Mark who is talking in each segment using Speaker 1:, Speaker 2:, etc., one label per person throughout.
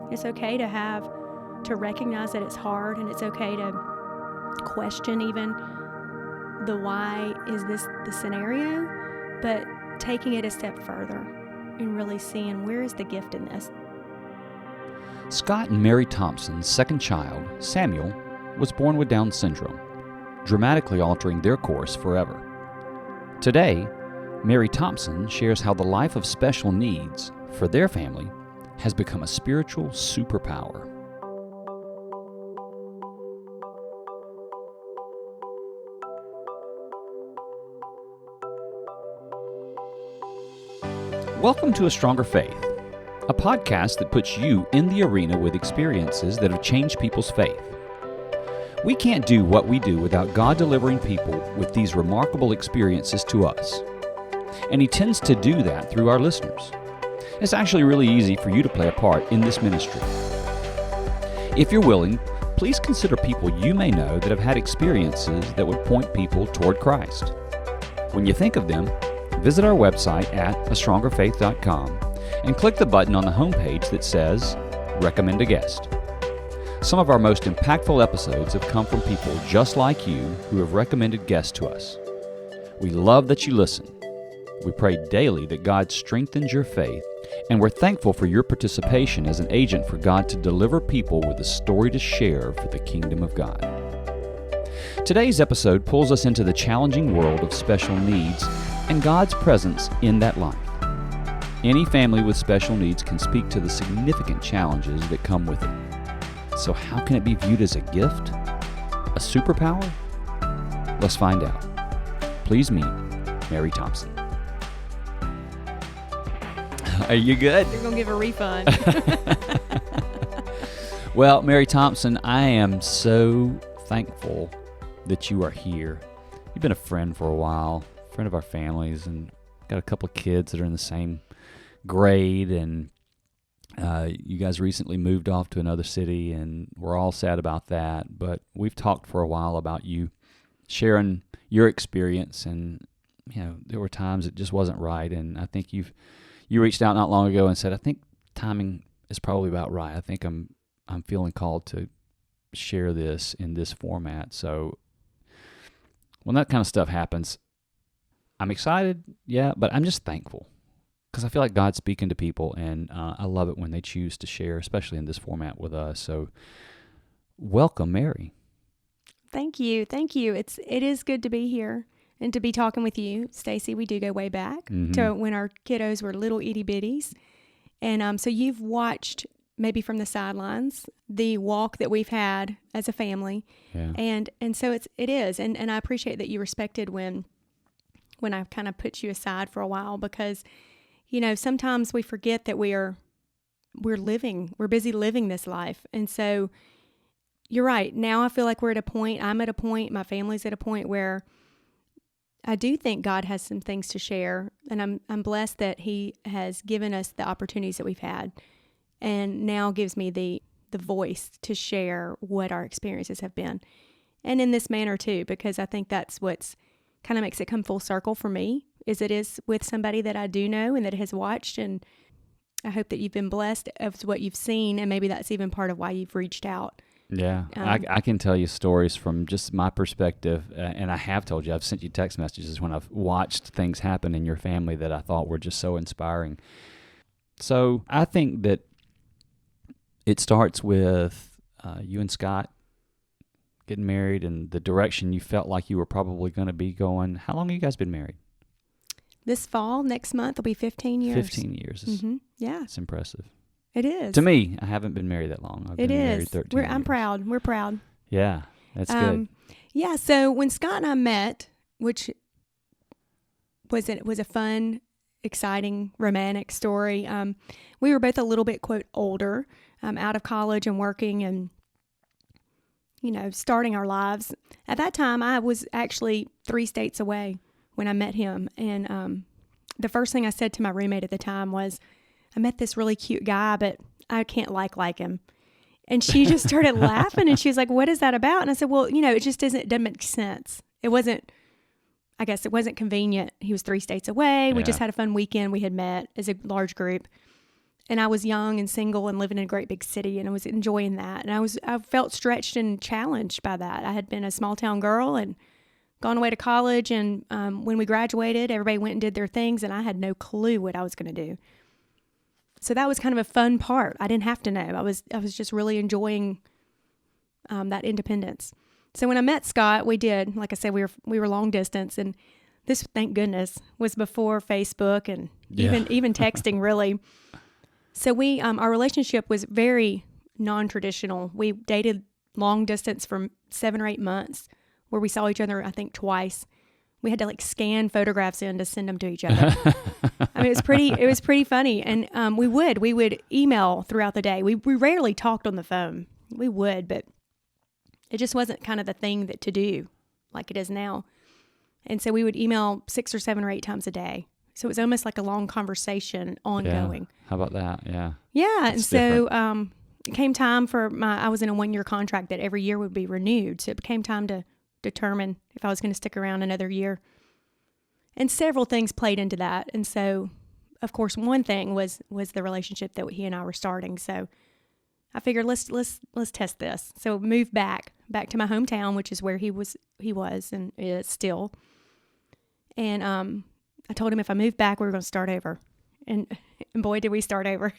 Speaker 1: It's okay to recognize that it's hard, and it's okay to question even the why is this the scenario, but taking it a step further and really seeing where is the gift in this.
Speaker 2: Scott and Mary Thompson's second child, Samuel, was born with Down syndrome, dramatically altering their course forever. Today, Mary Thompson shares how the life of special needs for their family has become a spiritual superpower. Welcome to A Stronger Faith, a podcast that puts you in the arena with experiences that have changed people's faith. We can't do what we do without God delivering people with these remarkable experiences to us. And He tends to do that through our listeners. It's actually really easy for you to play a part in this ministry. If you're willing, please consider people you may know that have had experiences that would point people toward Christ. When you think of them, visit our website at astrongerfaith.com and click the button on the homepage that says Recommend a Guest. Some of our most impactful episodes have come from people just like you who have recommended guests to us. We love that you listen. We pray daily that God strengthens your faith, and we're thankful for your participation as an agent for God to deliver people with a story to share for the kingdom of God. Today's episode pulls us into the challenging world of special needs and God's presence in that life. Any family with special needs can speak to the significant challenges that come with it. So how can it be viewed as a gift? A superpower? Let's find out. Please meet Mary Thompson. Are you good?
Speaker 1: You're going to give a refund.
Speaker 2: Well, Mary Thompson, I am so thankful that you are here. You've been a friend for a while, friend of our families, and got a couple of kids that are in the same grade, and you guys recently moved off to another city, and we're all sad about that, but we've talked for a while about you sharing your experience, and there were times it just wasn't right, and I think you reached out not long ago and said, I think timing is probably about right. I think I'm feeling called to share this in this format. So when that kind of stuff happens, I'm excited, yeah, but I'm just thankful because I feel like God's speaking to people, and I love it when they choose to share, especially in this format with us. So welcome, Mary.
Speaker 1: Thank you. It is good to be here and to be talking with you, Stacy. We do go way back to when our kiddos were little itty bitties, and so you've watched maybe from the sidelines the walk that we've had as a family,
Speaker 2: yeah.
Speaker 1: and so it is, and I appreciate that you respected when I kind of put you aside for a while, because sometimes we forget that we're busy living this life. And so you're right. Now I feel like I'm at a point, my family's at a point where I do think God has some things to share, and I'm blessed that He has given us the opportunities that we've had, and now gives me the voice to share what our experiences have been. And in this manner too, because I think that's what's kind of makes it come full circle for me, is it is with somebody that I do know and that has watched, and I hope that you've been blessed of what you've seen, and maybe that's even part of why you've reached out.
Speaker 2: Yeah, I can tell you stories from just my perspective, and I have told you, I've sent you text messages when I've watched things happen in your family that I thought were just so inspiring. So I think that it starts with you and Scott getting married and the direction you felt like you were probably going to be going. How long have you guys been married?
Speaker 1: This fall, next month, will be 15 years.
Speaker 2: 15 years.
Speaker 1: Yeah.
Speaker 2: It's impressive.
Speaker 1: It is.
Speaker 2: To me, I haven't been married that long. I've been married 13 years.
Speaker 1: I'm proud. We're proud.
Speaker 2: Yeah, that's good.
Speaker 1: Yeah, so when Scott and I met, which was a fun, exciting, romantic story, we were both a little bit, quote, older, out of college and working and, starting our lives. At that time, I was actually 3 states away when I met him. And the first thing I said to my roommate at the time was, I met this really cute guy, but I can't like him. And she just started laughing, and she was like, what is that about? And I said, well, it just doesn't make sense. It wasn't convenient. He was 3 states away. We just had a fun weekend. We had met as a large group. And I was young and single and living in a great big city, and I was enjoying that. And I felt stretched and challenged by that. I had been a small town girl and gone away to college. And when we graduated, everybody went and did their things, and I had no clue what I was going to do. So that was kind of a fun part. I didn't have to know. I was just really enjoying that independence. So when I met Scott, we did, like I said, we were long distance, and this, thank goodness, was before Facebook and even texting, really. So our relationship was very non-traditional. We dated long distance for 7 or 8 months, where we saw each other, I think, twice. We had to scan photographs in to send them to each other. I mean, it was pretty funny. And we would email throughout the day. We rarely talked on the phone. We would, but it just wasn't kind of the thing to do like it is now. And so we would email 6 or 7 or 8 times a day. So it was almost like a long conversation ongoing.
Speaker 2: Yeah. How about that? Yeah.
Speaker 1: Yeah. And so it came time I was in a 1-year contract that every year would be renewed. So it became time to determine if I was going to stick around another year. And several things played into that. And so, of course, one thing was the relationship that he and I were starting. So I figured let's test this. So moved back to my hometown, which is where he was and is still. And I told him if I moved back, we were going to start over. And boy, did we start over.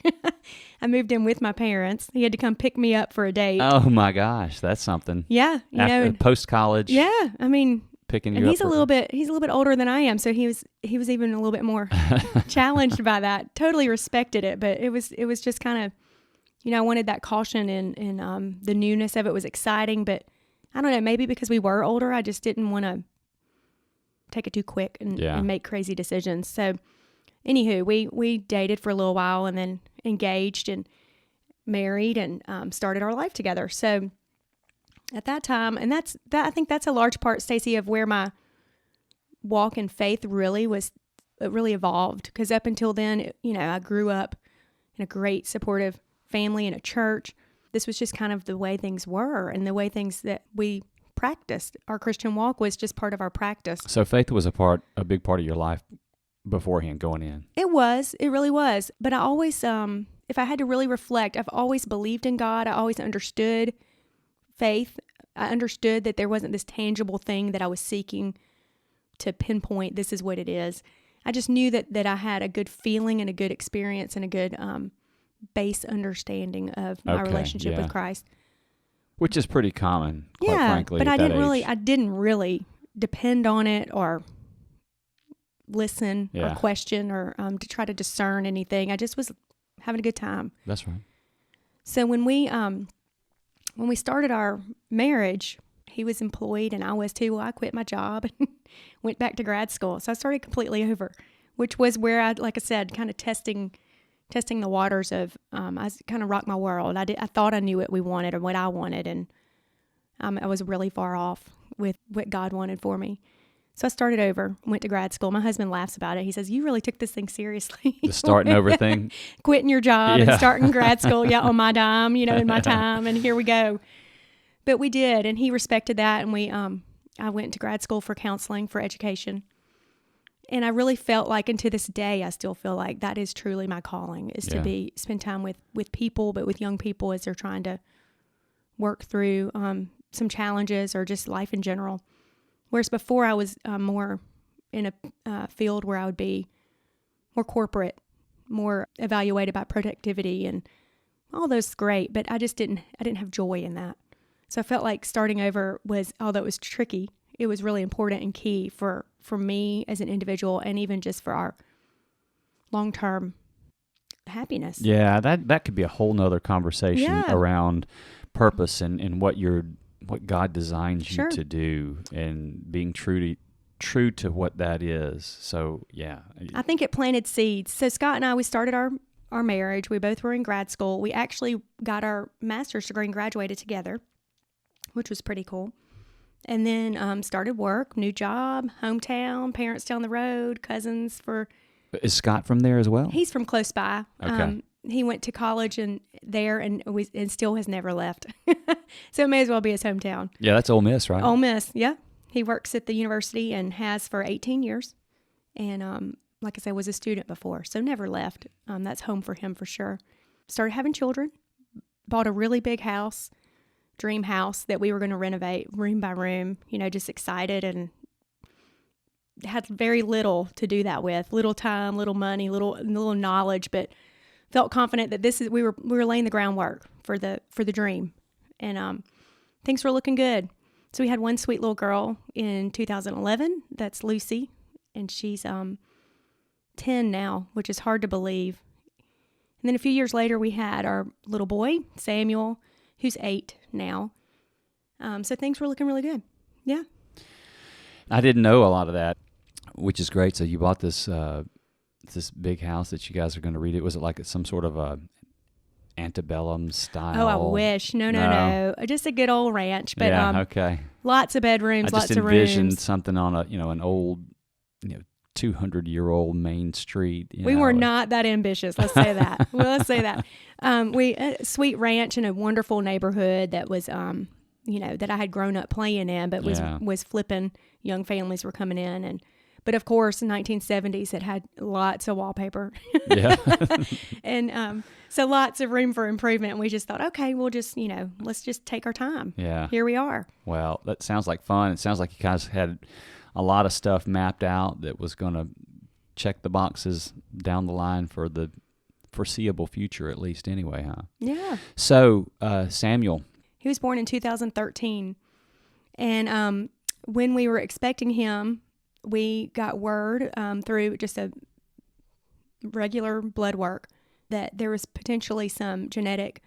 Speaker 1: I moved in with my parents. He had to come pick me up for a date.
Speaker 2: Oh my gosh, that's something.
Speaker 1: Yeah,
Speaker 2: post-college.
Speaker 1: Yeah, I mean,
Speaker 2: picking you
Speaker 1: and
Speaker 2: up.
Speaker 1: He's a little bit older than I am, so he was even a little bit more challenged by that. Totally respected it, but it was just kind of, I wanted that caution and the newness of it was exciting, but I don't know, maybe because we were older, I just didn't want to take it too quick and make crazy decisions. So anywho, we dated for a little while and then engaged and married and started our life together. So at that time, and I think that's a large part, Stacey, of where my walk in faith really evolved. Because up until then, I grew up in a great supportive family in a church. This was just kind of the way things were and the way things that we practiced. Our Christian walk was just part of our practice.
Speaker 2: So faith was a big part of your life beforehand going in.
Speaker 1: It really was. But I always, if I had to really reflect, I've always believed in God. I always understood faith. I understood that there wasn't this tangible thing that I was seeking to pinpoint, this is what it is. I just knew that I had a good feeling and a good experience and a good base understanding of my relationship with Christ.
Speaker 2: Which is pretty common, quite frankly.
Speaker 1: But I didn't really depend on it or listen or question or to try to discern anything. I just was having a good time.
Speaker 2: That's right.
Speaker 1: So when we started our marriage, he was employed and I was too. Well, I quit my job and went back to grad school. So I started completely over, which was where I, like I said, kind of testing the waters of, I kind of rocked my world. I thought I knew what we wanted or what I wanted. And I was really far off with what God wanted for me. So I started over, went to grad school. My husband laughs about it. He says, you really took this thing seriously.
Speaker 2: The starting over thing?
Speaker 1: Quitting your job and starting grad school, on my dime, in my time, and here we go. But we did, and he respected that, and I went to grad school for counseling, for education. And I really felt like, and to this day, I still feel like that is truly my calling, is to spend time with people, but with young people as they're trying to work through some challenges or just life in general. Whereas before I was more in a field where I would be more corporate, more evaluated by productivity and all those great, but I didn't have joy in that. So I felt like starting over was, although it was tricky, it was really important and key for me as an individual and even just for our long-term happiness.
Speaker 2: Yeah, that could be a whole nother conversation around purpose and what God designs you to do and being true to what that is. So, yeah.
Speaker 1: I think it planted seeds. So Scott and I, we started our marriage. We both were in grad school. We actually got our master's degree and graduated together, which was pretty cool. And then started work, new job, hometown, parents down the road, cousins for...
Speaker 2: Is Scott from there as well?
Speaker 1: He's from close by.
Speaker 2: Okay.
Speaker 1: He went to college and still has never left. So it may as well be his hometown.
Speaker 2: Yeah, that's Ole Miss, right?
Speaker 1: Ole Miss, yeah. He works at the university and has for 18 years. And like I said, was a student before, so never left. That's home for him for sure. Started having children, bought a really big house, dream house that we were going to renovate room by room, just excited, and had very little to do that with, little time, little money, little knowledge, but felt confident that we were laying the groundwork for the dream, and things were looking good. So we had one sweet little girl in 2011. That's Lucy, and she's 10 now, which is hard to believe. And then a few years later, we had our little boy, Samuel, who's 8 now. So things were looking really good. Yeah.
Speaker 2: I didn't know a lot of that, which is great. So you bought this big house that you guys are going to read it. Was it like some sort of a antebellum style?
Speaker 1: Oh, I wish. No. Just a good old ranch. But
Speaker 2: okay.
Speaker 1: Lots of bedrooms, lots of rooms.
Speaker 2: I just envisioned something on an old, 200-year-old main street.
Speaker 1: We were not that ambitious. Let's say that. Let's say that. We a sweet ranch in a wonderful neighborhood that was, that I had grown up playing in, but was flipping. Young families were coming in, but of course, in 1970s, it had lots of wallpaper.
Speaker 2: Yeah.
Speaker 1: And so lots of room for improvement. And we just thought, okay, we'll just, let's just take our time.
Speaker 2: Yeah.
Speaker 1: Here we are.
Speaker 2: Well, that sounds like fun. It sounds like you guys had a lot of stuff mapped out that was going to check the boxes down the line for the foreseeable future, at least anyway, huh?
Speaker 1: Yeah.
Speaker 2: So, Samuel.
Speaker 1: He was born in 2013. And when we were expecting him, we got word through just a regular blood work that there was potentially some genetic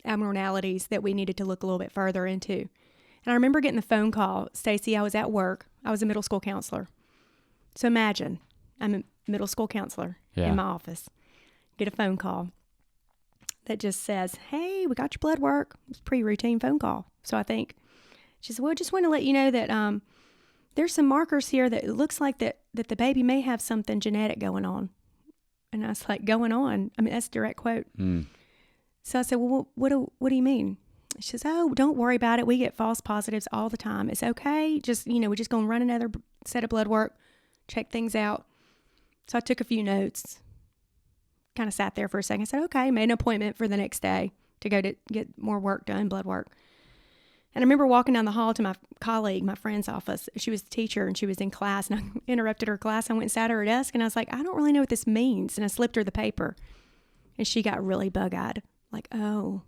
Speaker 1: abnormalities that we needed to look a little bit further into. And I remember getting the phone call. Stacy, I was at work. I was a middle school counselor. So imagine, I'm a middle school counselor in my office. Get a phone call that just says, hey, we got your blood work. It's a pretty routine phone call. So I think, she said, well, I just want to let you know that there's some markers here that it looks like that the baby may have something genetic going on. And I was like, going on? I mean, that's a direct quote. Mm. So I said, well, what do you mean? She says, oh, don't worry about it. We get false positives all the time. It's okay. Just, we're just going to run another set of blood work, check things out. So I took a few notes, kind of sat there for a second. I said, okay, made an appointment for the next day to go to get more work done, blood work. And I remember walking down the hall to my colleague, my friend's office. She was a teacher and she was in class, and I interrupted her class. I went and sat at her desk, and I was like, I don't really know what this means. And I slipped her the paper, and she got really bug-eyed, like, oh,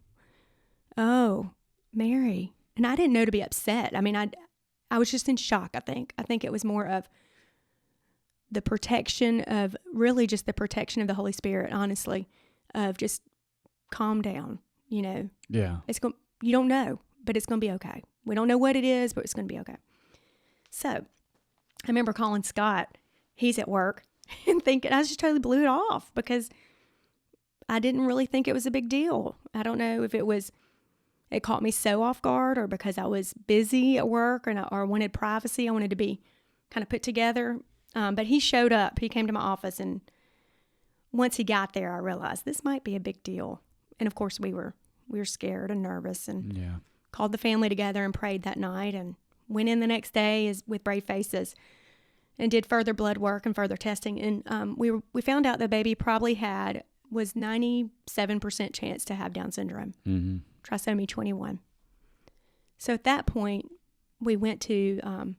Speaker 1: Mary. And I didn't know to be upset. I mean, I was just in shock, I think. I think it was more of the protection of, really just the protection of the Holy Spirit, honestly, of just calm down, Yeah. You don't know. But it's going to be okay. We don't know what it is, but it's going to be okay. So I remember calling Scott. He's at work, and thinking, I just totally blew it off because I didn't really think it was a big deal. I don't know if it caught me so off guard, or because I was busy at work or wanted privacy. I wanted to be kind of put together. But he showed up. He came to my office, and once he got there, I realized this might be a big deal. And of course, we were scared and nervous, and called the family together and prayed that night, and went in the next day with brave faces and did further blood work and further testing. And we found out the baby probably was 97% chance to have Down syndrome, trisomy 21. So at that point, we went to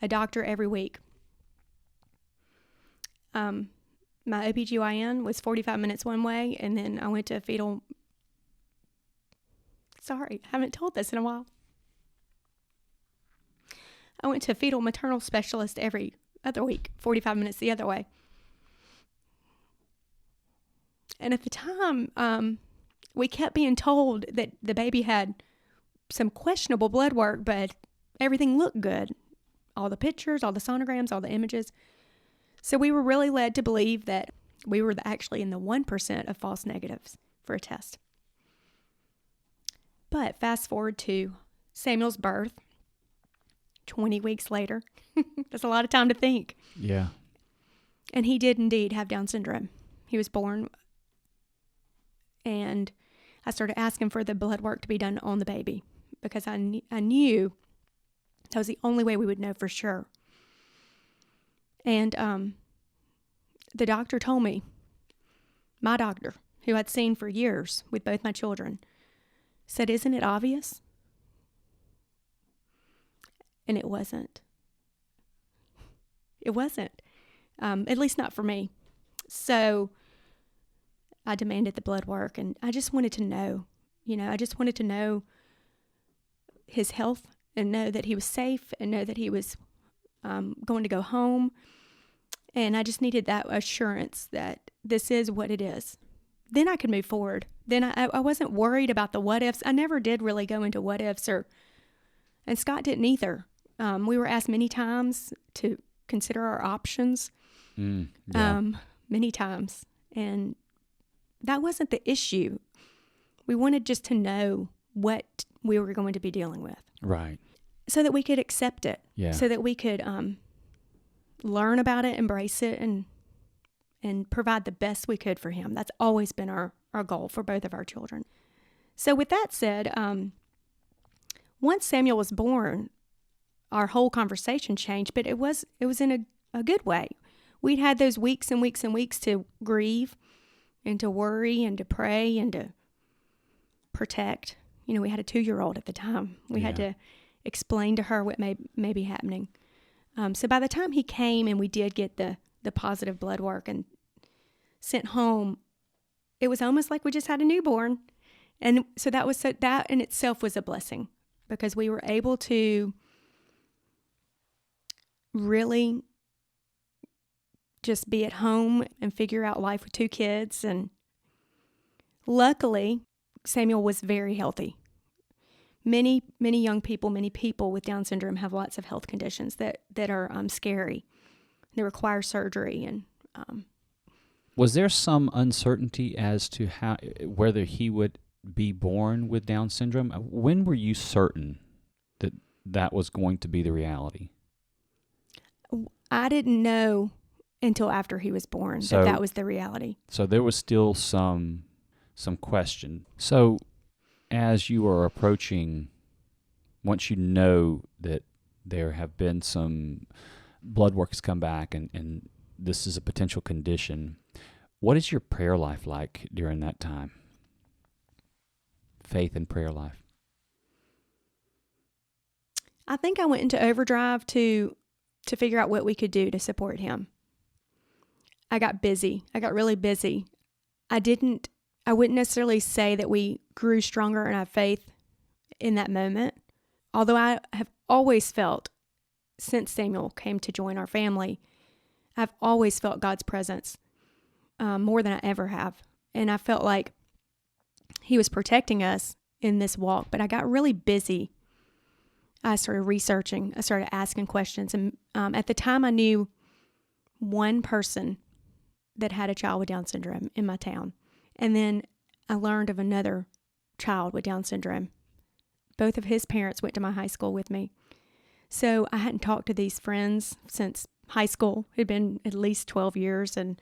Speaker 1: a doctor every week. My OBGYN was 45 minutes one way, and then I went to Sorry, I haven't told this in a while. I went to a fetal maternal specialist every other week, 45 minutes the other way. And at the time, we kept being told that the baby had some questionable blood work, but everything looked good. All the pictures, all the sonograms, all the images. So we were really led to believe that we were actually in the 1% of false negatives for a test. But fast forward to Samuel's birth, 20 weeks later. That's a lot of time to think.
Speaker 2: Yeah.
Speaker 1: And he did indeed have Down syndrome. He was born, and I started asking for the blood work to be done on the baby because I knew that was the only way we would know for sure. And the doctor told me, my doctor, who I'd seen for years with both my children, said, "Isn't it obvious?" And it wasn't. It wasn't, at least not for me. So I demanded the blood work, and I just wanted to know, I just wanted to know his health and know that he was safe and know that he was going to go home. And I just needed that assurance that this is what it is. Then I could move forward. Then I wasn't worried about the what ifs. I never did really go into what ifs, and Scott didn't either. We were asked many times to consider our options, many times. And that wasn't the issue. We wanted just to know what we were going to be dealing with.
Speaker 2: Right.
Speaker 1: So that we could accept it.
Speaker 2: Yeah.
Speaker 1: So that we could learn about it, embrace it, and provide the best we could for him. That's always been our goal for both of our children. So with that said, once Samuel was born, our whole conversation changed, but it was in a good way. We'd had those weeks and weeks and weeks to grieve and to worry and to pray and to protect. We had a 2-year-old at the time. We had to explain to her what may be happening. So by the time he came and we did get the positive blood work and sent home, it was almost like we just had a newborn. And so that in itself was a blessing, because we were able to really just be at home and figure out life with 2 kids. And luckily, Samuel was very healthy. Many young people, many people with Down syndrome have lots of health conditions that are scary. They require surgery. And
Speaker 2: was there some uncertainty as to whether he would be born with Down syndrome? When were you certain that was going to be the reality?
Speaker 1: I didn't know until after he was born that was the reality.
Speaker 2: So there was still some question. So as you are approaching, once you know that there have been some blood work has come back and this is a potential condition, what is your prayer life like during that time? Faith and prayer life.
Speaker 1: I think I went into overdrive to figure out what we could do to support him. I got busy. I got really busy. I wouldn't necessarily say that we grew stronger in our faith in that moment. Although I have always felt, since Samuel came to join our family, I've always felt God's presence more than I ever have. And I felt like he was protecting us in this walk. But I got really busy. I started researching. I started asking questions. And at the time, I knew one person that had a child with Down syndrome in my town. And then I learned of another child with Down syndrome. Both of his parents went to my high school with me. So I hadn't talked to these friends since high school. It had been at least 12 years. And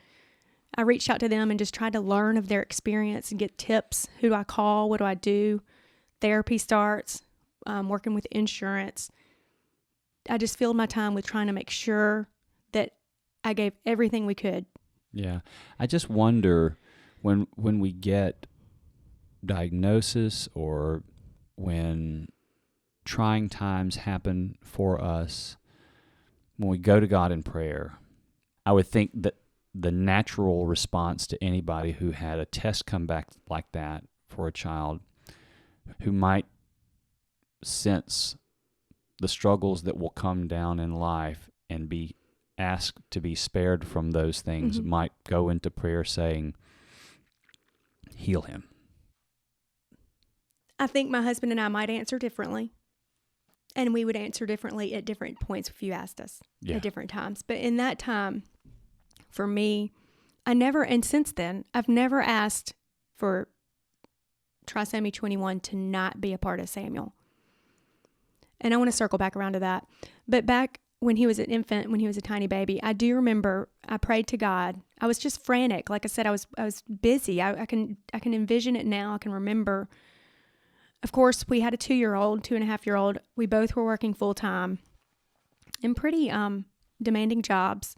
Speaker 1: I reached out to them and just tried to learn of their experience and get tips. Who do I call? What do I do? Therapy starts, working with insurance. I just filled my time with trying to make sure that I gave everything we could.
Speaker 2: Yeah. I just wonder when we get diagnosis or when trying times happen for us, when we go to God in prayer, I would think that the natural response to anybody who had a test come back like that for a child who might sense the struggles that will come down in life and be asked to be spared from those things might go into prayer saying, heal him.
Speaker 1: I think my husband and I might answer differently. And we would answer differently at different points if you asked us at different times. But in that time, for me, and since then, I've never asked for Trisomy 21 to not be a part of Samuel. And I want to circle back around to that. But back when he was an infant, when he was a tiny baby, I do remember I prayed to God. I was just frantic. Like I said, I was busy. I can envision it now. I can remember. Of course, we had a 2-year-old, 2.5-year-old. We both were working full time in pretty demanding jobs.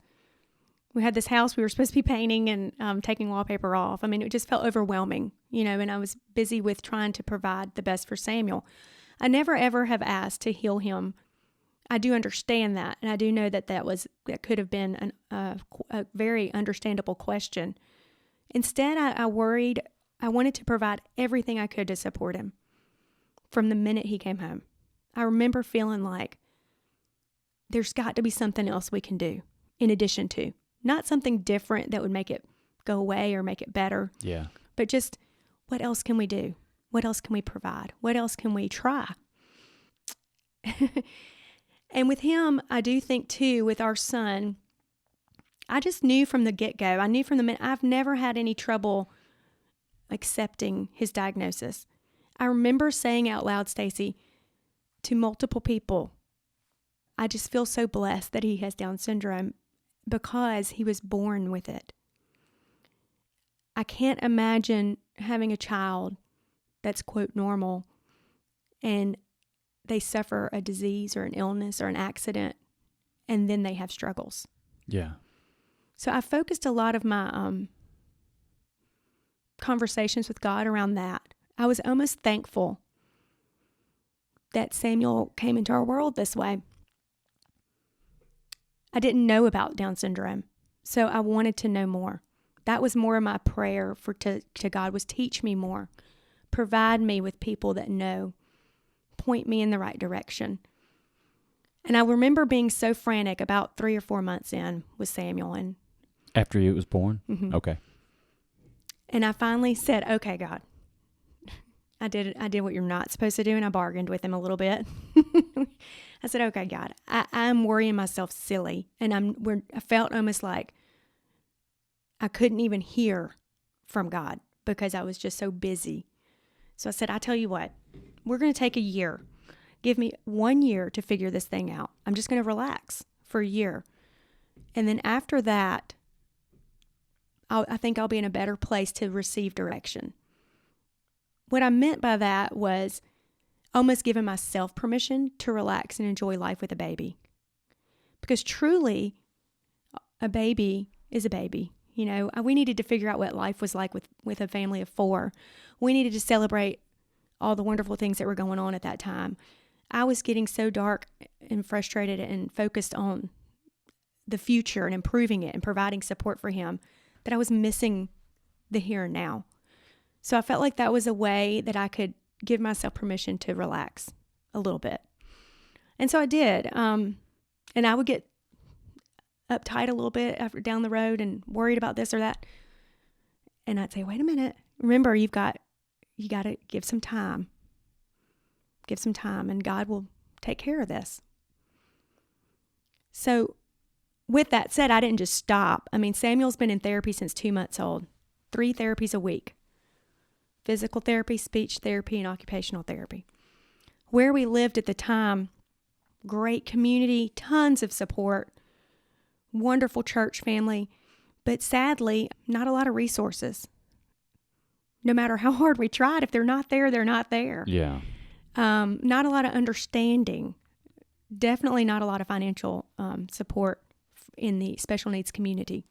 Speaker 1: We had this house we were supposed to be painting and taking wallpaper off. I mean, it just felt overwhelming, and I was busy with trying to provide the best for Samuel. I never, ever have asked to heal him. I do understand that, and I do know that could have been a very understandable question. Instead, I worried. I wanted to provide everything I could to support him from the minute he came home. I remember feeling like there's got to be something else we can do in addition to. Not something different that would make it go away or make it better.
Speaker 2: Yeah.
Speaker 1: But just, what else can we do? What else can we provide? What else can we try? And with him, I do think too, with our son, I just knew from the get-go. I knew from the minute. I've never had any trouble accepting his diagnosis. I remember saying out loud, Stacy, to multiple people, I just feel so blessed that he has Down syndrome because he was born with it. I can't imagine having a child that's, quote, normal, and they suffer a disease or an illness or an accident, and then they have struggles.
Speaker 2: Yeah.
Speaker 1: So I focused a lot of my conversations with God around that. I was almost thankful that Samuel came into our world this way. I didn't know about Down syndrome, so I wanted to know more. That was more of my prayer to God, was teach me more, provide me with people that know, point me in the right direction. And I remember being so frantic about 3 or 4 months in with Samuel. And
Speaker 2: after he was born?
Speaker 1: Mm-hmm.
Speaker 2: Okay.
Speaker 1: And I finally said, okay, God, I did what you're not supposed to do, and I bargained with him a little bit. I said, okay, God, I'm worrying myself silly, and I felt almost like I couldn't even hear from God because I was just so busy. So I said, I tell you what, we're going to take a year. Give me 1 year to figure this thing out. I'm just going to relax for a year. And then after that, I think I'll be in a better place to receive direction. What I meant by that was almost giving myself permission to relax and enjoy life with a baby. Because truly, a baby is a baby. We needed to figure out what life was like with a family of 4. We needed to celebrate all the wonderful things that were going on at that time. I was getting so dark and frustrated and focused on the future and improving it and providing support for him that I was missing the here and now. So I felt like that was a way that I could give myself permission to relax a little bit. And so I did. And I would get uptight a little bit after down the road and worried about this or that. And I'd say, wait a minute. Remember, you got to give some time. Give some time, and God will take care of this. So with that said, I didn't just stop. I mean, Samuel's been in therapy since 2 months old, 3 therapies a week. Physical therapy, speech therapy, and occupational therapy. Where we lived at the time, great community, tons of support, wonderful church family, but sadly, not a lot of resources. No matter how hard we tried, if they're not there, they're not there.
Speaker 2: Yeah.
Speaker 1: Not a lot of understanding. Definitely not a lot of financial support in the special needs community.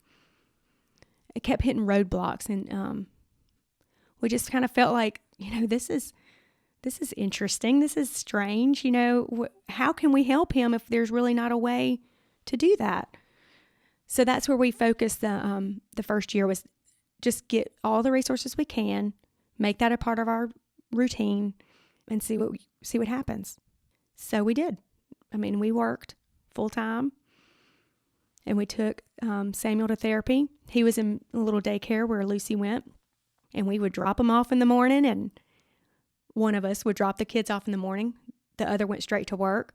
Speaker 1: It kept hitting roadblocks, and we just kind of felt like, this is interesting. This is strange. How can we help him if there's really not a way to do that? So that's where we focused the first year, was just get all the resources we can, make that a part of our routine, and see what happens. So we did. I mean, we worked full time, and we took Samuel to therapy. He was in a little daycare where Lucy went, and we would drop him off in the morning, and one of us would drop the kids off in the morning. The other went straight to work.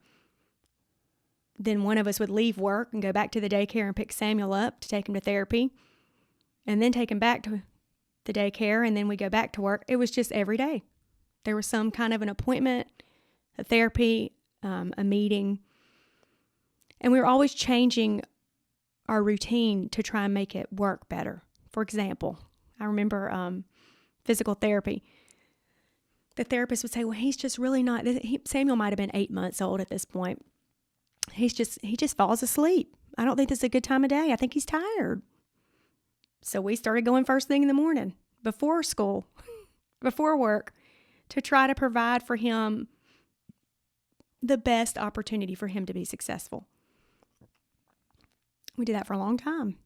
Speaker 1: Then one of us would leave work and go back to the daycare and pick Samuel up to take him to therapy, and then take him back to the daycare, and then we go back to work. It was just every day. There was some kind of an appointment, a therapy, a meeting, and we were always changing our routine to try and make it work better. For example, I remember physical therapy. The therapist would say, well, he's just really not, Samuel might have been 8 months old at this point. He just falls asleep. I don't think this is a good time of day. I think he's tired. So we started going first thing in the morning, before school, before work, to try to provide for him the best opportunity for him to be successful. We did that for a long time.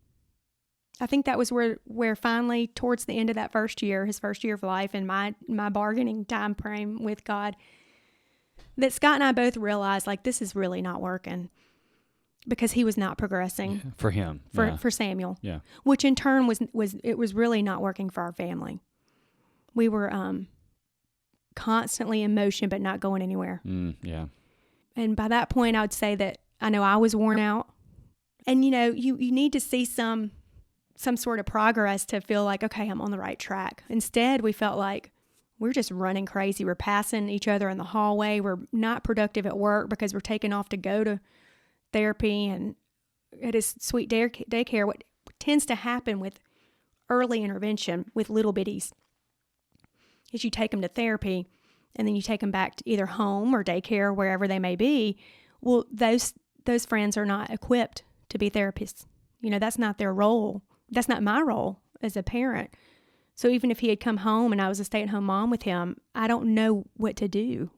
Speaker 1: I think that was where finally, towards the end of that first year, his first year of life, and my bargaining time frame with God, that Scott and I both realized, like, this is really not working, because he was not progressing
Speaker 2: for him,
Speaker 1: for Samuel.
Speaker 2: Yeah,
Speaker 1: which in turn was really not working for our family. We were constantly in motion, but not going anywhere.
Speaker 2: Yeah.
Speaker 1: And by that point, I would say that I know I was worn out. And, you need to see some sort of progress to feel like, okay, I'm on the right track. Instead, we felt like we're just running crazy. We're passing each other in the hallway. We're not productive at work because we're taking off to go to therapy. And at his sweet daycare, what tends to happen with early intervention with little bitties is you take them to therapy, and then you take them back to either home or daycare, wherever they may be. Well, those friends are not equipped to be therapists. That's not their role. That's not my role as a parent. So even if he had come home and I was a stay-at-home mom with him, I don't know what to do.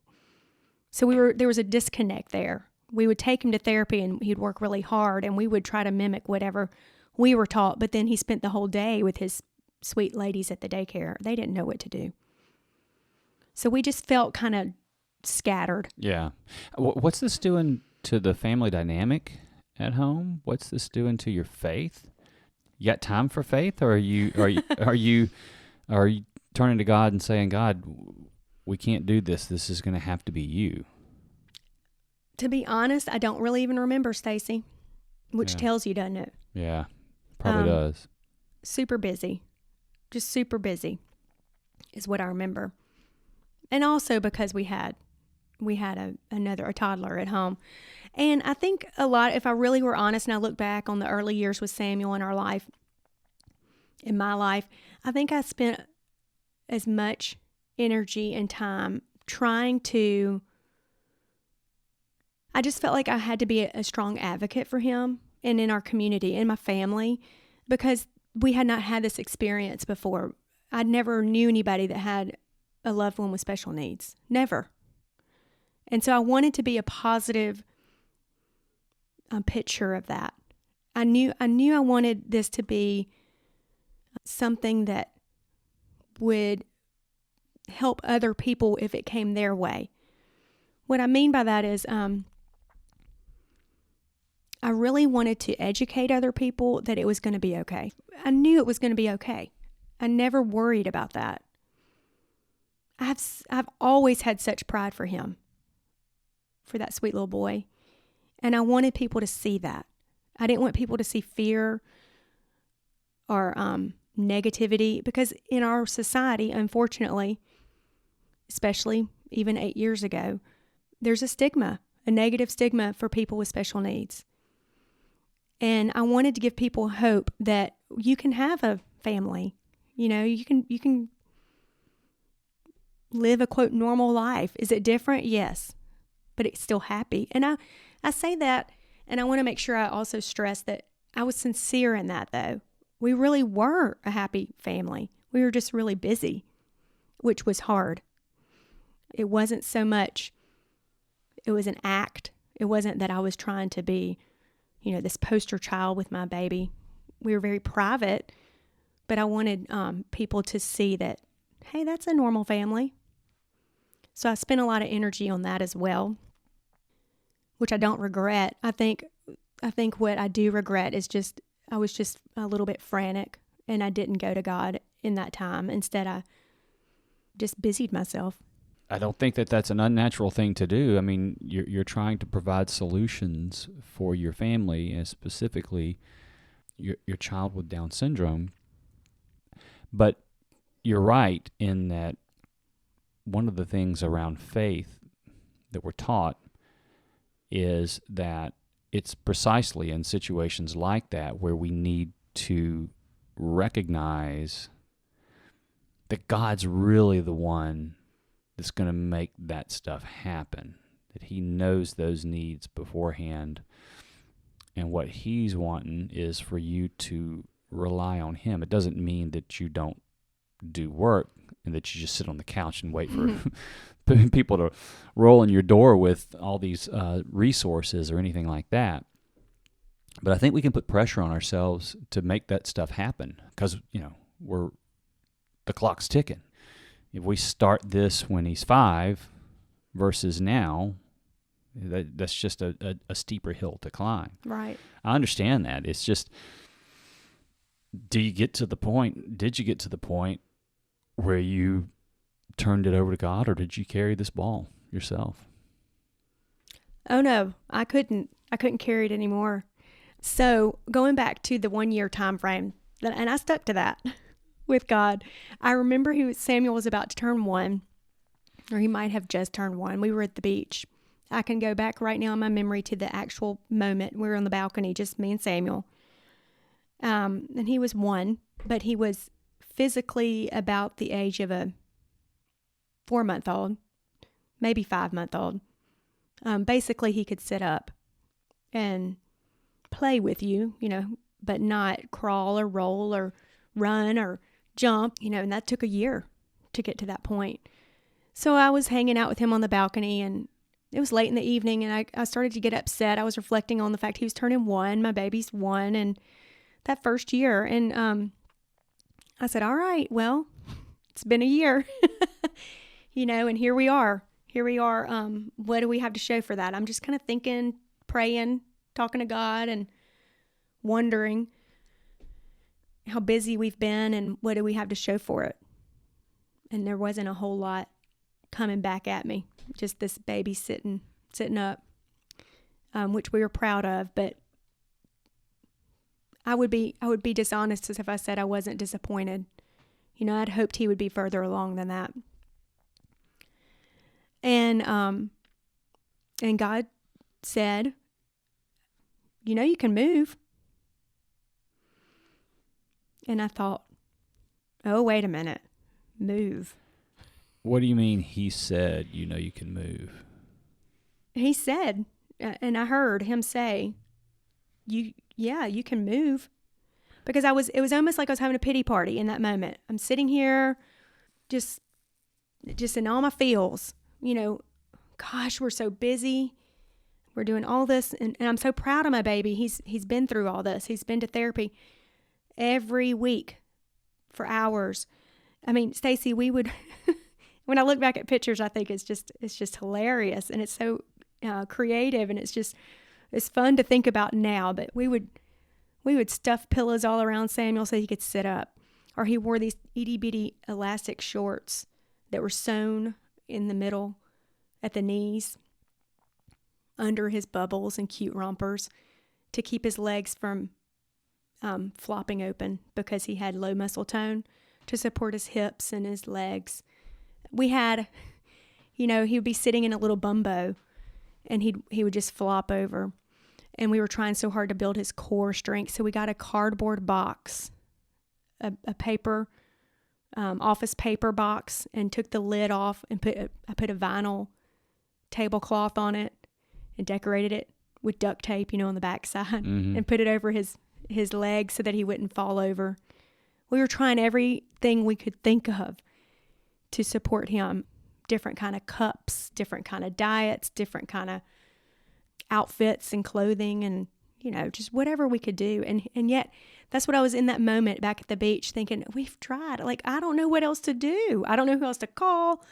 Speaker 1: So there was a disconnect there. We would take him to therapy and he'd work really hard, and we would try to mimic whatever we were taught. But then he spent the whole day with his sweet ladies at the daycare. They didn't know what to do. So we just felt kind of scattered.
Speaker 2: Yeah. What's this doing to the family dynamic at home? What's this doing to your faith? You got time for faith, or are you turning to God and saying, God, we can't do this. This is going to have to be you?
Speaker 1: To be honest, I don't really even remember, Stacy, which tells you, doesn't it?
Speaker 2: Yeah, probably does.
Speaker 1: Super busy, just super busy is what I remember. And also because we had a toddler at home. And I think a lot, if I really were honest and I look back on the early years with Samuel in my life, I think I spent as much energy and time trying to, I just felt like I had to be a strong advocate for him and in our community, in my family, because we had not had this experience before. I never knew anybody that had a loved one with special needs. Never. And so I wanted to be a positive picture of that. I knew I wanted this to be something that would help other people if it came their way. What I mean by that is I really wanted to educate other people that it was going to be okay. I knew it was going to be okay. I never worried about that. I've always had such pride for him, for that sweet little boy. And I wanted people to see that. I didn't want people to see fear or negativity, because in our society, unfortunately, especially even 8 years ago, there's a negative stigma for people with special needs. And I wanted to give people hope that you can have a family. You can live a, quote, normal life. Is it different? Yes. But it's still happy. And I say that, and I want to make sure I also stress that I was sincere in that, though. We really were a happy family. We were just really busy, which was hard. It wasn't so much, it was an act. It wasn't that I was trying to be, this poster child with my baby. We were very private, but I wanted people to see that, hey, that's a normal family. So I spent a lot of energy on that as well, which I don't regret. I think what I do regret is I was just a little bit frantic, and I didn't go to God in that time. Instead, I just busied myself.
Speaker 2: I don't think that that's an unnatural thing to do. I mean, you're trying to provide solutions for your family, and specifically your child with Down syndrome. But you're right in that one of the things around faith that we're taught is that it's precisely in situations like that where we need to recognize that God's really the one that's going to make that stuff happen, that he knows those needs beforehand. And what he's wanting is for you to rely on him. It doesn't mean that you don't do work and that you just sit on the couch and wait for people to roll in your door with all these resources or anything like that. But I think we can put pressure on ourselves to make that stuff happen because, the clock's ticking. If we start this when he's 5 versus now, that's just a steeper hill to climb.
Speaker 1: Right.
Speaker 2: I understand that. It's just, did you get to the point where you turned it over to God, or did you carry this ball yourself?
Speaker 1: Oh no, I couldn't carry it anymore. So going back to the 1 year time frame, and I stuck to that with God. I remember Samuel was about to turn 1, or he might have just turned 1. We were at the beach. I can go back right now in my memory to the actual moment. We were on the balcony, just me and Samuel. And he was 1, but he was physically about the age of a 4-month-old, maybe 5-month-old. Basically, he could sit up and play with you, but not crawl or roll or run or jump, and that took a year to get to that point. So I was hanging out with him on the balcony, and it was late in the evening, and I started to get upset. I was reflecting on the fact he was turning 1, my baby's 1, and that first year. And I said, all right, well, it's been a year, and here we are. What do we have to show for that? I'm just kind of thinking, praying, talking to God, and wondering how busy we've been and what do we have to show for it. And there wasn't a whole lot coming back at me. Just this baby sitting up, which we were proud of. But I would be dishonest as if I said I wasn't disappointed. I'd hoped he would be further along than that. And God said, you can move. And I thought, oh, wait a minute, move.
Speaker 2: What do you mean he said, you can move?
Speaker 1: He said, and I heard him say, you can move. Because it was almost like I was having a pity party in that moment. I'm sitting here just in all my feels, gosh, we're so busy. We're doing all this. And I'm so proud of my baby. He's been through all this. He's been to therapy every week for hours. I mean, Stacy, we would, when I look back at pictures, I think it's just hilarious, and it's so creative, and it's fun to think about now. But we would stuff pillows all around Samuel so he could sit up, or he wore these itty bitty elastic shorts that were sewn in the middle at the knees under his bubbles and cute rompers to keep his legs from flopping open because he had low muscle tone to support his hips and his legs. We had, he would be sitting in a little bumbo and he would just flop over. And we were trying so hard to build his core strength. So we got a cardboard box, a paper, office paper box, and took the lid off and I put a vinyl tablecloth on it and decorated it with duct tape, on the backside, and put it over his legs so that he wouldn't fall over. We were trying everything we could think of to support him. Different kind of cups, different kind of diets, different kind of outfits and clothing, and just whatever we could do. And yet that's what I was in that moment back at the beach thinking, we've tried. Like, I don't know what else to do. I don't know who else to call.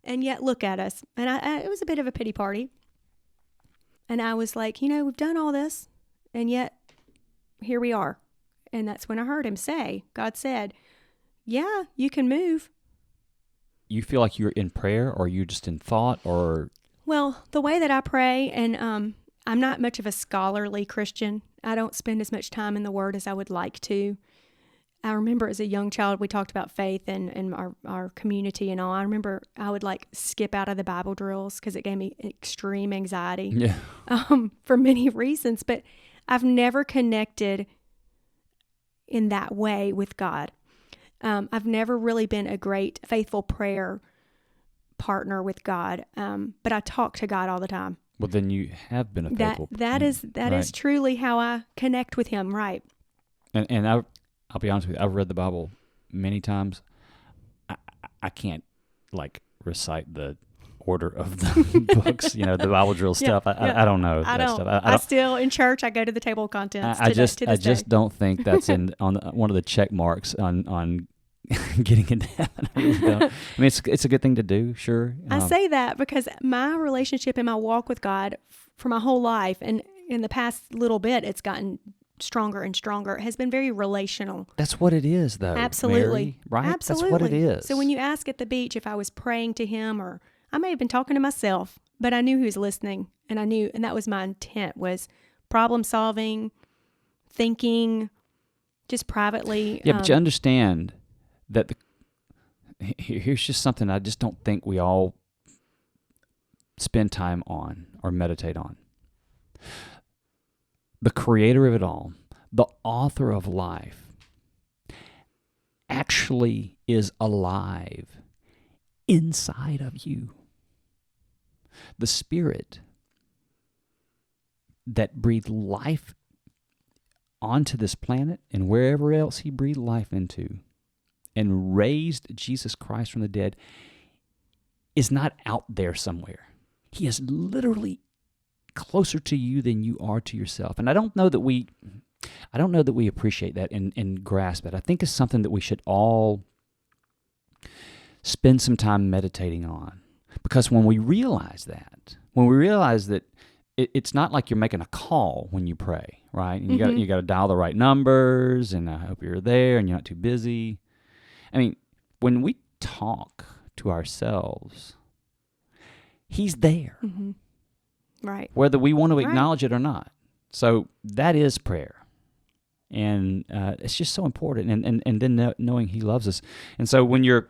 Speaker 1: And yet look at us. And it was a bit of a pity party. And I was like, we've done all this, and yet here we are. And that's when I heard him say, God said, yeah, you can move.
Speaker 2: You feel like you're in prayer, or you just in thought, or?
Speaker 1: Well, the way that I pray, and I'm not much of a scholarly Christian. I don't spend as much time in the Word as I would like to. I remember as a young child, we talked about faith and our community and all. I remember I would skip out of the Bible drills because it gave me extreme anxiety.
Speaker 2: Yeah.
Speaker 1: For many reasons. But I've never connected in that way with God. I've never really been a great faithful prayer partner with God. But I talk to God all the time.
Speaker 2: Well, then you have been a faithful.
Speaker 1: That is
Speaker 2: right.
Speaker 1: truly how I connect with Him, right?
Speaker 2: And I'll be honest with you, I've read the Bible many times. I can't like recite the order of the books, the Bible drill stuff. I don't know that stuff.
Speaker 1: I still, in church, I go to the table of contents.
Speaker 2: I just don't think that's on one of the check marks on getting into heaven. I really don't. I mean, it's a good thing to do, sure.
Speaker 1: I say that because my relationship and my walk with God for my whole life, and in the past little bit, it's gotten stronger and stronger. It has been very relational.
Speaker 2: That's what it is, though.
Speaker 1: Absolutely.
Speaker 2: Mary, right?
Speaker 1: Absolutely.
Speaker 2: That's what it is.
Speaker 1: So when you ask at the beach if I was praying to Him, or I may have been talking to myself, but I knew He was listening, and that was my intent, was problem solving, thinking, just privately.
Speaker 2: Yeah, but you understand that here's just something I just don't think we all spend time on or meditate on. The creator of it all, the author of life, actually is alive inside of you. The Spirit that breathed life onto this planet and wherever else He breathed life into and raised Jesus Christ from the dead is not out there somewhere. He is literally closer to you than you are to yourself. And I don't know that we appreciate that and grasp it. I think it's something that we should all spend some time meditating on. Because when we realize that it's not like you're making a call when you pray, right? And you got to dial the right numbers, and I hope you're there and you're not too busy. I mean, when we talk to ourselves, He's there.
Speaker 1: Mm-hmm. Right.
Speaker 2: Whether we want to acknowledge it or not. So that is prayer. And it's just so important. And then knowing He loves us. And so when you're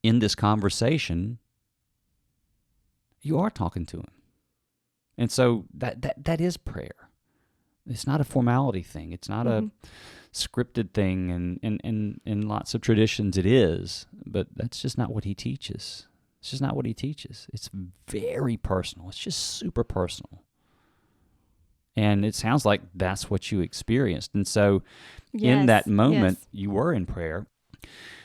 Speaker 2: in this conversation, you are talking to Him. And so that is prayer. It's not a formality thing. It's not a scripted thing. And in lots of traditions it is. But that's just not what He teaches. It's just not what He teaches. It's very personal. It's just super personal. And it sounds like that's what you experienced. And so in that moment, you were in prayer.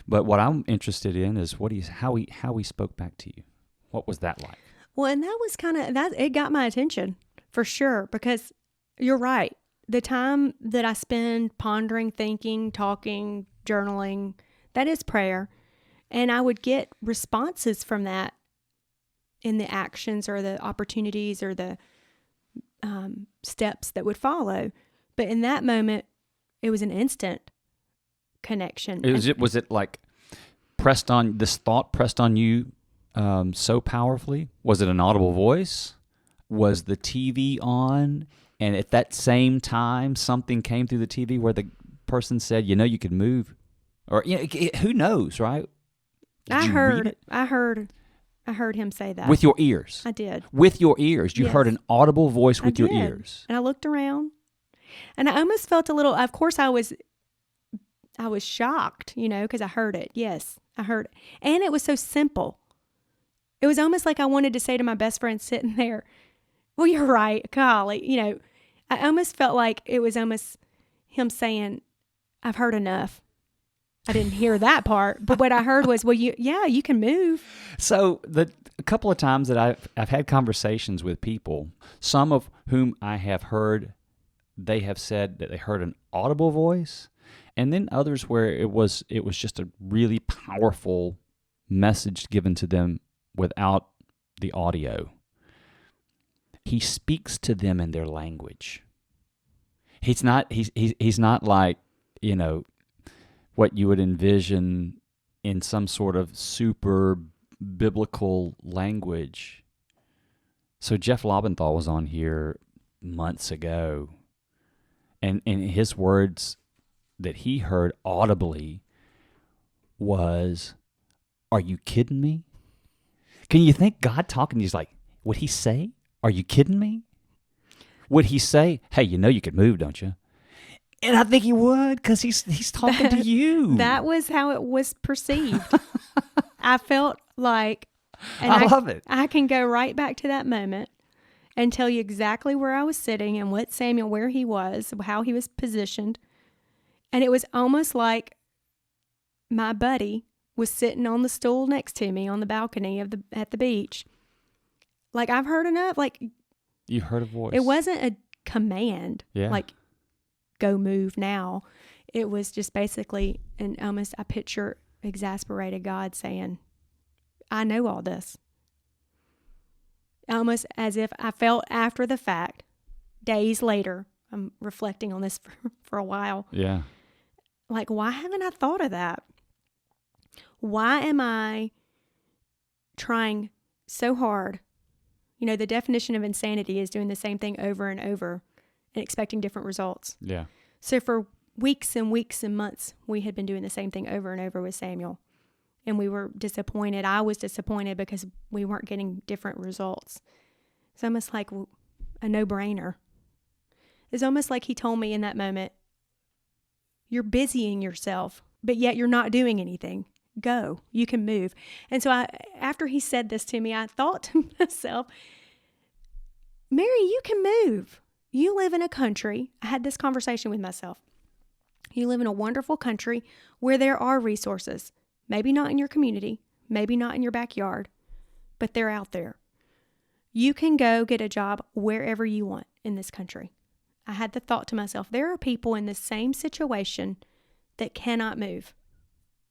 Speaker 2: But what I'm interested in is how he spoke back to you. What was that like?
Speaker 1: Well, and that was it got my attention for sure, because you're right. The time that I spend pondering, thinking, talking, journaling, that is prayer. And I would get responses from that in the actions or the opportunities or the steps that would follow. But in that moment, it was an instant connection.
Speaker 2: Was it like pressed on you so powerfully? Was it an audible voice? Was the TV on? And at that same time, something came through the TV where the person said, you could move? Or who knows, right?
Speaker 1: I heard Him say that.
Speaker 2: With your ears.
Speaker 1: I did.
Speaker 2: With your ears. You heard an audible voice with your ears.
Speaker 1: And I looked around, and I almost felt a little, of course I was shocked, because I heard it. Yes, I heard it. And it was so simple. It was almost like I wanted to say to my best friend sitting there, well, you're right, golly. I almost felt like it was almost Him saying, I've heard enough. I didn't hear that part, but what I heard was, well, you can move. So
Speaker 2: a couple of times that I've had conversations with people, some of whom I have heard, they have said that they heard an audible voice, and then others where it was just a really powerful message given to them without the audio. He speaks to them in their language. He's not like, what you would envision in some sort of super biblical language. So Jeff Lobenthal was on here months ago, and his words that he heard audibly was, "Are you kidding me?" Can you think God talking? He's like, would He say, "Are you kidding me"? Would He say, "Hey, you could move, don't you"? And I think He would, because he's talking to you.
Speaker 1: That was how it was perceived. I felt like, and
Speaker 2: I love it.
Speaker 1: I can go right back to that moment and tell you exactly where I was sitting and what Samuel, where he was, how he was positioned. And it was almost like my buddy was sitting on the stool next to me on the balcony at the beach. Like, I've heard enough. Like,
Speaker 2: You heard a voice.
Speaker 1: it wasn't a command.
Speaker 2: Yeah.
Speaker 1: Like, go move now. It was just basically, and almost I picture exasperated God saying, I know all this. Almost as if I felt after the fact, days later, I'm reflecting on this for a while.
Speaker 2: Yeah.
Speaker 1: Like, why haven't I thought of that? Why am I trying so hard? You know, the definition of insanity is doing the same thing over and over and expecting different results.
Speaker 2: Yeah.
Speaker 1: So for weeks and weeks and months, we had been doing the same thing over and over with Samuel. And we were disappointed. I was disappointed because we weren't getting different results. It's almost like a no-brainer. It's almost like he told me in that moment, you're busying yourself, but yet you're not doing anything. Go. You can move. And so after he said this to me, I thought to myself, Mary, you can move. You live in a country. I had this conversation with myself. You live in a wonderful country where there are resources. Maybe not in your community, maybe not in your backyard, but they're out there. You can go get a job wherever you want in this country. I had the thought to myself, there are people in the same situation that cannot move.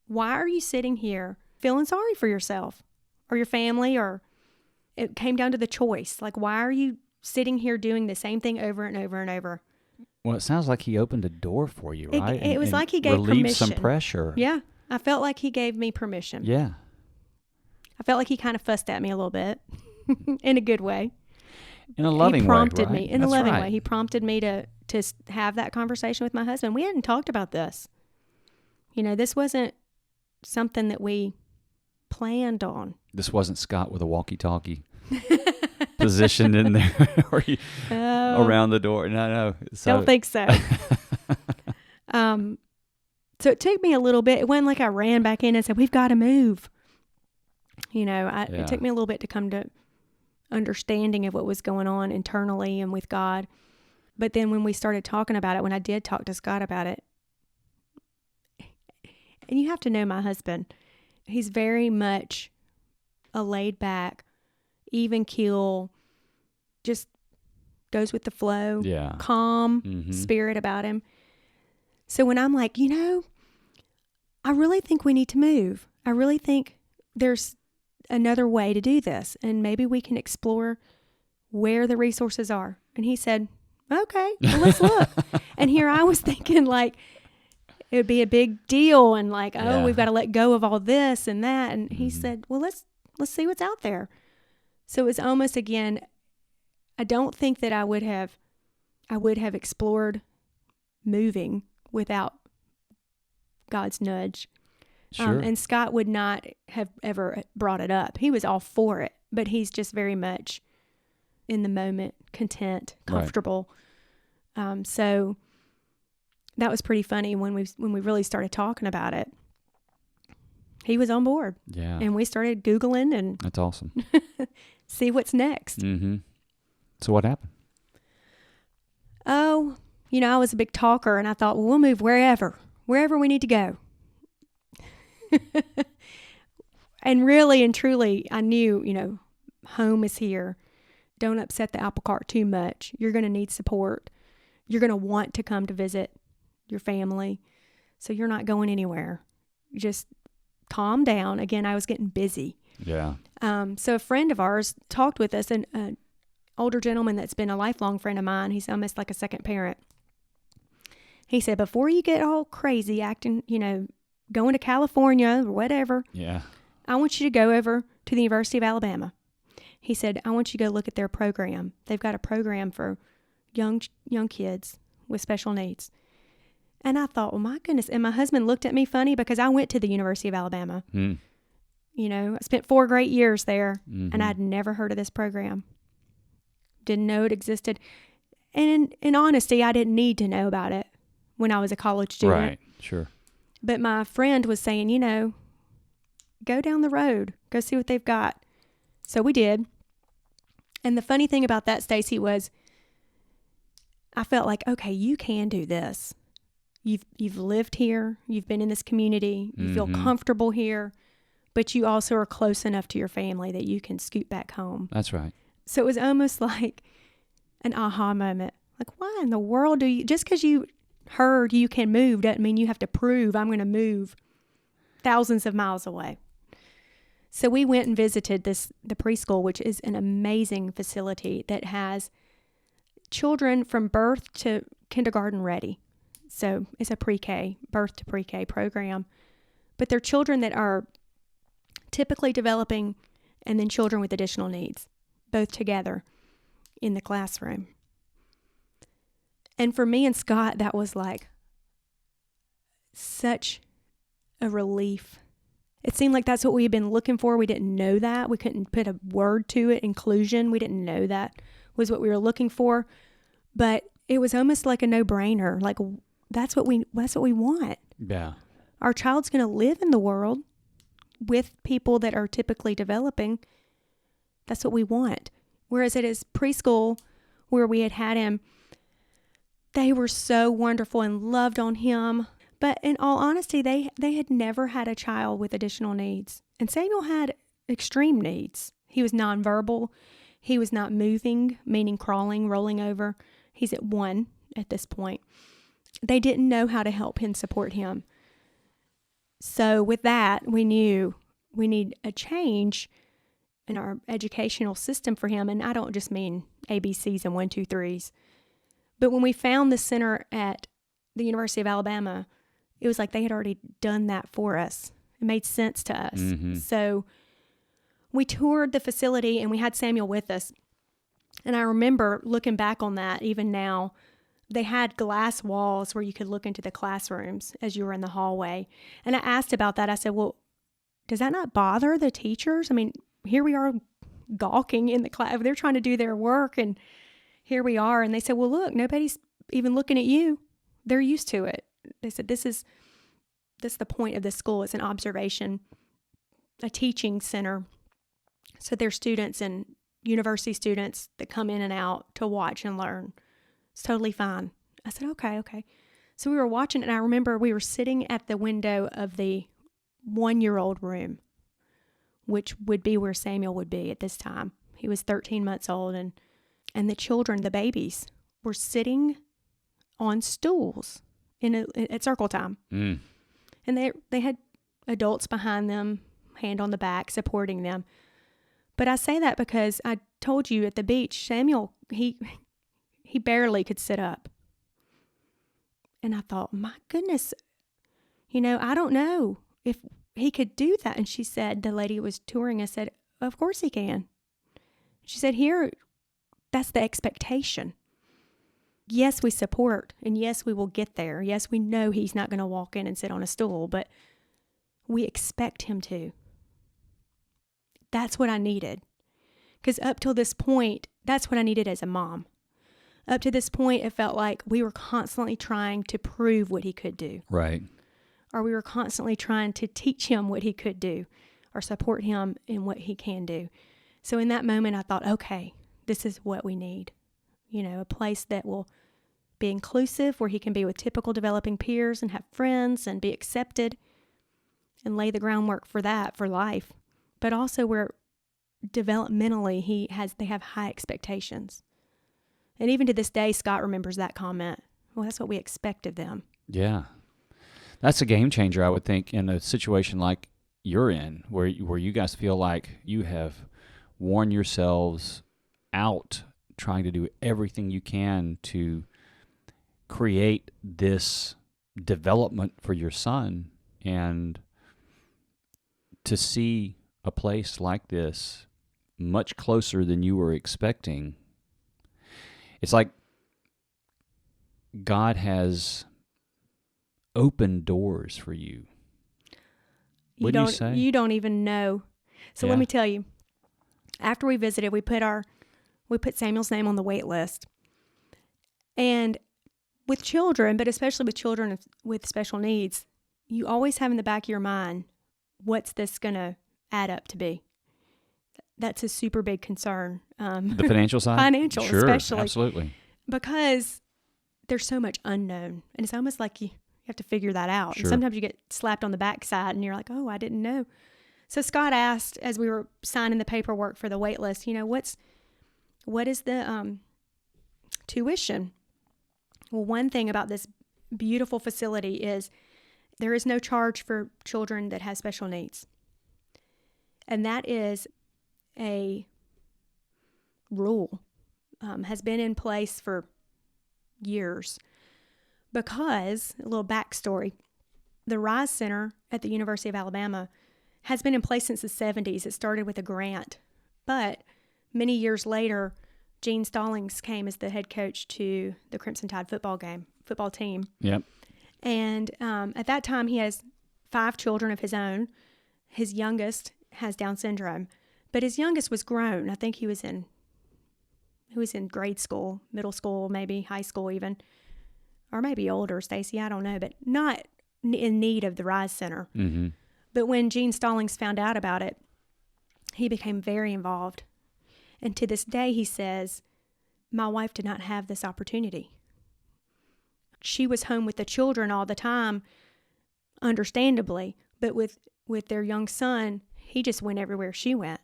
Speaker 1: Why are you sitting here feeling sorry for yourself or your family? Or it came down to the choice. Like, why are you sitting here doing the same thing over and over and over?
Speaker 2: Well, it sounds like he opened a door for you, right?
Speaker 1: It was like he gave
Speaker 2: relieved
Speaker 1: permission.
Speaker 2: some pressure.
Speaker 1: Yeah. I felt like he gave me permission.
Speaker 2: Yeah.
Speaker 1: I felt like he kind of fussed at me a little bit in a good way.
Speaker 2: In a loving way,
Speaker 1: He prompted
Speaker 2: right?
Speaker 1: me in
Speaker 2: That's
Speaker 1: a loving
Speaker 2: right.
Speaker 1: way. He prompted me to have that conversation with my husband. We hadn't talked about this. You know, this wasn't something that we planned on.
Speaker 2: This wasn't Scott with a walkie-talkie positioned in there or around the door. No.
Speaker 1: Don't think so. So it took me a little bit. It wasn't like I ran back in and said, we've got to move. You know, it took me a little bit to come to understanding of what was going on internally and with God. But then when we started talking about it, when I did talk to Scott about it, and you have to know my husband, he's very much a laid back, even keel, just goes with the flow, calm spirit about him. So when I'm like, you know, I really think we need to move. I really think there's another way to do this, and maybe we can explore where the resources are. And he said, okay, well, let's look. And here I was thinking like it would be a big deal and like, we've got to let go of all this and that. And he said, well, let's see what's out there. So it was almost, again, I don't think that I would have explored moving without God's nudge.
Speaker 2: Sure.
Speaker 1: And Scott would not have ever brought it up. He was all for it, but he's just very much in the moment, content, comfortable. Right. So that was pretty funny when we really started talking about it. He was on board.
Speaker 2: Yeah.
Speaker 1: And we started Googling and
Speaker 2: that's awesome.
Speaker 1: see what's next.
Speaker 2: Mm-hmm. So what happened?
Speaker 1: Oh, you know, I was a big talker and I thought, well, we'll move wherever we need to go. And really and truly, I knew, you know, home is here. Don't upset the apple cart too much. You're going to need support. You're going to want to come to visit your family. So you're not going anywhere. Just calm down. Again, I was getting busy.
Speaker 2: Yeah.
Speaker 1: So a friend of ours talked with us, an older gentleman that's been a lifelong friend of mine. He's almost like a second parent. He said, before you get all crazy acting, you know, going to California or whatever, I want you to go over to the University of Alabama. He said, I want you to go look at their program. They've got a program for young kids with special needs. And I thought, well, my goodness. And my husband looked at me funny because I went to the University of Alabama. You know, I spent 4 great years there, and I'd never heard of this program. Didn't know it existed. And in honesty, I didn't need to know about it when I was a college student.
Speaker 2: Right, sure.
Speaker 1: But my friend was saying, you know, go down the road, go see what they've got. So we did. And the funny thing about that, Stacy, was I felt like, okay, you can do this. You've lived here. You've been in this community. You feel comfortable here, but you also are close enough to your family that you can scoot back home.
Speaker 2: That's right.
Speaker 1: So it was almost like an aha moment. Like, why in the world do you, just because you heard you can move doesn't mean you have to prove I'm going to move thousands of miles away. So we went and visited the preschool, which is an amazing facility that has children from birth to kindergarten ready. So it's a pre-K, birth to pre-K program. But they're children that are typically developing and then children with additional needs, both together in the classroom. And for me and Scott, that was like such a relief. It seemed like that's what we had been looking for. We didn't know that. We couldn't put a word to it. Inclusion. We didn't know that was what we were looking for. But it was almost like a no-brainer. Like, that's what we want.
Speaker 2: Yeah.
Speaker 1: Our child's going to live in the world with people that are typically developing. That's what we want. Whereas at his preschool, where we had him, they were so wonderful and loved on him. But in all honesty, they had never had a child with additional needs. And Samuel had extreme needs. He was nonverbal. He was not moving, meaning crawling, rolling over. He's at 1 at this point. They didn't know how to help him, support him. So with that, we knew we need a change in our educational system for him. And I don't just mean ABCs and 1, 2, 3s. But when we found the center at the University of Alabama, it was like they had already done that for us. It made sense to us. Mm-hmm. So we toured the facility and we had Samuel with us. And I remember looking back on that, even now, they had glass walls where you could look into the classrooms as you were in the hallway. And I asked about that. I said, well, does that not bother the teachers? I mean, here we are gawking in the class. They're trying to do their work, and here we are. And they said, well, look, nobody's even looking at you. They're used to it. They said, this is the point of this school. It's an observation, a teaching center. So there's students and university students that come in and out to watch and learn. It's totally fine. I said, okay. So we were watching, and I remember we were sitting at the window of the 1-year-old room, which would be where Samuel would be at this time. He was 13 months old, and the children, the babies, were sitting on stools at circle time. Mm. And they had adults behind them, hand on the back, supporting them. But I say that because I told you at the beach, Samuel, he barely could sit up. And I thought, my goodness, I don't know if he could do that. And she said, the lady who was touring us said, of course he can. She said, here, that's the expectation. Yes, we support, and yes, we will get there. Yes, we know he's not going to walk in and sit on a stool, but we expect him to. That's what I needed. Because up till this point, that's what I needed as a mom. Up to this point, it felt like we were constantly trying to prove what he could do.
Speaker 2: Right.
Speaker 1: Or we were constantly trying to teach him what he could do or support him in what he can do. So in that moment, I thought, okay, this is what we need. A place that will be inclusive, where he can be with typical developing peers and have friends and be accepted and lay the groundwork for that, for life. But also where developmentally they have high expectations. And even to this day, Scott remembers that comment. Well, that's what we expect of them.
Speaker 2: Yeah. That's a game changer, I would think, in a situation like you're in, where you guys feel like you have worn yourselves out trying to do everything you can to create this development for your son, and to see a place like this much closer than you were expecting. It's like God has opened dours for you. What do you say?
Speaker 1: You don't even know. So Let me tell you. After we visited, we put Samuel's name on the wait list. And with children, but especially with children with special needs, you always have in the back of your mind, what's this going to add up to be? that's a super big concern.
Speaker 2: The financial side?
Speaker 1: Financial,
Speaker 2: sure,
Speaker 1: especially.
Speaker 2: Absolutely.
Speaker 1: Because there's so much unknown. And it's almost like you have to figure that out.
Speaker 2: Sure.
Speaker 1: And sometimes you get slapped on the backside and you're like, oh, I didn't know. So Scott asked, as we were signing the paperwork for the wait list, what is the tuition? Well, one thing about this beautiful facility is there is no charge for children that have special needs. And that is a rule, has been in place for years. Because, a little backstory, the RISE Center at the University of Alabama has been in place since the 70s. It started with a grant. But many years later, Gene Stallings came as the head coach to the Crimson Tide football team.
Speaker 2: Yep.
Speaker 1: And at that time, he has 5 children of his own. His youngest has Down syndrome. But his youngest was grown. I think he was in grade school, middle school, maybe high school even. Or maybe older, Stacy, I don't know. But not in need of the RISE Center.
Speaker 2: Mm-hmm.
Speaker 1: But when Gene Stallings found out about it, he became very involved. And to this day, he says, my wife did not have this opportunity. She was home with the children all the time, understandably. But with their young son, he just went everywhere she went.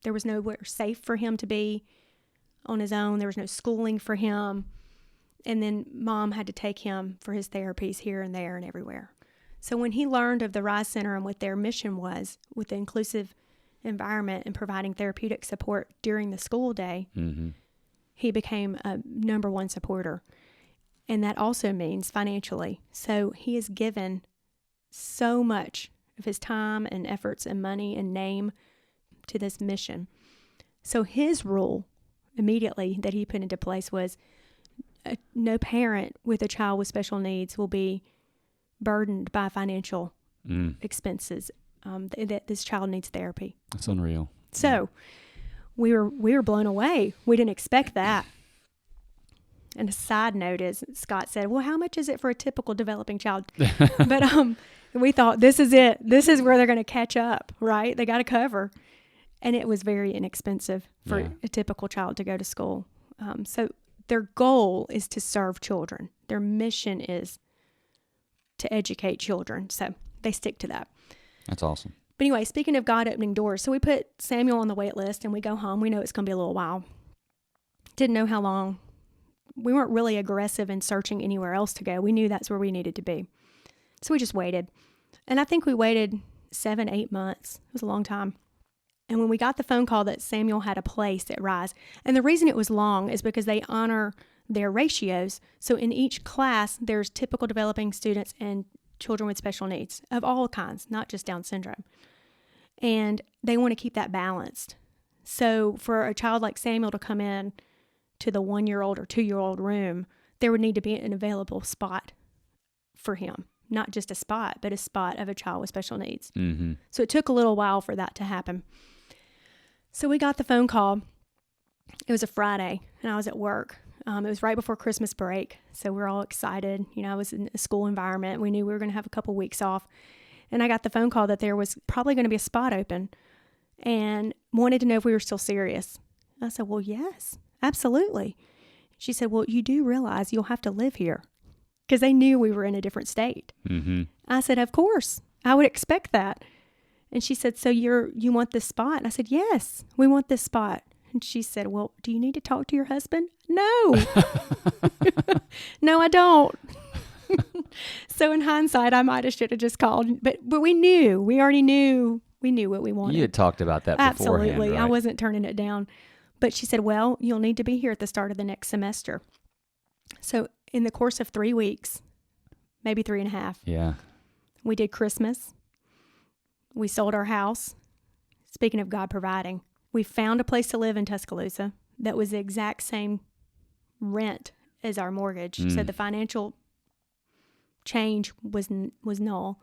Speaker 1: There was nowhere safe for him to be on his own. There was no schooling for him. And then Mom had to take him for his therapies here and there and everywhere. So when he learned of the RISE Center and what their mission was with the inclusive environment and providing therapeutic support during the school day,
Speaker 2: mm-hmm.
Speaker 1: he became a number one supporter. And that also means financially. So he has given so much of his time and efforts and money and name to this mission. So his rule immediately that he put into place was no parent with a child with special needs will be burdened by financial expenses, that this child needs therapy.
Speaker 2: That's unreal.
Speaker 1: So we were blown away. We didn't expect that. And a side note is Scott said, well, how much is it for a typical developing child? But we thought, this is it. This is where they're going to catch up, right? They got to cover. And it was very inexpensive for a typical child to go to school. So their goal is to serve children. Their mission is to educate children. So they stick to that.
Speaker 2: That's awesome.
Speaker 1: But anyway, speaking of God opening doors, so we put Samuel on the wait list and we go home. We know it's going to be a little while. Didn't know how long. We weren't really aggressive in searching anywhere else to go. We knew that's where we needed to be. So we just waited. And I think we waited 7-8 months. It was a long time. And when we got the phone call that Samuel had a place at RISE, and the reason it was long is because they honor their ratios. So in each class, there's typical developing students and children with special needs of all kinds, not just Down syndrome. And they want to keep that balanced. So for a child like Samuel to come in to the 1-year-old or 2-year-old room, there would need to be an available spot for him. Not just a spot, but a spot of a child with special needs.
Speaker 2: Mm-hmm.
Speaker 1: So it took a little while for that to happen. So we got the phone call. It was a Friday, and I was at work. It was right before Christmas break, so we're all excited. You know, I was in a school environment. We knew we were going to have a couple weeks off. And I got the phone call that there was probably going to be a spot open and wanted to know if we were still serious. I said, well, yes, absolutely. She said, well, you do realize you'll have to live here, because they knew we were in a different state.
Speaker 2: Mm-hmm.
Speaker 1: I said, of course, I would expect that. And she said, so you want this spot? I said, yes, we want this spot. And she said, well, do you need to talk to your husband? No. No, I don't. So in hindsight, I should have just called, but we already knew what we wanted.
Speaker 2: You had talked about that beforehand,
Speaker 1: Absolutely.
Speaker 2: right?
Speaker 1: I wasn't turning it down. But she said, well, you'll need to be here at the start of the next semester. So in the course of 3 weeks, maybe 3.5,
Speaker 2: Yeah.
Speaker 1: we did Christmas. We sold our house. Speaking of God providing, we found a place to live in Tuscaloosa that was the exact same rent as our mortgage. So the financial change was null.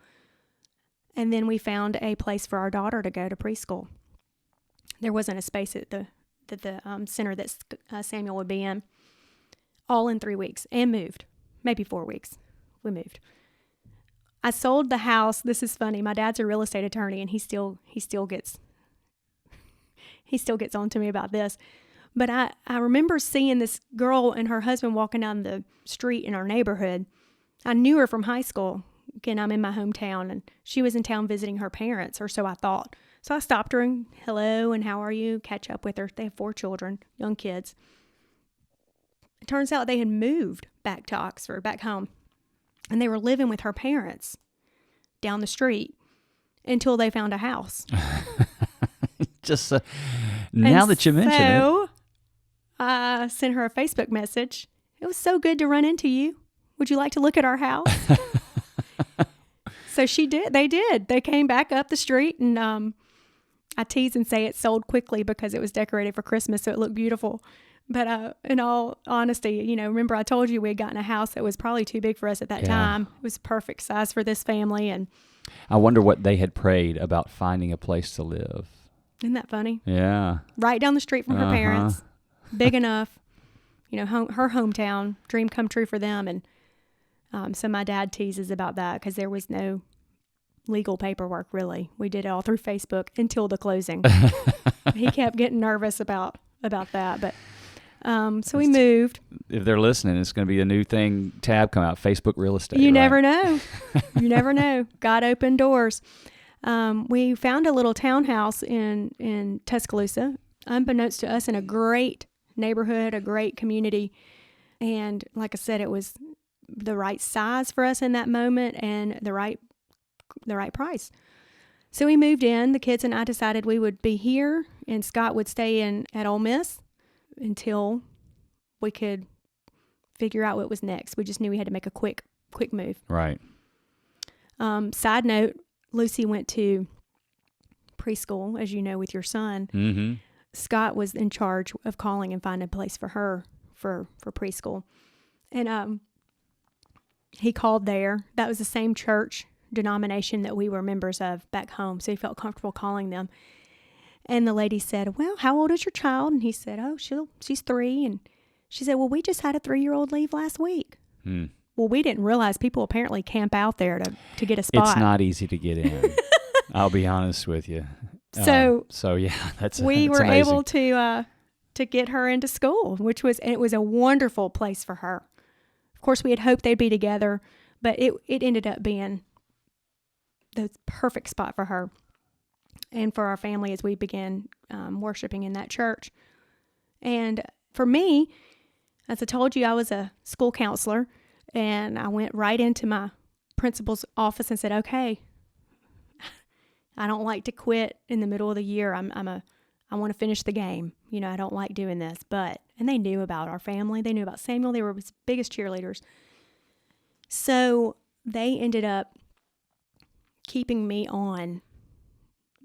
Speaker 1: And then we found a place for our daughter to go to preschool. There wasn't a space at the center that Samuel would be in. All in 3 weeks, and moved. Maybe 4 weeks. We moved. I sold the house. This is funny. My dad's a real estate attorney, and he still gets He still gets on to me about this. But I remember seeing this girl and her husband walking down the street in our neighborhood. I knew her from high school. Again, I'm in my hometown, and she was in town visiting her parents, or so I thought. So I stopped her and, hello, and how are you? Catch up with her. They have 4 children, young kids. It turns out they had moved back to Oxford, back home, and they were living with her parents down the street until they found a house.
Speaker 2: Just now that you mention it.
Speaker 1: So I sent her a Facebook message. It was so good to run into you. Would you like to look at our house? So she did. They did. They came back up the street, and I tease and say it sold quickly because it was decorated for Christmas, so it looked beautiful. But in all honesty, remember I told you we had gotten a house that was probably too big for us at that time. It was perfect size for this family. And
Speaker 2: I wonder what they had prayed about finding a place to live.
Speaker 1: Isn't that funny?
Speaker 2: Yeah.
Speaker 1: Right down the street from her parents. Big enough. Her hometown. Dream come true for them. And so my dad teases about that because there was no legal paperwork, really. We did it all through Facebook until the closing. He kept getting nervous about that. But so we moved.
Speaker 2: If they're listening, it's going to be a new tab come out, Facebook Real Estate.
Speaker 1: You never know. You never know. God opened doors. We found a little townhouse in Tuscaloosa, unbeknownst to us, in a great neighborhood, a great community. And like I said, it was the right size for us in that moment and the right price. So we moved in. The kids and I decided we would be here, and Scott would stay at Ole Miss until we could figure out what was next. We just knew we had to make a quick move.
Speaker 2: Right.
Speaker 1: Side note, Lucy went to preschool, as you know, with your son.
Speaker 2: Mm-hmm.
Speaker 1: Scott was in charge of calling and finding a place for her for preschool. And he called there. That was the same church denomination that we were members of back home, so he felt comfortable calling them. And the lady said, well, how old is your child? And he said, oh, she's 3. And she said, well, we just had a 3-year-old leave last week. Well, we didn't realize people apparently camp out there to get a spot.
Speaker 2: It's not easy to get in. I'll be honest with you.
Speaker 1: So
Speaker 2: yeah,
Speaker 1: we were
Speaker 2: amazing.
Speaker 1: able to get her into school, it was a wonderful place for her. Of course, we had hoped they'd be together, but it ended up being the perfect spot for her and for our family as we began worshiping in that church. And for me, as I told you, I was a school counselor, and I went right into my principal's office and said, okay, I don't like to quit in the middle of the year. I want to finish the game. I don't like doing this, and they knew about our family. They knew about Samuel. They were his biggest cheerleaders. So they ended up keeping me on,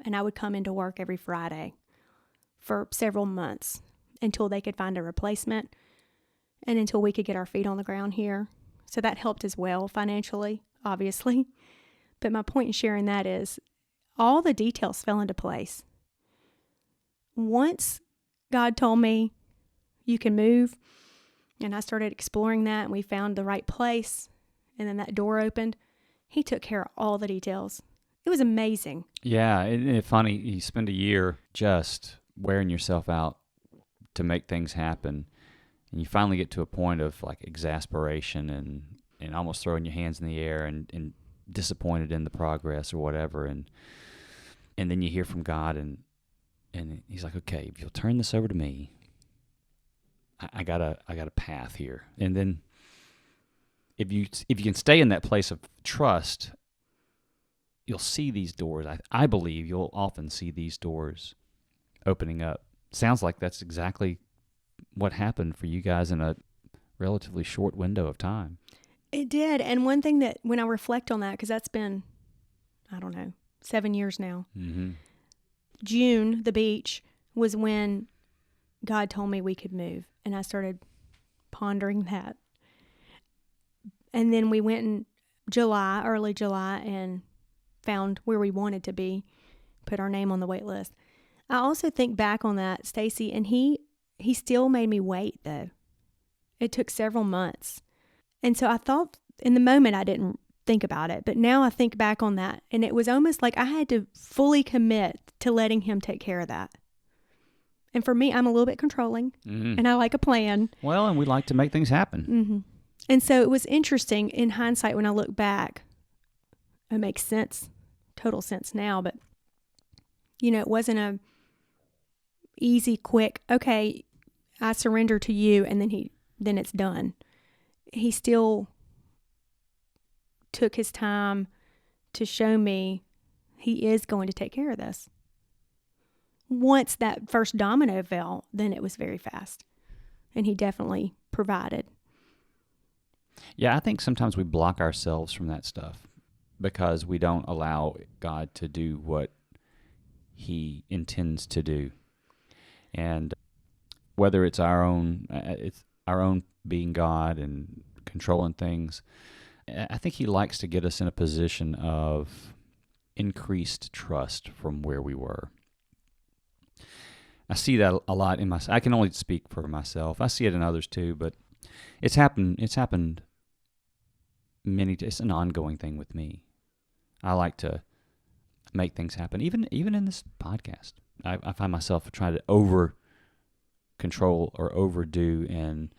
Speaker 1: and I would come into work every Friday for several months until they could find a replacement and until we could get our feet on the ground here. So that helped as well financially, obviously. But my point in sharing that is all the details fell into place. Once God told me you can move, and I started exploring that, and we found the right place, and then that door opened, he took care of all the details. It was amazing. Yeah,
Speaker 2: it's funny. You spend a year just wearing yourself out to make things happen, and you finally get to a point of like exasperation and almost throwing your hands in the air and disappointed in the progress or whatever, and then you hear from God, and he's like, okay, if you'll turn this over to me, I got a path here. And then if you can stay in that place of trust, you'll see these doors. I believe you'll often see these doors opening up. Sounds like that's exactly what happened for you guys in a relatively short window of time.
Speaker 1: It did. And one thing that when I reflect on that, because that's been, 7 years now.
Speaker 2: Mm-hmm.
Speaker 1: June, the beach, was when God told me we could move. And I started pondering that. And then we went in early July, and found where we wanted to be, put our name on the wait list. I also think back on that, Stacy, and he still made me wait, though. It took several months. And so I thought in the moment I didn't think about it, but now I think back on that, and it was almost like I had to fully commit to letting him take care of that. And for me, I'm a little bit controlling, and I like a plan.
Speaker 2: Well, and we like to make things happen.
Speaker 1: And so it was interesting in hindsight when I look back. It makes sense, total sense now, but it wasn't a easy, quick, okay, I surrender to you, and then it's done. He still took his time to show me he is going to take care of this. Once that first domino fell, then it was very fast, and he definitely provided.
Speaker 2: Yeah, I think sometimes we block ourselves from that stuff because we don't allow God to do what he intends to do. And whether it's our own being God and controlling things, I think he likes to get us in a position of increased trust from where we were. I see that a lot in myself. I can only speak for myself. I see it in others too, but it's happened many times. It's an ongoing thing with me. I like to make things happen. Even in this podcast, I find myself trying to over control or overdo, and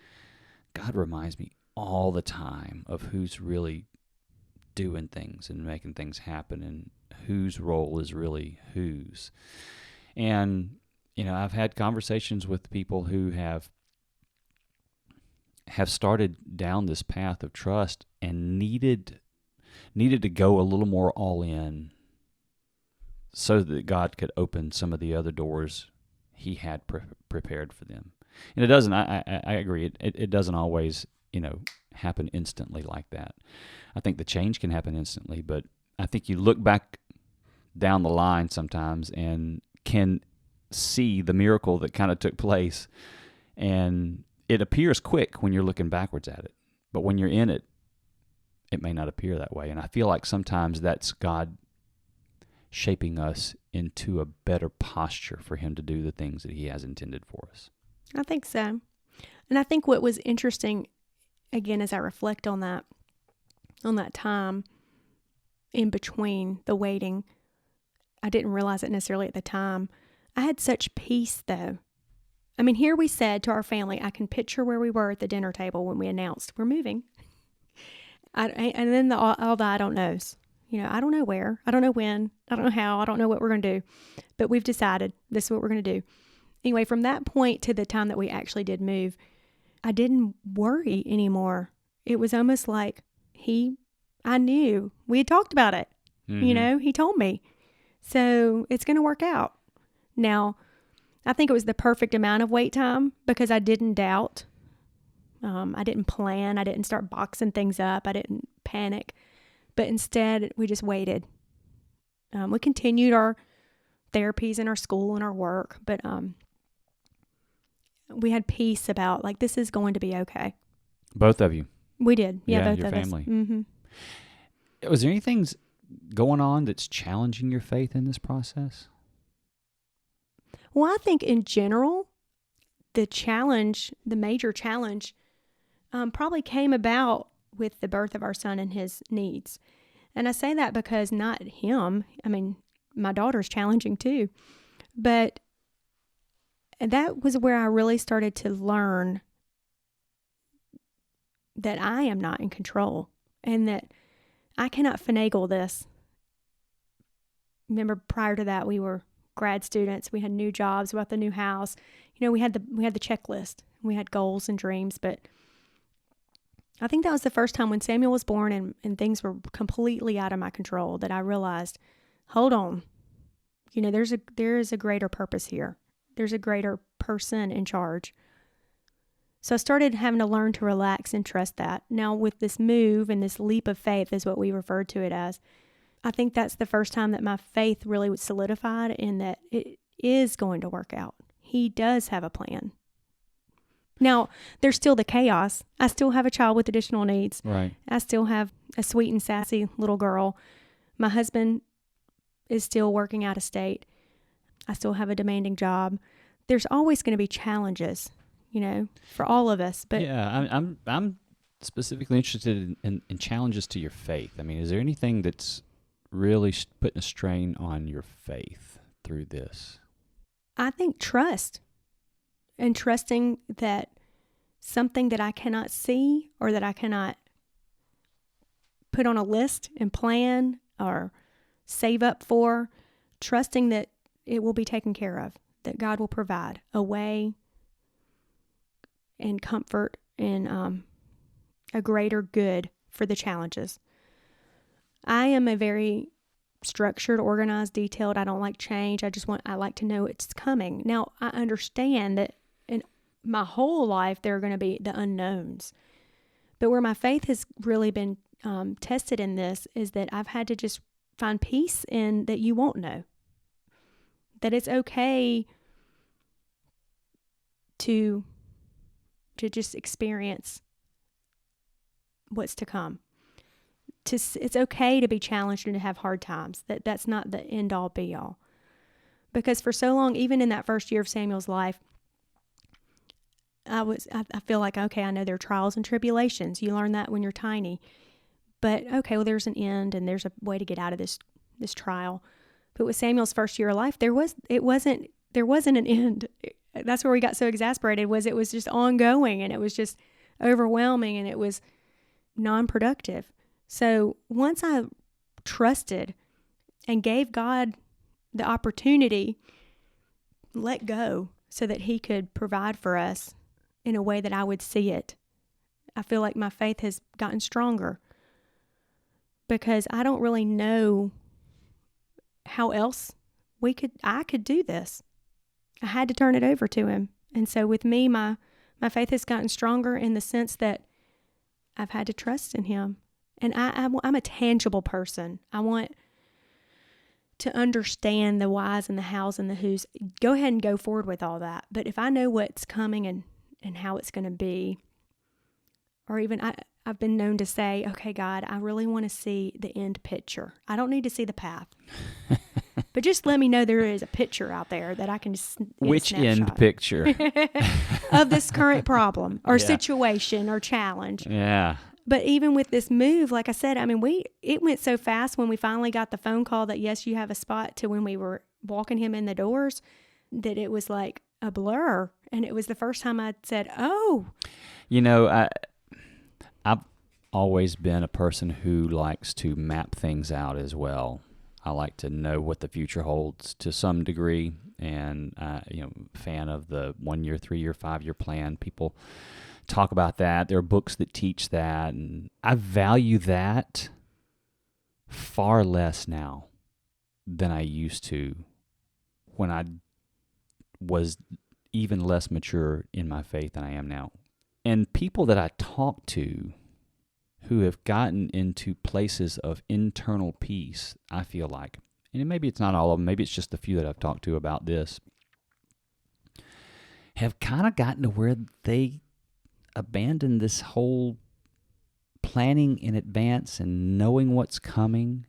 Speaker 2: God reminds me all the time of who's really doing things and making things happen and whose role is really whose. And I've had conversations with people who have started down this path of trust and needed to go a little more all in so that God could open some of the other doors he had prepared for them. And it doesn't, I agree, it doesn't always, happen instantly like that. I think the change can happen instantly, but I think you look back down the line sometimes and can see the miracle that kind of took place, and it appears quick when you're looking backwards at it. But when you're in it, it may not appear that way. And I feel like sometimes that's God shaping us into a better posture for him to do the things that he has intended for us.
Speaker 1: I think so. And I think what was interesting, again, as I reflect on that time in between the waiting, I didn't realize it necessarily at the time. I had such peace, though. I mean, here we said to our family, I can picture where we were at the dinner table when we announced we're moving. And then all the I don't knows. I don't know where, I don't know when, I don't know how, I don't know what we're going to do, but we've decided this is what we're going to do. Anyway, from that point to the time that we actually did move, I didn't worry anymore. It was almost like I knew. We had talked about it.
Speaker 2: Mm-hmm.
Speaker 1: He told me. So it's going to work out. Now, I think it was the perfect amount of wait time because I didn't doubt. I didn't plan. I didn't start boxing things up. I didn't panic. But instead, we just waited. We continued our therapies and our school and our work, but we had peace about, like, this is going to be okay.
Speaker 2: Both of you?
Speaker 1: We did. Yeah, both
Speaker 2: your
Speaker 1: of
Speaker 2: family.
Speaker 1: us. Mm-hmm.
Speaker 2: Was there anything going on that's challenging your faith in this process?
Speaker 1: Well, I think in general, the major challenge, probably came about with the birth of our son and his needs. And I say that because not him. I mean, my daughter's challenging too. But that was where I really started to learn that I am not in control and that I cannot finagle this. Remember, prior to that, we were grad students. We had new jobs, we bought the new house. We had the checklist. We had goals and dreams, but I think that was the first time when Samuel was born and things were completely out of my control that I realized, hold on, there is a greater purpose here. There's a greater person in charge. So I started having to learn to relax and trust that. Now with this move and this leap of faith is what we referred to it as. I think that's the first time that my faith really was solidified in that it is going to work out. He does have a plan. Now, there's still the chaos. I still have a child with additional needs.
Speaker 2: Right.
Speaker 1: I still have a sweet and sassy little girl. My husband is still working out of state. I still have a demanding job. There's always going to be challenges, for all of us. But
Speaker 2: yeah, I'm specifically interested in challenges to your faith. I mean, is there anything that's really putting a strain on your faith through this?
Speaker 1: I think trust. and trusting that something that I cannot see or that I cannot put on a list and plan or save up for, trusting that it will be taken care of, that God will provide a way and comfort and a greater good for the challenges. I am a very structured, organized, detailed. I don't like change. I like to know it's coming. Now, I understand that in my whole life, there are going to be the unknowns. But where my faith has really been tested in this is that I've had to just find peace in that you won't know. That it's okay to just experience what's to come. It's okay to be challenged and to have hard times. That's not the end all be all. Because for so long, even in that first year of Samuel's life, I feel like, okay, I know there are trials and tribulations. You learn that when you're tiny. But okay, well, there's an end and there's a way to get out of this trial. But with Samuel's first year of life, there wasn't an end. That's where we got so exasperated. It was just ongoing, and it was just overwhelming, and it was non-productive. So once I trusted and gave God the opportunity, let go so that He could provide for us in a way that I would see it, I feel like my faith has gotten stronger, because I don't really know how else I could do this. I had to turn it over to Him. And so with me, my faith has gotten stronger in the sense that I've had to trust in Him. And I'm a tangible person. I want to understand the whys and the hows and the whos. Go ahead and go forward with all that. But if I know what's coming and how it's going to be, or even I've been known to say, okay, God, I really want to see the end picture. I don't need to see the path. But just let me know there is a picture out there that I can just
Speaker 2: Which end picture?
Speaker 1: Of this current problem or situation or challenge.
Speaker 2: Yeah.
Speaker 1: But even with this move, like I said, I mean, it went so fast when we finally got the phone call that, yes, you have a spot, to when we were walking him in the doors, that it was like a blur. And it was the first time I'd said, oh.
Speaker 2: You know, I've always been a person who likes to map things out as well. I like to know what the future holds to some degree, and fan of the 1 year, 3 year, 5 year plan. People talk about that. There are books that teach that, and I value that far less now than I used to when I was even less mature in my faith than I am now. And people that I talk to who have gotten into places of internal peace, I feel like, and maybe it's not all of them, maybe it's just the few that I've talked to about this, have kind of gotten to where they abandon this whole planning in advance and knowing what's coming.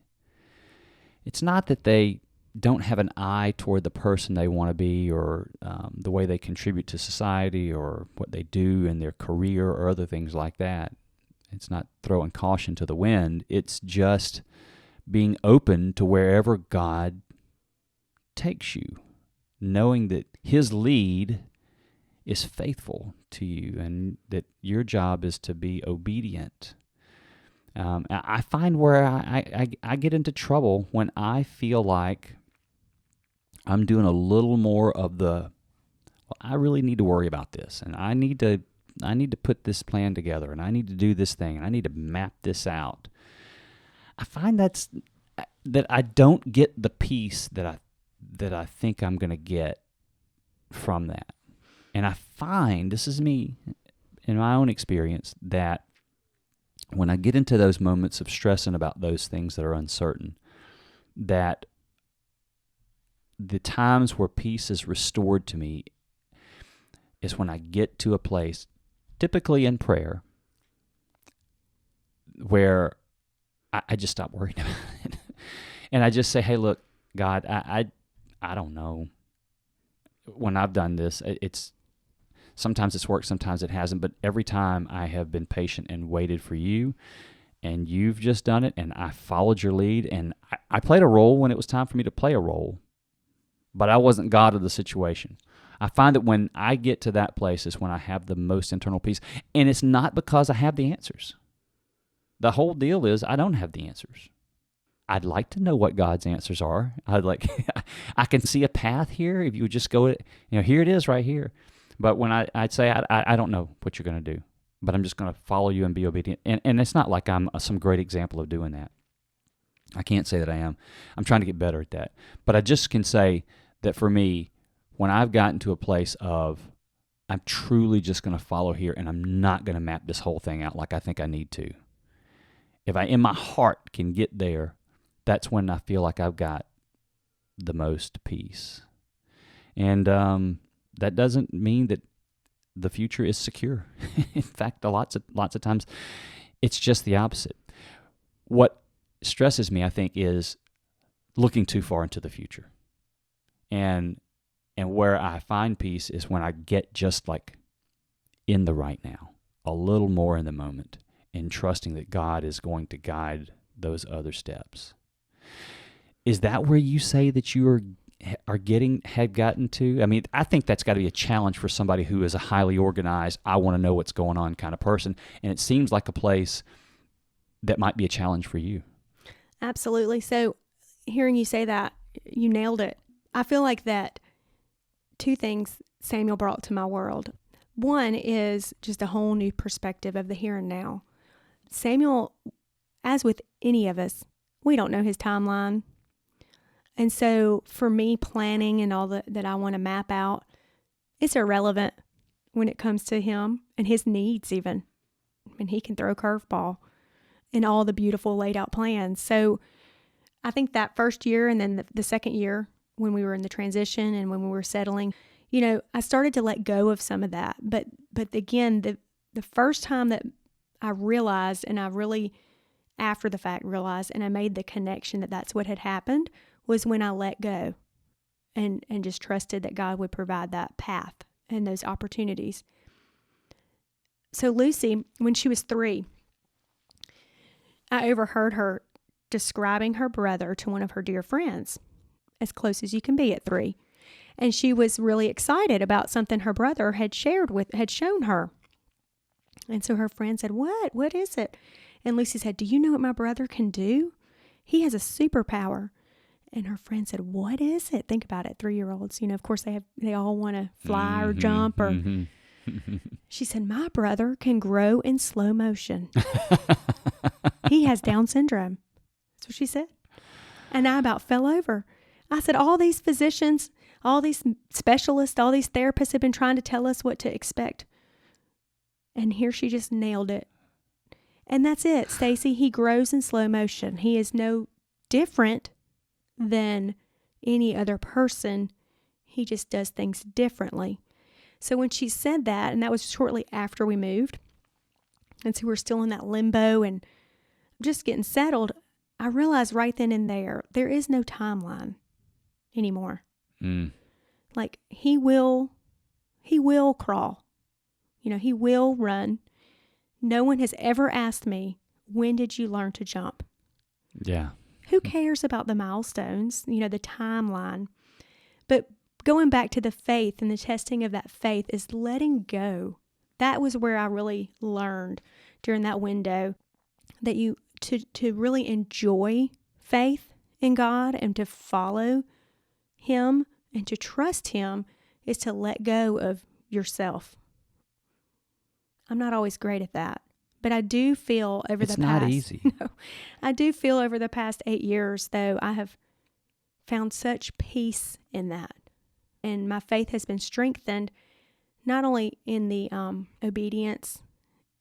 Speaker 2: It's not that they don't have an eye toward the person they want to be, or the way they contribute to society, or what they do in their career, or other things like that. It's not throwing caution to the wind. It's just being open to wherever God takes you, knowing that His lead is faithful to you and that your job is to be obedient. I find where I get into trouble when I feel like I'm doing a little more of I really need to worry about this, and I need to put this plan together, and I need to do this thing, and I need to map this out. I find that I don't get the peace that I think I'm going to get from that. And I find, this is me, in my own experience, that when I get into those moments of stressing about those things that are uncertain, that the times where peace is restored to me is when I get to a place, typically in prayer, where I just stop worrying about it. And I just say, hey, look, God, I don't know. When I've done this, sometimes it's worked, sometimes it hasn't, but every time I have been patient and waited for you, and you've just done it, and I followed your lead, and I played a role when it was time for me to play a role. but I wasn't God of the situation. I find that when I get to that place is when I have the most internal peace. And it's not because I have the answers. The whole deal is I don't have the answers. I'd like to know what God's answers are. I can see a path here if you would just go, here it is right here. But when I'd say, I don't know what you're going to do, but I'm just going to follow you and be obedient. And it's not like I'm some great example of doing that. I can't say that I am. I'm trying to get better at that. But I just can say that for me, when I've gotten to a place of I'm truly just going to follow here and I'm not going to map this whole thing out like I think I need to. If I, in my heart, can get there, that's when I feel like I've got the most peace. And that doesn't mean that the future is secure. In fact, lots of times, it's just the opposite. What stresses me, I think, is looking too far into the future. And where I find peace is when I get just like in the right now, a little more in the moment, and trusting that God is going to guide those other steps. Is that where you say that you have gotten to? I mean, I think that's got to be a challenge for somebody who is a highly organized, I want to know what's going on kind of person. And it seems like a place that might be a challenge for you.
Speaker 1: Absolutely. So hearing you say that, you nailed it. I feel like that two things Samuel brought to my world. One is just a whole new perspective of the here and now. Samuel, as with any of us, we don't know his timeline. And so for me, planning and all that I want to map out, it's irrelevant when it comes to him and his needs even. I mean, he can throw a curveball in all the beautiful laid out plans. So I think that first year and then the second year when we were in the transition and when we were settling, I started to let go of some of that. But again, the first time that I realized, and I really, after the fact, realized, and I made the connection that that's what had happened, was when I let go and just trusted that God would provide that path and those opportunities. So Lucy, when she was 3, I overheard her describing her brother to one of her dear friends, as close as you can be at 3. And she was really excited about something her brother had shown her. And so her friend said, What is it? And Lucy said, do you know what my brother can do? He has a superpower. And her friend said, what is it? Think about it, 3-year-olds. Of course they all want to fly or jump or. She said, my brother can grow in slow motion. He has Down syndrome. That's what she said. And I about fell over. I said, all these physicians, all these specialists, all these therapists have been trying to tell us what to expect. And here she just nailed it. And that's it, Stacy. He grows in slow motion. He is no different than any other person. He just does things differently. So when she said that, and that was shortly after we moved, and so we're still in that limbo and just getting settled, I realized right then and there is no timeline anymore. Like he will crawl. He will run. No one has ever asked me, when did you learn to jump?
Speaker 2: Yeah.
Speaker 1: Who cares about the milestones, the timeline? But going back to the faith and the testing of that faith is letting go. That was where I really learned during that window that to really enjoy faith in God and to follow Him and to trust Him is to let go of yourself. I'm not always great at that, but I do feel over
Speaker 2: it's
Speaker 1: the past.
Speaker 2: It's not easy.
Speaker 1: No, I do feel over the past 8 years, though, I have found such peace in that, and my faith has been strengthened, not only in the obedience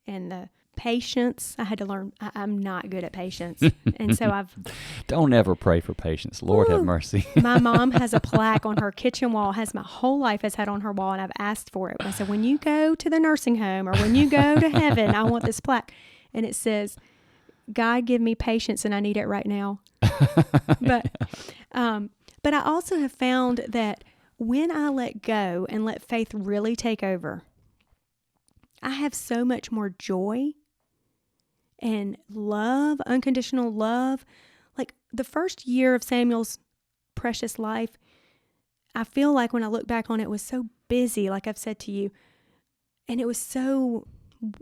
Speaker 1: and the patience. I had to learn. I'm not good at patience, and so I've.
Speaker 2: Don't ever pray for patience. Lord have mercy.
Speaker 1: My mom has a plaque on her kitchen wall. My whole life has had on her wall, and I've asked for it. I said, when you go to the nursing home or when you go to heaven, I want this plaque, and it says, "God, give me patience, and I need it right now." But I also have found that when I let go and let faith really take over, I have so much more joy and love, unconditional love. Like the first year of Samuel's precious life, I feel like when I look back on it, it was so busy, like I've said to you, and it was so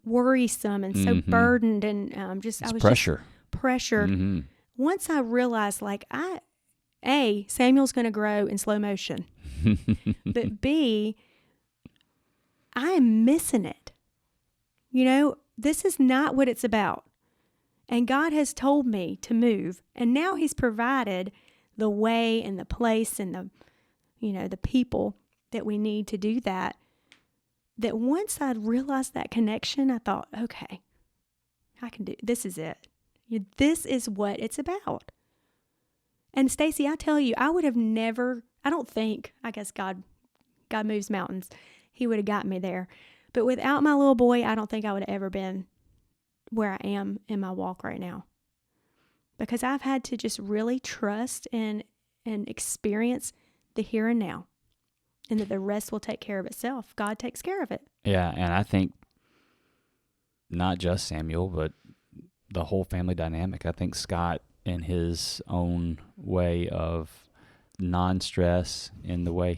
Speaker 1: worrisome and so burdened, and I was
Speaker 2: pressure.
Speaker 1: just pressured.
Speaker 2: Mm-hmm.
Speaker 1: Once I realized, like, Samuel's going to grow in slow motion, but B, I am missing it. This is not what it's about. And God has told me to move, and now He's provided the way and the place and the people that we need to do that. That once I realized that connection, I thought, okay, I can do, this is it. This is what it's about. And Stacy, I tell you, I would have never, I guess God moves mountains. He would have got me there. But without my little boy, I don't think I would have ever been where I am in my walk right now. Because I've had to just really trust and experience the here and now. And that the rest will take care of itself. God takes care of it.
Speaker 2: Yeah, and I think not just Samuel, but the whole family dynamic. I think Scott, in his own way of non-stress, in the way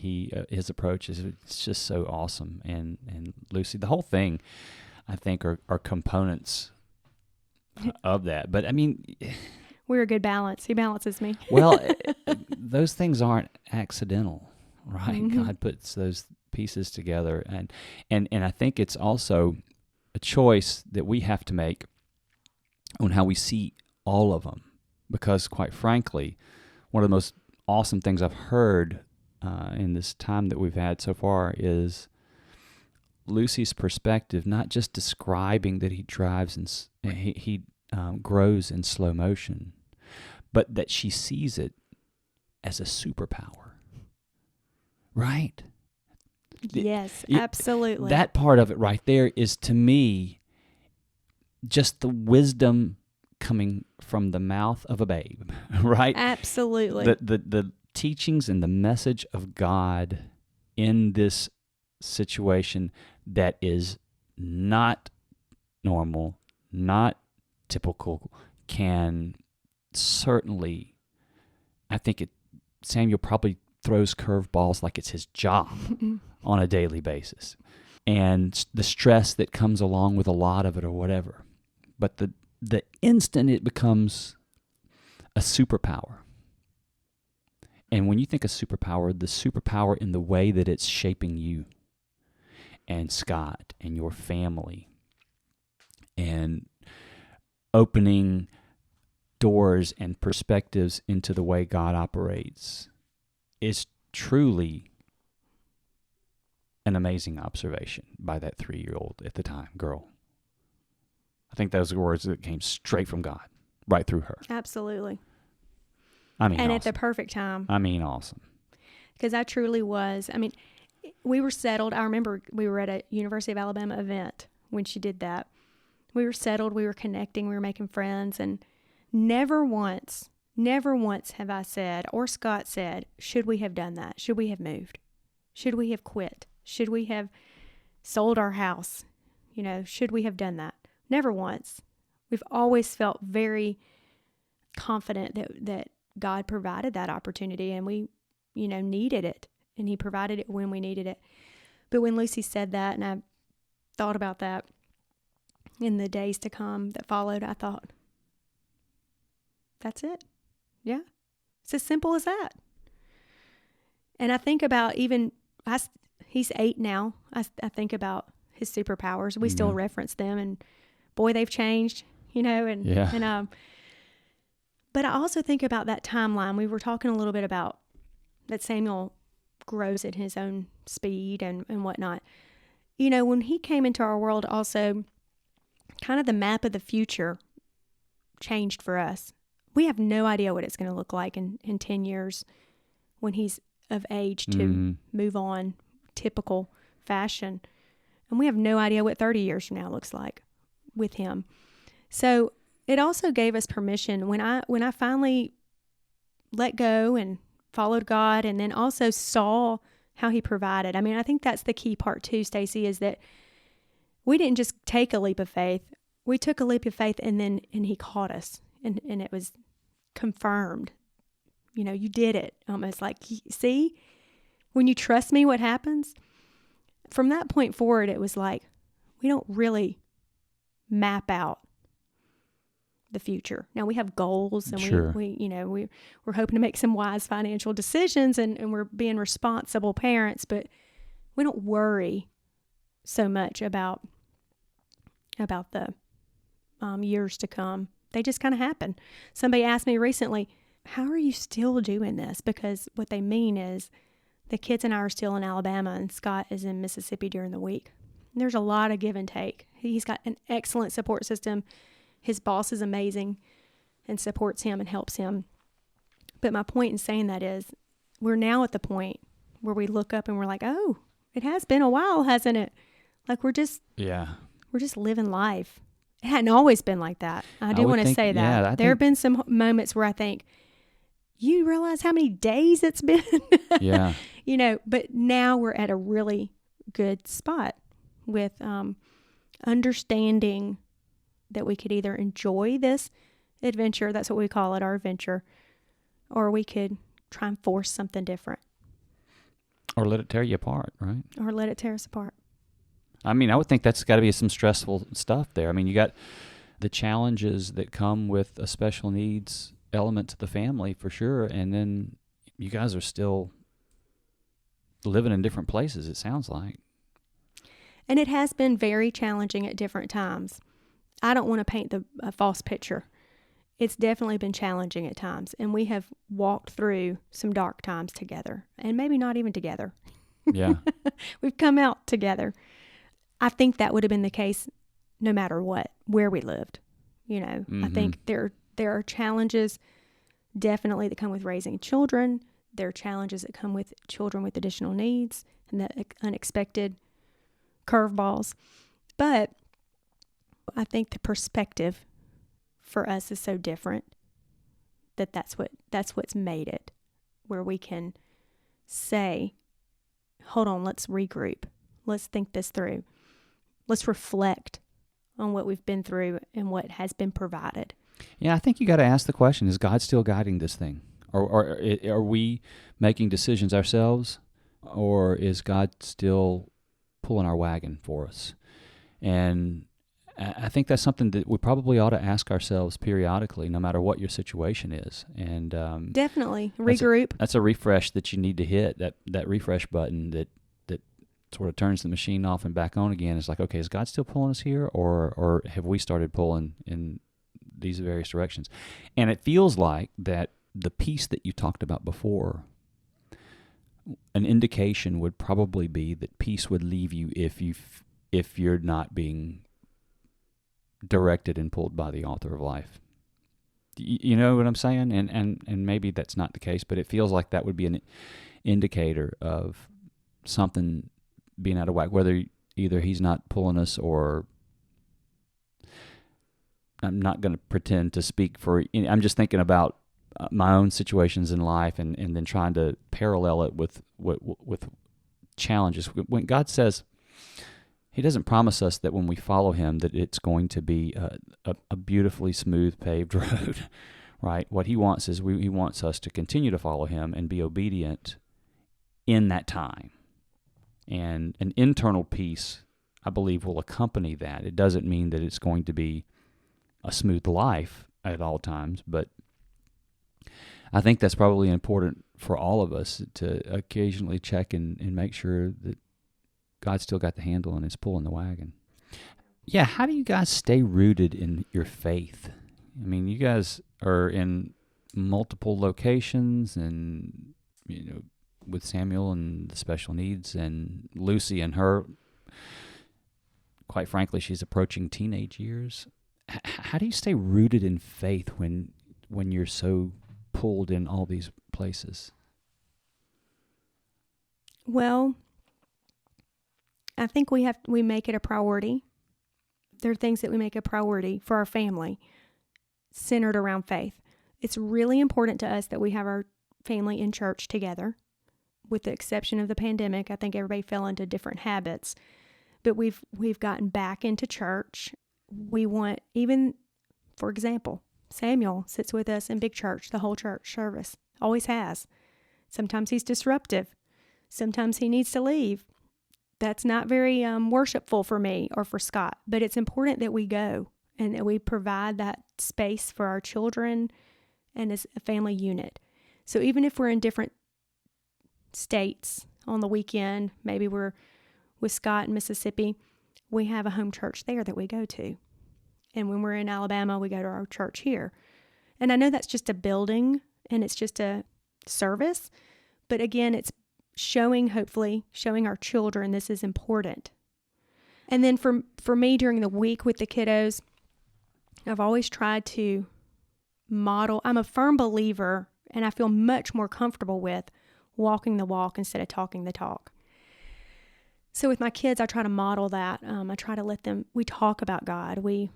Speaker 2: his approach is, it's just so awesome. And Lucy, the whole thing, I think, are components of that. But I mean,
Speaker 1: we're a good balance. He balances me.
Speaker 2: Well, those things aren't accidental. Right,
Speaker 1: Mm-hmm.
Speaker 2: God puts those pieces together, and I think it's also a choice that we have to make on how we see all of them. Because, quite frankly, one of the most awesome things I've heard in this time that we've had so far is Lucy's perspective, not just describing that he drives and he grows in slow motion, but that she sees it as a superpower. Right?
Speaker 1: Yes, absolutely.
Speaker 2: That part of it right there is, to me, just the wisdom coming from the mouth of a babe, right?
Speaker 1: Absolutely.
Speaker 2: The teachings and the message of God in this situation that is not normal, not typical, can certainly, I think Samuel probably throws curveballs like it's his job on a daily basis. And the stress that comes along with a lot of it or whatever. But the instant it becomes a superpower, and when you think of superpower, the superpower in the way that it's shaping you and Scott and your family and opening doors and perspectives into the way God operates, is truly an amazing observation by that 3-year-old at the time girl. I think those were words that came straight from God, right through her.
Speaker 1: Absolutely.
Speaker 2: I mean,
Speaker 1: and
Speaker 2: awesome.
Speaker 1: at the perfect time.
Speaker 2: I mean, awesome.
Speaker 1: Because I truly was. I mean, we were settled. I remember we were at a University of Alabama event when she did that. We were settled. We were connecting. We were making friends. And never once have I said, or Scott said, should we have done that? Should we have moved? Should we have quit? Should we have sold our house? Should we have done that? Never once. We've always felt very confident that God provided that opportunity, and we, needed it, and He provided it when we needed it. But when Lucy said that, and I thought about that in the days to come that followed, I thought, that's it. Yeah. It's as simple as that. And I think about he's 8 now. I think about his superpowers. We still reference them, and boy, they've changed, and,
Speaker 2: yeah.
Speaker 1: But I also think about that timeline. We were talking a little bit about that Samuel grows at his own speed and whatnot. When he came into our world, also kind of the map of the future changed for us. We have no idea what it's going to look like in 10 years when he's of age to move on, typical fashion. And we have no idea what 30 years from now looks like with him. So it also gave us permission when I finally let go and followed God, and then also saw how He provided. I mean, I think that's the key part too, Stacy, is that we didn't just take a leap of faith. We took a leap of faith, and He caught us, and it was confirmed. You did it. Almost like, see, When you trust me, what happens? From that point forward, it was like, we don't really map out the future. Now we have goals and
Speaker 2: Sure.
Speaker 1: we're hoping to make some wise financial decisions and we're being responsible parents, but we don't worry so much about the years to come. They just kind of happen. Somebody asked me recently, how are you still doing this? Because what they mean is the kids and I are still in Alabama and Scott is in Mississippi during the week. There's a lot of give and take. He's got an excellent support system. His boss is amazing and supports him and helps him. But my point in saying that is we're now at the point where we look up and we're like, oh, it has been a while, hasn't it? Like we're just living life. It hadn't always been like that. I do want to say that.
Speaker 2: Yeah,
Speaker 1: there have been some moments where I think, you realize how many days it's been?
Speaker 2: Yeah.
Speaker 1: But now we're at a really good spot with understanding that we could either enjoy this adventure, that's what we call it, our adventure, or we could try and force something different.
Speaker 2: Or let it tear you apart, right?
Speaker 1: Or let it tear us apart.
Speaker 2: I mean, I would think that's got to be some stressful stuff there. I mean, you got the challenges that come with a special needs element to the family for sure, and then you guys are still living in different places, it sounds like.
Speaker 1: And it has been very challenging at different times. I don't want to paint a false picture. It's definitely been challenging at times, and we have walked through some dark times together, and maybe not even together.
Speaker 2: Yeah.
Speaker 1: We've come out together. I think that would have been the case no matter where we lived. I think there are challenges definitely that come with raising children. There are challenges that come with children with additional needs and the unexpected curveballs. But I think the perspective for us is so different that's what's made it, where we can say, hold on, let's regroup. Let's think this through. Let's reflect on what we've been through and what has been provided.
Speaker 2: Yeah, I think you got to ask the question, is God still guiding this thing? Or are we making decisions ourselves? Or is God still pulling our wagon for us? And I think that's something that we probably ought to ask ourselves periodically, no matter what your situation is. And
Speaker 1: definitely regroup.
Speaker 2: That's a refresh that you need to hit. That refresh button that sort of turns the machine off and back on again. It's like, okay, is God still pulling us here, or have we started pulling in these various directions? And it feels like that the peace that you talked about before, an indication would probably be that peace would leave you if you're not being directed and pulled by the author of life. You know what I'm saying? And maybe that's not the case, but it feels like that would be an indicator of something being out of whack, whether either he's not pulling us, or I'm not going to pretend to speak for, I'm just thinking about my own situations in life and then trying to parallel it with challenges. When God says, He doesn't promise us that when we follow Him that it's going to be a beautifully smooth paved road, right? What He wants is He wants us to continue to follow Him and be obedient in that time. And an internal peace, I believe, will accompany that. It doesn't mean that it's going to be a smooth life at all times, but I think that's probably important for all of us to occasionally check and make sure that God's still got the handle and is pulling the wagon. Yeah, how do you guys stay rooted in your faith? I mean, you guys are in multiple locations, and with Samuel and the special needs, and Lucy and her, quite frankly, she's approaching teenage years. How do you stay rooted in faith when you're so pulled in all these places?
Speaker 1: Well, I think we make it a priority. There are things that we make a priority for our family centered around faith. It's really important to us that we have our family in church together. With the exception of the pandemic, I think everybody fell into different habits, but we've gotten back into church. We want, even, for example, Samuel sits with us in big church, the whole church service, always has. Sometimes he's disruptive. Sometimes he needs to leave. That's not very worshipful for me or for Scott, but it's important that we go and that we provide that space for our children and as a family unit. So even if we're in different states on the weekend, maybe we're with Scott in Mississippi, we have a home church there that we go to. And when we're in Alabama, we go to our church here. And I know that's just a building and it's just a service, but again, it's hopefully showing our children this is important. And then for me during the week with the kiddos, I've always tried to model. I'm a firm believer, and I feel much more comfortable with walking the walk instead of talking the talk. So with my kids, I try to model that. I try to we talk about God. We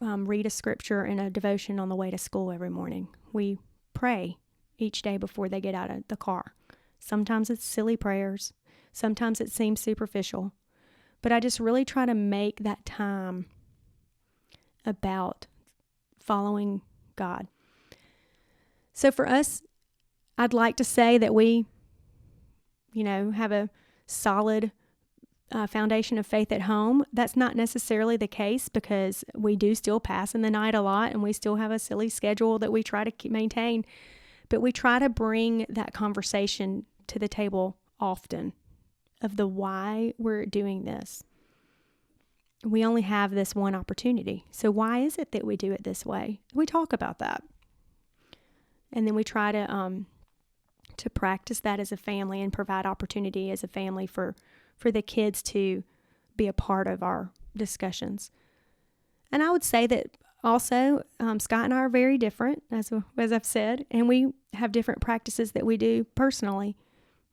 Speaker 1: read a scripture and a devotion on the way to school every morning. We pray each day before they get out of the car. Sometimes it's silly prayers. Sometimes it seems superficial. But I just really try to make that time about following God. So for us, I'd like to say that we, have a solid foundation of faith at home. That's not necessarily the case because we do still pass in the night a lot and we still have a silly schedule that we try to maintain. But we try to bring that conversation to the table often of the why we're doing this. We only have this one opportunity. So why is it that we do it this way? We talk about that. And then we try to practice that as a family and provide opportunity as a family for the kids to be a part of our discussions. And I would say that also, Scott and I are very different, as I've said, and we have different practices that we do personally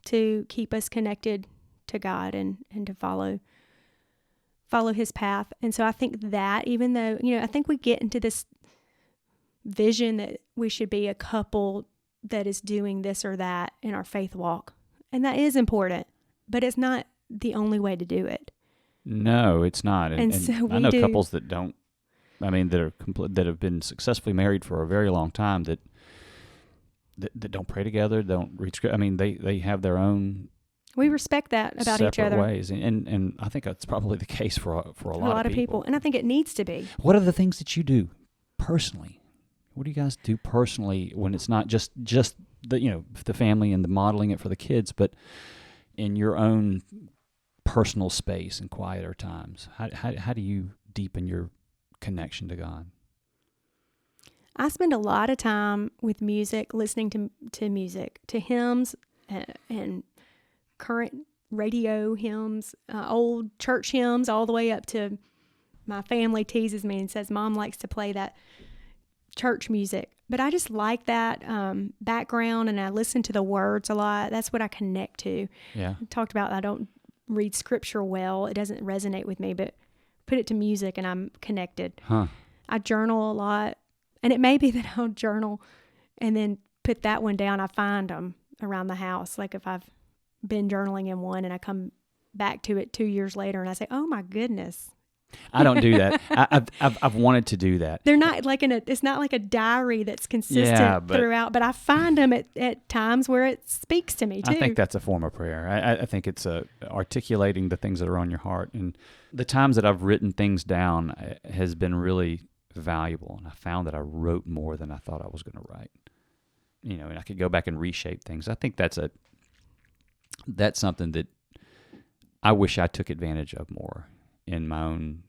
Speaker 1: to keep us connected to God and to follow his path. And so I think that even though, I think we get into this vision that we should be a couple that is doing this or that in our faith walk. And that is important, but it's not the only way to do it.
Speaker 2: No, it's not. And
Speaker 1: so
Speaker 2: I know couples that don't, that have been successfully married for a very long time that don't pray together, don't read scripture. They have their own.
Speaker 1: We respect that about each other.
Speaker 2: Ways, and I think that's probably the case for a lot of people.
Speaker 1: And I think it needs to be.
Speaker 2: What are the things that you do personally? What do you guys do personally when it's not just the the family and the modeling it for the kids, but in your own personal space and quieter times? How do you deepen your connection to God?
Speaker 1: I spend a lot of time with music, listening to music, to hymns and current radio hymns, old church hymns, all the way up to my family teases me and says Mom likes to play that church music. But I just like that background, and I listen to the words a lot. That's what I connect to.
Speaker 2: Yeah.
Speaker 1: I talked about I don't read scripture well. It doesn't resonate with me, but put it to music and I'm connected.
Speaker 2: Huh.
Speaker 1: I journal a lot, and it may be that I'll journal and then put that one down. I find them around the house. Like if I've been journaling in one and I come back to it 2 years later and I say, oh my goodness.
Speaker 2: I don't do that. I've wanted to do that.
Speaker 1: They're not like it's not like a diary that's consistent throughout, but I find them at times where it speaks to me too.
Speaker 2: I think that's a form of prayer. I think it's articulating the things that are on your heart. And the times that I've written things down has been really valuable. And I found that I wrote more than I thought I was going to write. And I could go back and reshape things. I think that's something that I wish I took advantage of more in my own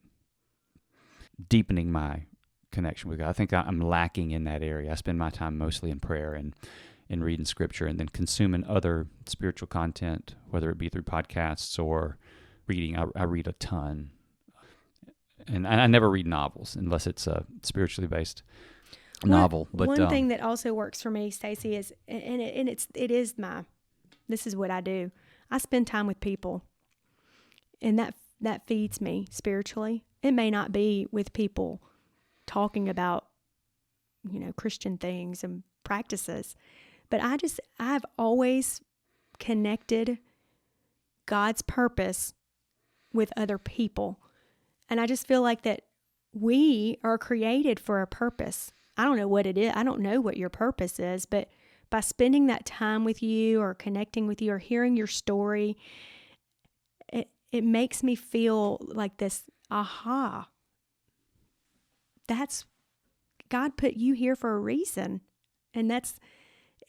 Speaker 2: deepening my connection with God. I think I'm lacking in that area. I spend my time mostly in prayer and reading scripture and then consuming other spiritual content, whether it be through podcasts or reading. I read a ton. And I never read novels unless it's a spiritually based novel. But
Speaker 1: one thing that also works for me, Stacey, is, this is what I do. I spend time with people, and that feeds me spiritually. It may not be with people talking about, Christian things and practices, but I've always connected God's purpose with other people. And I just feel like that we are created for a purpose. I don't know what it is. I don't know what your purpose is, but by spending that time with you or connecting with you or hearing your story, it makes me feel like this, aha, that's, God put you here for a reason. And that's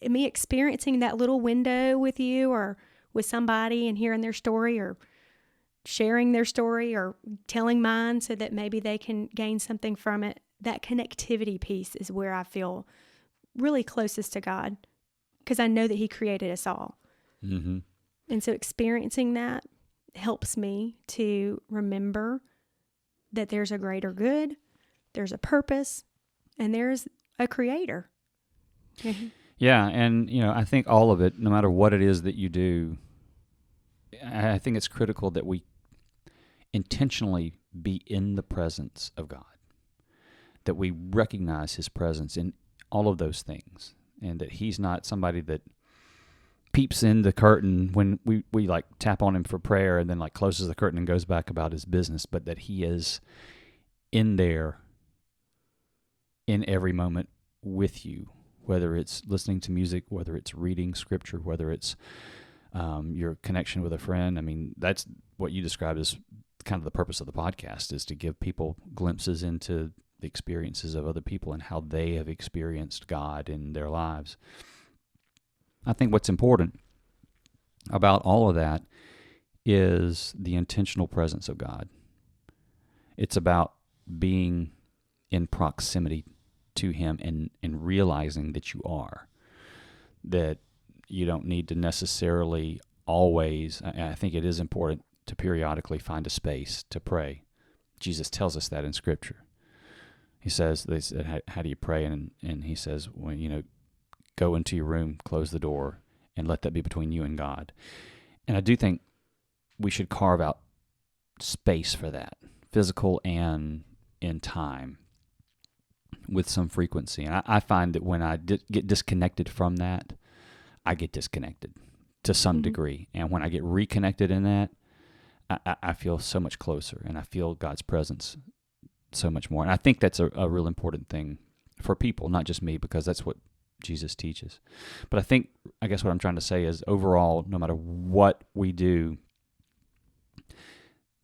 Speaker 1: me experiencing that little window with you or with somebody and hearing their story or sharing their story or telling mine so that maybe they can gain something from it. That connectivity piece is where I feel really closest to God because I know that He created us all.
Speaker 2: Mm-hmm.
Speaker 1: And so experiencing that helps me to remember that there's a greater good, there's a purpose, and there's a creator.
Speaker 2: Yeah, and I think all of it, no matter what it is that you do, I think it's critical that we intentionally be in the presence of God, that we recognize His presence in all of those things, and that He's not somebody that peeps in the curtain when we like tap on Him for prayer and then like closes the curtain and goes back about His business, but that He is in there in every moment with you, whether it's listening to music, whether it's reading scripture, whether it's your connection with a friend. I mean, that's what you described as kind of the purpose of the podcast, is to give people glimpses into the experiences of other people and how they have experienced God in their lives. I think what's important about all of that is the intentional presence of God. It's about being in proximity to Him and realizing that you are. That you don't need to necessarily always, I think it is important to periodically find a space to pray. Jesus tells us that in Scripture. He says, they said, how do you pray? And He says, when go into your room, close the door, and let that be between you and God. And I do think we should carve out space for that, physical and in time, with some frequency. And I find that when I get disconnected from that, I get disconnected to some degree. And when I get reconnected in that, I feel so much closer, and I feel God's presence so much more. And I think that's a real important thing for people, not just me, because that's what Jesus teaches. But I guess what I'm trying to say is, overall, no matter what we do,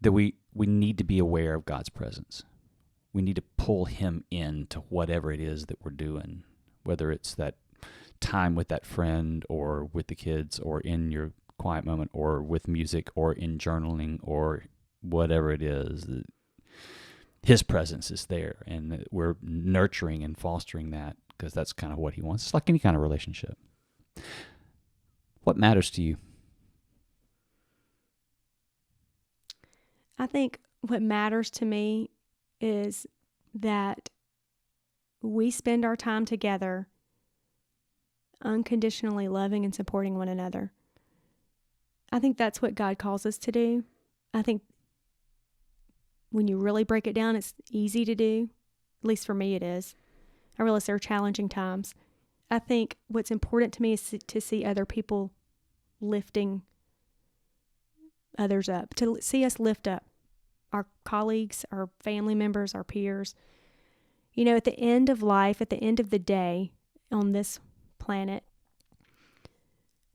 Speaker 2: that we need to be aware of God's presence. We need to pull Him into whatever it is that we're doing, whether it's that time with that friend or with the kids or in your quiet moment or with music or in journaling or whatever it is. His presence is there, and we're nurturing and fostering that because that's kind of what He wants. It's like any kind of relationship. What matters to you?
Speaker 1: I think what matters to me is that we spend our time together unconditionally loving and supporting one another. I think that's what God calls us to do. I think when you really break it down, it's easy to do. At least for me it is. I realize there are challenging times. I think what's important to me is to see other people lifting others up, to see us lift up our colleagues, our family members, our peers. At the end of life, at the end of the day on this planet,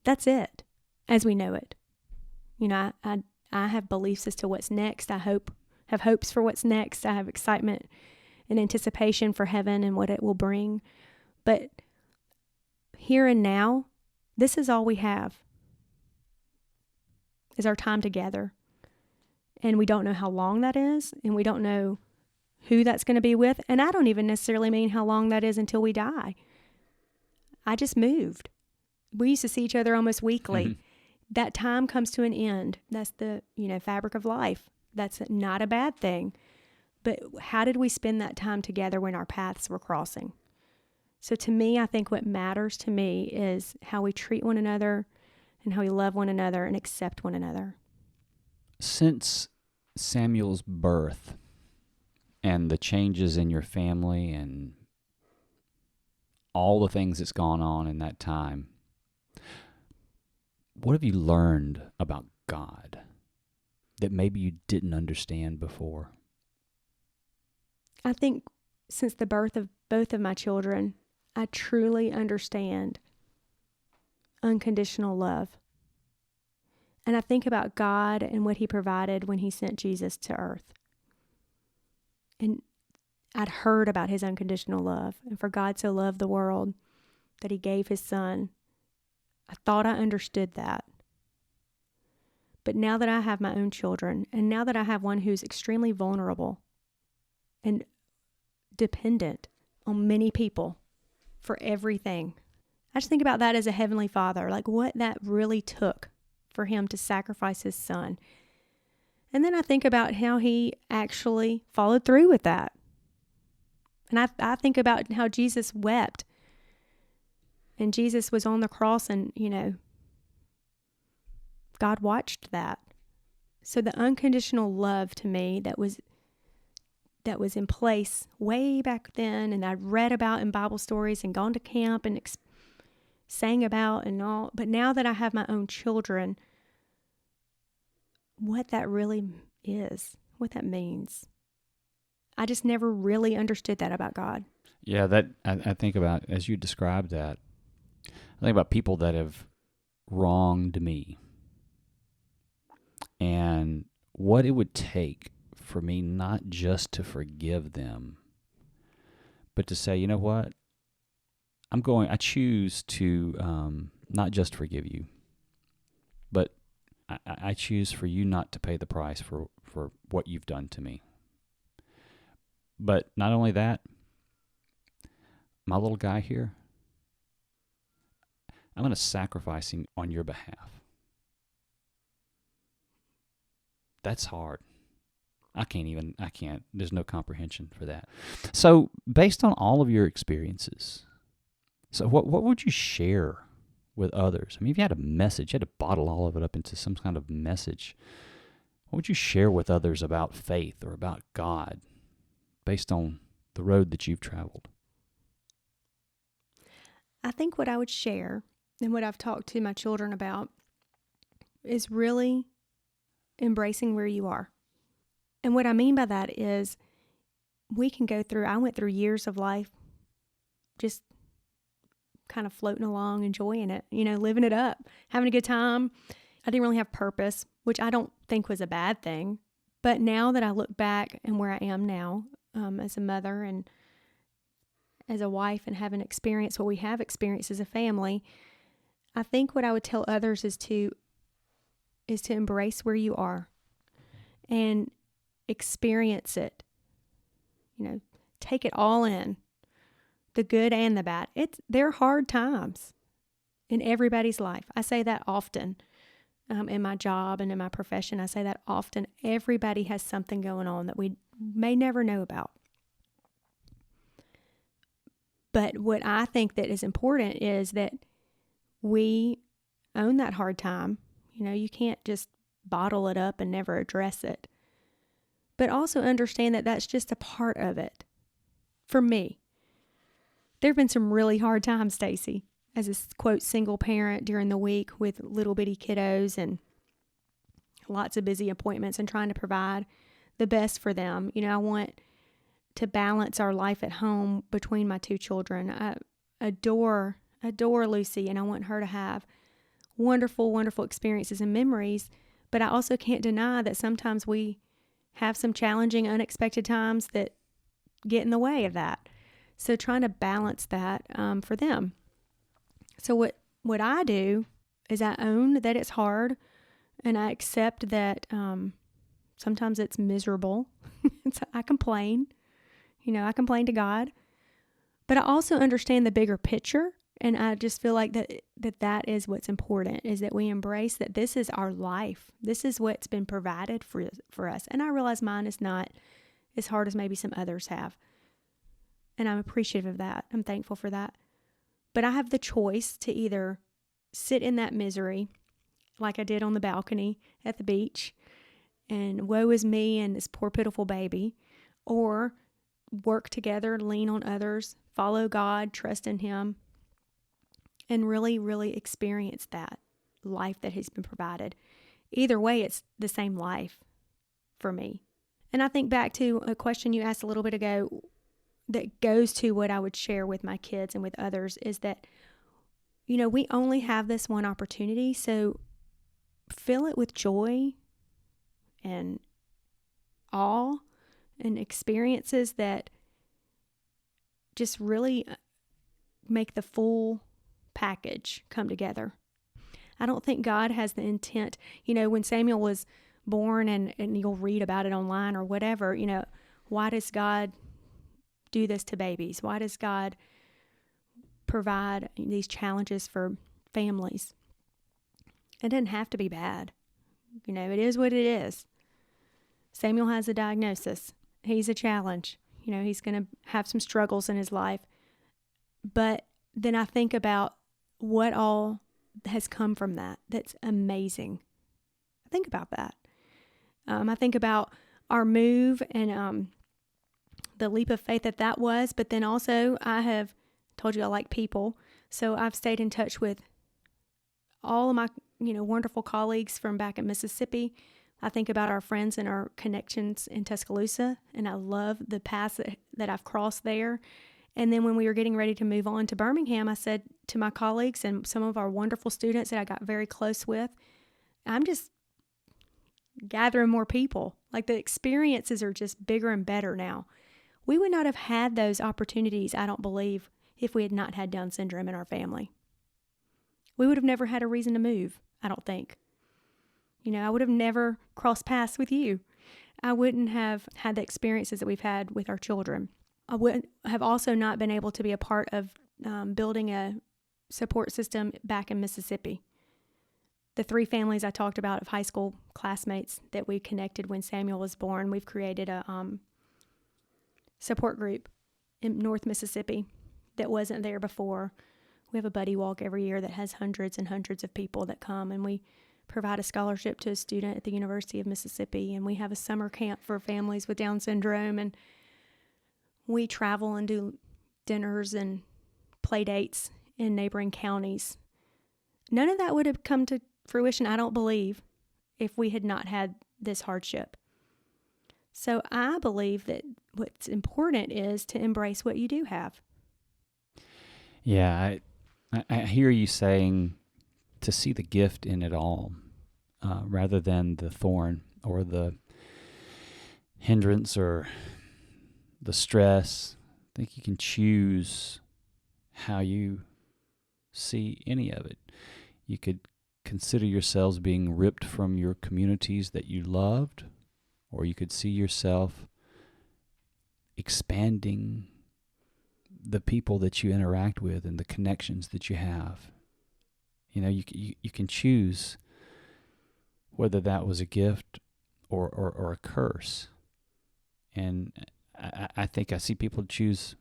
Speaker 1: that's it as we know it. I have beliefs as to what's next. I have hopes for what's next. I have excitement and anticipation for heaven and what it will bring. But here and now, this is all we have, is our time together. And we don't know how long that is, and we don't know who that's going to be with. And I don't even necessarily mean how long that is until we die. I just moved. We used to see each other almost weekly. Mm-hmm. That time comes to an end. That's the, fabric of life. That's not a bad thing. But how did we spend that time together when our paths were crossing? So to me, I think what matters to me is how we treat one another and how we love one another and accept one another. Since
Speaker 2: Samuel's birth and the changes in your family and all the things that's gone on in that time, what have you learned about God that maybe you didn't understand before?
Speaker 1: I think since the birth of both of my children, I truly understand unconditional love. And I think about God and what he provided when he sent Jesus to earth. And I'd heard about his unconditional love. And for God so loved the world that he gave his son. I thought I understood that. But now that I have my own children, and now that I have one who's extremely vulnerable and dependent on many people for everything, I just think about that as a heavenly father, like what that really took for him to sacrifice his son. And then I think about how he actually followed through with that. And I think about how Jesus wept. And Jesus was on the cross and, God watched that. So the unconditional love to me that was in place way back then, and I'd read about in Bible stories and gone to camp and sang about and all. But now that I have my own children, what that really is, what that means. I just never really understood that about God.
Speaker 2: Yeah, that I think about, as you described that, I think about people that have wronged me and what it would take for me not just to forgive them, but to say, you know what, I choose to not just forgive you, but I choose for you not to pay the price for what you've done to me. But not only that, my little guy here, I'm going to sacrifice him on your behalf. That's hard. I can't, there's no comprehension for that. So based on all of your experiences, so what would you share with others? I mean, if you had a message, you had to bottle all of it up into some kind of message. What would you share with others about faith or about God based on the road that you've traveled?
Speaker 1: I think what I would share and what I've talked to my children about is really embracing where you are. And what I mean by that is I went through years of life just kind of floating along, enjoying it, living it up, having a good time. I didn't really have purpose, which I don't think was a bad thing. But now that I look back and where I am now, as a mother and as a wife and having experienced what we have experienced as a family, I think what I would tell others is to embrace where you are and experience it. Take it all in, the good and the bad. They're hard times in everybody's life. I say that often in my job and in my profession. I say that often. Everybody has something going on that we may never know about. But what I think that is important is that we own that hard time. You can't just bottle it up and never address it. But also understand that that's just a part of it. For me, there have been some really hard times, Stacy, as a, quote, single parent during the week with little bitty kiddos and lots of busy appointments and trying to provide the best for them. I want to balance our life at home between my two children. I adore Lucy, and I want her to have wonderful, wonderful experiences and memories. But I also can't deny that sometimes we have some challenging, unexpected times that get in the way of that. So trying to balance that for them. So what I do is I own that it's hard, and I accept that sometimes it's miserable. I complain. I complain to God. But I also understand the bigger picture, and I just feel like that is what's important, is that we embrace that this is our life. This is what's been provided for us. And I realize mine is not as hard as maybe some others have. And I'm appreciative of that. I'm thankful for that. But I have the choice to either sit in that misery like I did on the balcony at the beach and woe is me and this poor pitiful baby, or work together, lean on others, follow God, trust in Him, and really, really experience that life that He's been provided. Either way, it's the same life for me. And I think back to a question you asked a little bit ago that goes to what I would share with my kids and with others, is that we only have this one opportunity, so fill it with joy and awe and experiences that just really make the full package come together. I don't think God has the intent, when Samuel was born, and you'll read about it online or whatever, why does God do this to babies? Why does God provide these challenges for families? It doesn't have to be bad. It is what it is. Samuel has a diagnosis. He's a challenge. He's going to have some struggles in his life. But then I think about what all has come from that. That's amazing. Think about that. I think about our move and the leap of faith that was. But then also, I have told you I like people. So I've stayed in touch with all of my, wonderful colleagues from back in Mississippi. I think about our friends and our connections in Tuscaloosa, and I love the paths that I've crossed there. And then when we were getting ready to move on to Birmingham, I said to my colleagues and some of our wonderful students that I got very close with, I'm just gathering more people. Like, the experiences are just bigger and better now. We would not have had those opportunities, I don't believe, if we had not had Down syndrome in our family. We would have never had a reason to move, I don't think. I would have never crossed paths with you. I wouldn't have had the experiences that we've had with our children. I would have also not been able to be a part of building a support system back in Mississippi. The 3 families I talked about of high school classmates that we connected when Samuel was born, we've created a support group in North Mississippi that wasn't there before. We have a buddy walk every year that has hundreds and hundreds of people that come, and we provide a scholarship to a student at the University of Mississippi, and we have a summer camp for families with Down syndrome, and we travel and do dinners and play dates in neighboring counties. None of that would have come to fruition, I don't believe, if we had not had this hardship. So I believe that what's important is to embrace what you do have.
Speaker 2: Yeah, I hear you saying to see the gift in it all, rather than the thorn or the hindrance or the stress. I think you can choose how you see any of it. You could consider yourselves being ripped from your communities that you loved, or you could see yourself expanding the people that you interact with and the connections that you have. You can choose whether that was a gift or a curse. And I think I see people choose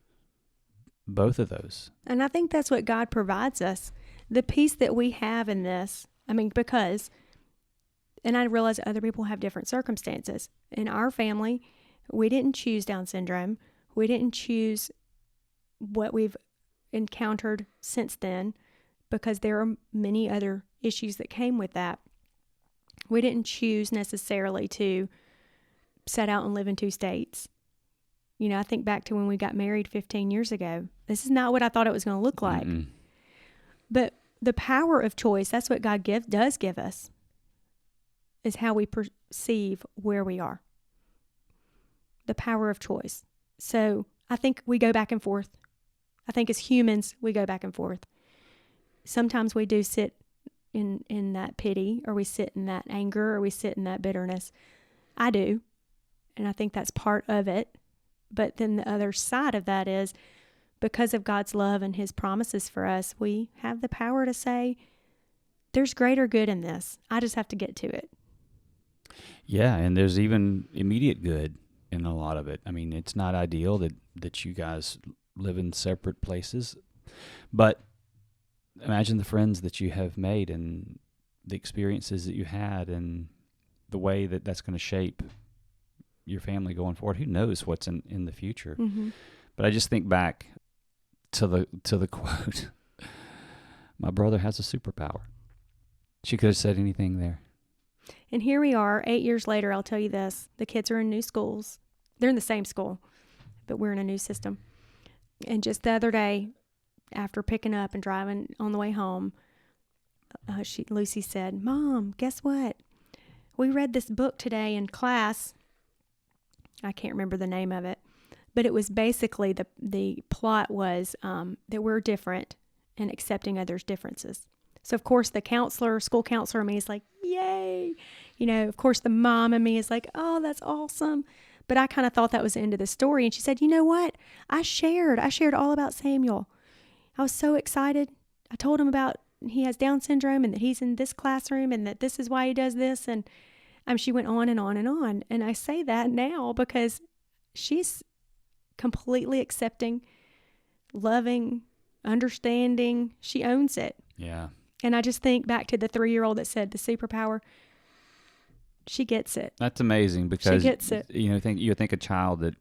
Speaker 2: both of those.
Speaker 1: And I think that's what God provides us. The peace that we have in this, because, and I realize other people have different circumstances. In our family, we didn't choose Down syndrome. We didn't choose what we've encountered since then, because there are many other issues that came with that. We didn't choose necessarily to set out and live in 2 states. I think back to when we got married 15 years ago. This is not what I thought it was going to look like.
Speaker 2: Mm-mm.
Speaker 1: But the power of choice, that's what God does give us, is how we perceive where we are. The power of choice. So I think we go back and forth. I think as humans, we go back and forth. Sometimes we do sit in that pity, or we sit in that anger, or we sit in that bitterness. I do. And I think that's part of it. But then the other side of that is, because of God's love and His promises for us, we have the power to say, there's greater good in this. I just have to get to it.
Speaker 2: Yeah, and there's even immediate good in a lot of it. It's not ideal that you guys live in separate places, but imagine the friends that you have made and the experiences that you had and the way that that's going to shape your family going forward. Who knows what's in the future?
Speaker 1: Mm-hmm.
Speaker 2: But I just think back to the quote, my brother has a superpower. She could have said anything there.
Speaker 1: And here we are, 8 years later. I'll tell you this. The kids are in new schools. They're in the same school, but we're in a new system. And just the other day, after picking up and driving on the way home, Lucy said, "Mom, guess what? We read this book today in class." I can't remember the name of it, but it was basically the plot was that we're different and accepting others' differences. So, of course, the school counselor in me is like, yay. Of course, the mom in me is like, oh, that's awesome. But I kind of thought that was the end of the story. And she said, you know what? I shared all about Samuel. I was so excited. I told him about he has Down syndrome and that he's in this classroom and that this is why he does this. And she went on and on and on. And I say that now because she's completely accepting, loving, understanding. She owns it.
Speaker 2: Yeah.
Speaker 1: And I just think back to the 3-year-old that said the superpower. She gets it.
Speaker 2: That's amazing because
Speaker 1: she gets it.
Speaker 2: You think a child that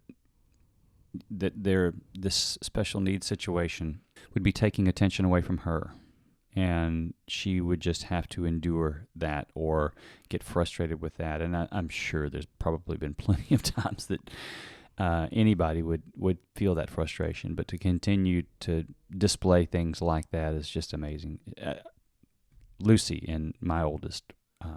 Speaker 2: they're this special needs situation would be taking attention away from her, and she would just have to endure that or get frustrated with that. And I'm sure there's probably been plenty of times that anybody would feel that frustration, but to continue to display things like that is just amazing. Lucy and my oldest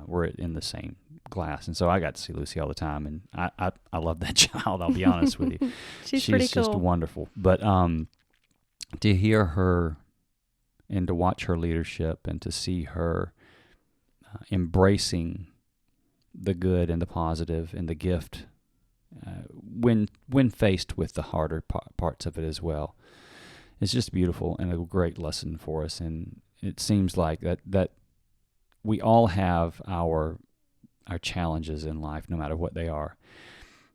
Speaker 2: were in the same class, and so I got to see Lucy all the time, and I love that child. I'll be honest with you.
Speaker 1: She's pretty cool.
Speaker 2: Just wonderful. But to hear her and to watch her leadership and to see her embracing the good and the positive and the gift when faced with the harder parts of it as well, it's just beautiful and a great lesson for us. And it seems like that we all have our challenges in life, no matter what they are.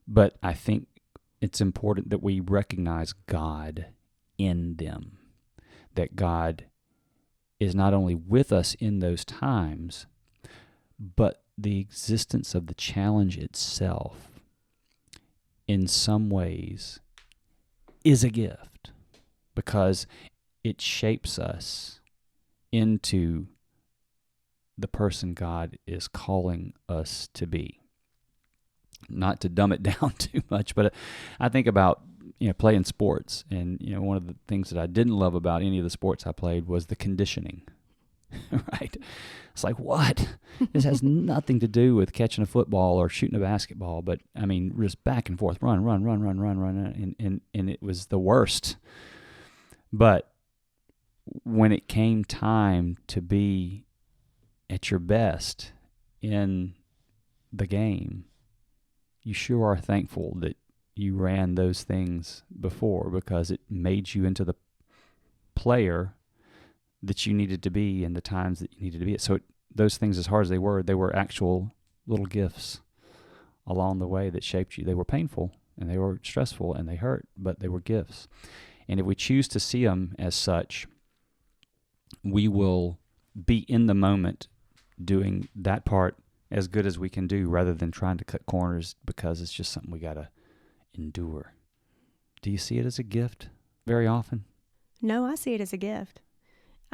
Speaker 2: But I think it's important that we recognize God in them, that God is not only with us in those times, but the existence of the challenge itself in some ways is a gift, because it shapes us into the person God is calling us to be. Not to dumb it down too much, but I think about playing sports, and one of the things that I didn't love about any of the sports I played was the conditioning. Right? It's like, what? This has nothing to do with catching a football or shooting a basketball, but I mean, just back and forth, run, and it was the worst. But when it came time to be at your best in the game, you sure are thankful that you ran those things before, because it made you into the player that you needed to be in the times that you needed to be. So those things, as hard as they were actual little gifts along the way that shaped you. They were painful and they were stressful and they hurt, but they were gifts. And if we choose to see them as such, we will be in the moment doing that part as good as we can do, rather than trying to cut corners because it's just something we got to endure. Do you see it as a gift very often?
Speaker 1: No, I see it as a gift.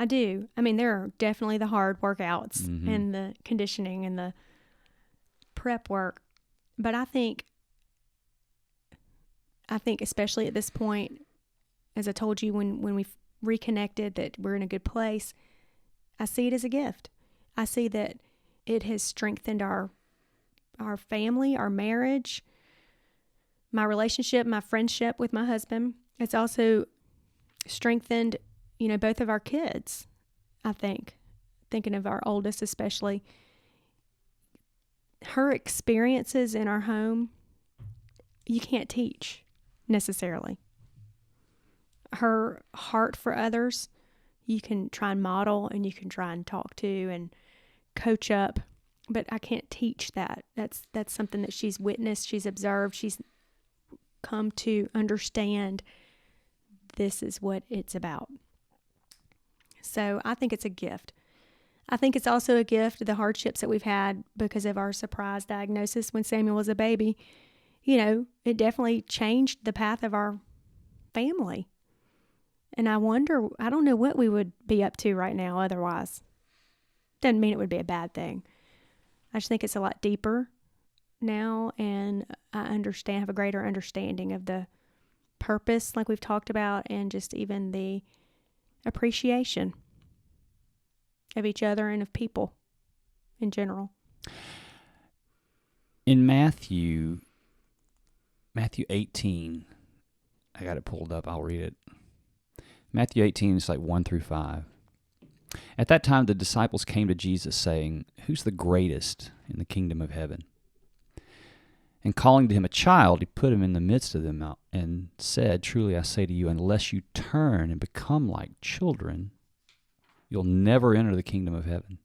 Speaker 1: I do. I mean, there are definitely the hard workouts and the conditioning and the prep work. But I think especially at this point, as I told you when we reconnected, that we're in a good place, I see it as a gift. I see that it has strengthened our family, our marriage, my relationship, my friendship with my husband. It's also strengthened, both of our kids, I think. Thinking of our oldest especially. Her experiences in our home, you can't teach necessarily. Her heart for others, you can try and model and you can try and talk to and coach up, but I can't teach that. That's something that she's witnessed, she's observed, she's come to understand. This is what it's about. So I think it's a gift. I think it's also a gift, the hardships that we've had because of our surprise diagnosis when Samuel was a baby. It definitely changed the path of our family. And I don't know what we would be up to right now otherwise. Doesn't mean it would be a bad thing. I just think it's a lot deeper now, and I have a greater understanding of the purpose, like we've talked about, and just even the appreciation of each other and of people in general.
Speaker 2: In Matthew 18, I got it pulled up. I'll read it. Matthew 18 is like 1 through 5. At that time, the disciples came to Jesus saying, "Who's the greatest in the kingdom of heaven?" And calling to him a child, he put him in the midst of them and said, "Truly I say to you, unless you turn and become like children, you'll never enter the kingdom of heaven.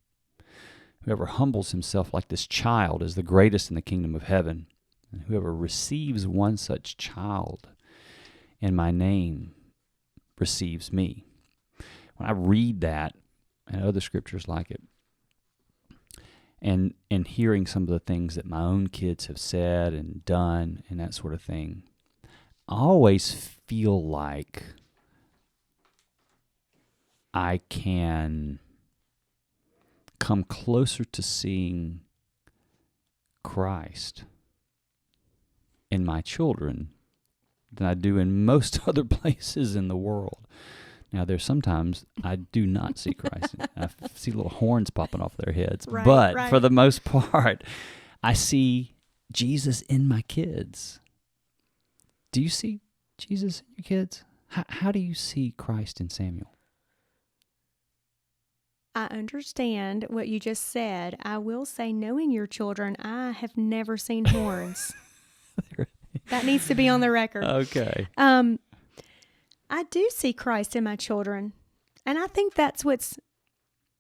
Speaker 2: Whoever humbles himself like this child is the greatest in the kingdom of heaven. And whoever receives one such child in my name receives me." When I read that, and other scriptures like it, and hearing some of the things that my own kids have said and done and that sort of thing, I always feel like I can come closer to seeing Christ in my children than I do in most other places in the world. Now, there's sometimes I do not see Christ. I see little horns popping off their heads.
Speaker 1: Right,
Speaker 2: but
Speaker 1: right.
Speaker 2: for the most part, I see Jesus in my kids. Do you see Jesus in your kids? How do you see Christ in Samuel?
Speaker 1: I understand what you just said. I will say, knowing your children, I have never seen horns. That needs to be on the record.
Speaker 2: Okay.
Speaker 1: I do see Christ in my children, and I think that's what's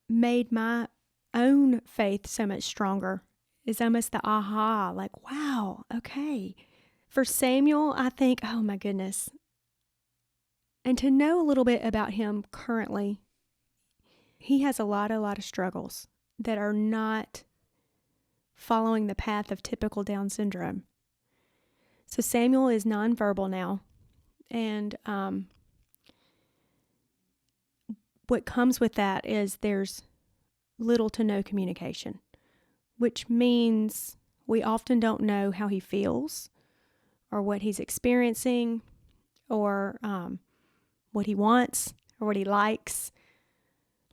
Speaker 1: made my own faith so much stronger, is almost the aha, like, wow, okay. For Samuel, I think, oh my goodness. And to know a little bit about him currently, he has a lot of struggles that are not following the path of typical Down syndrome. So Samuel is nonverbal now, and what comes with that is there's little to no communication, which means we often don't know how he feels or what he's experiencing or what he wants or what he likes.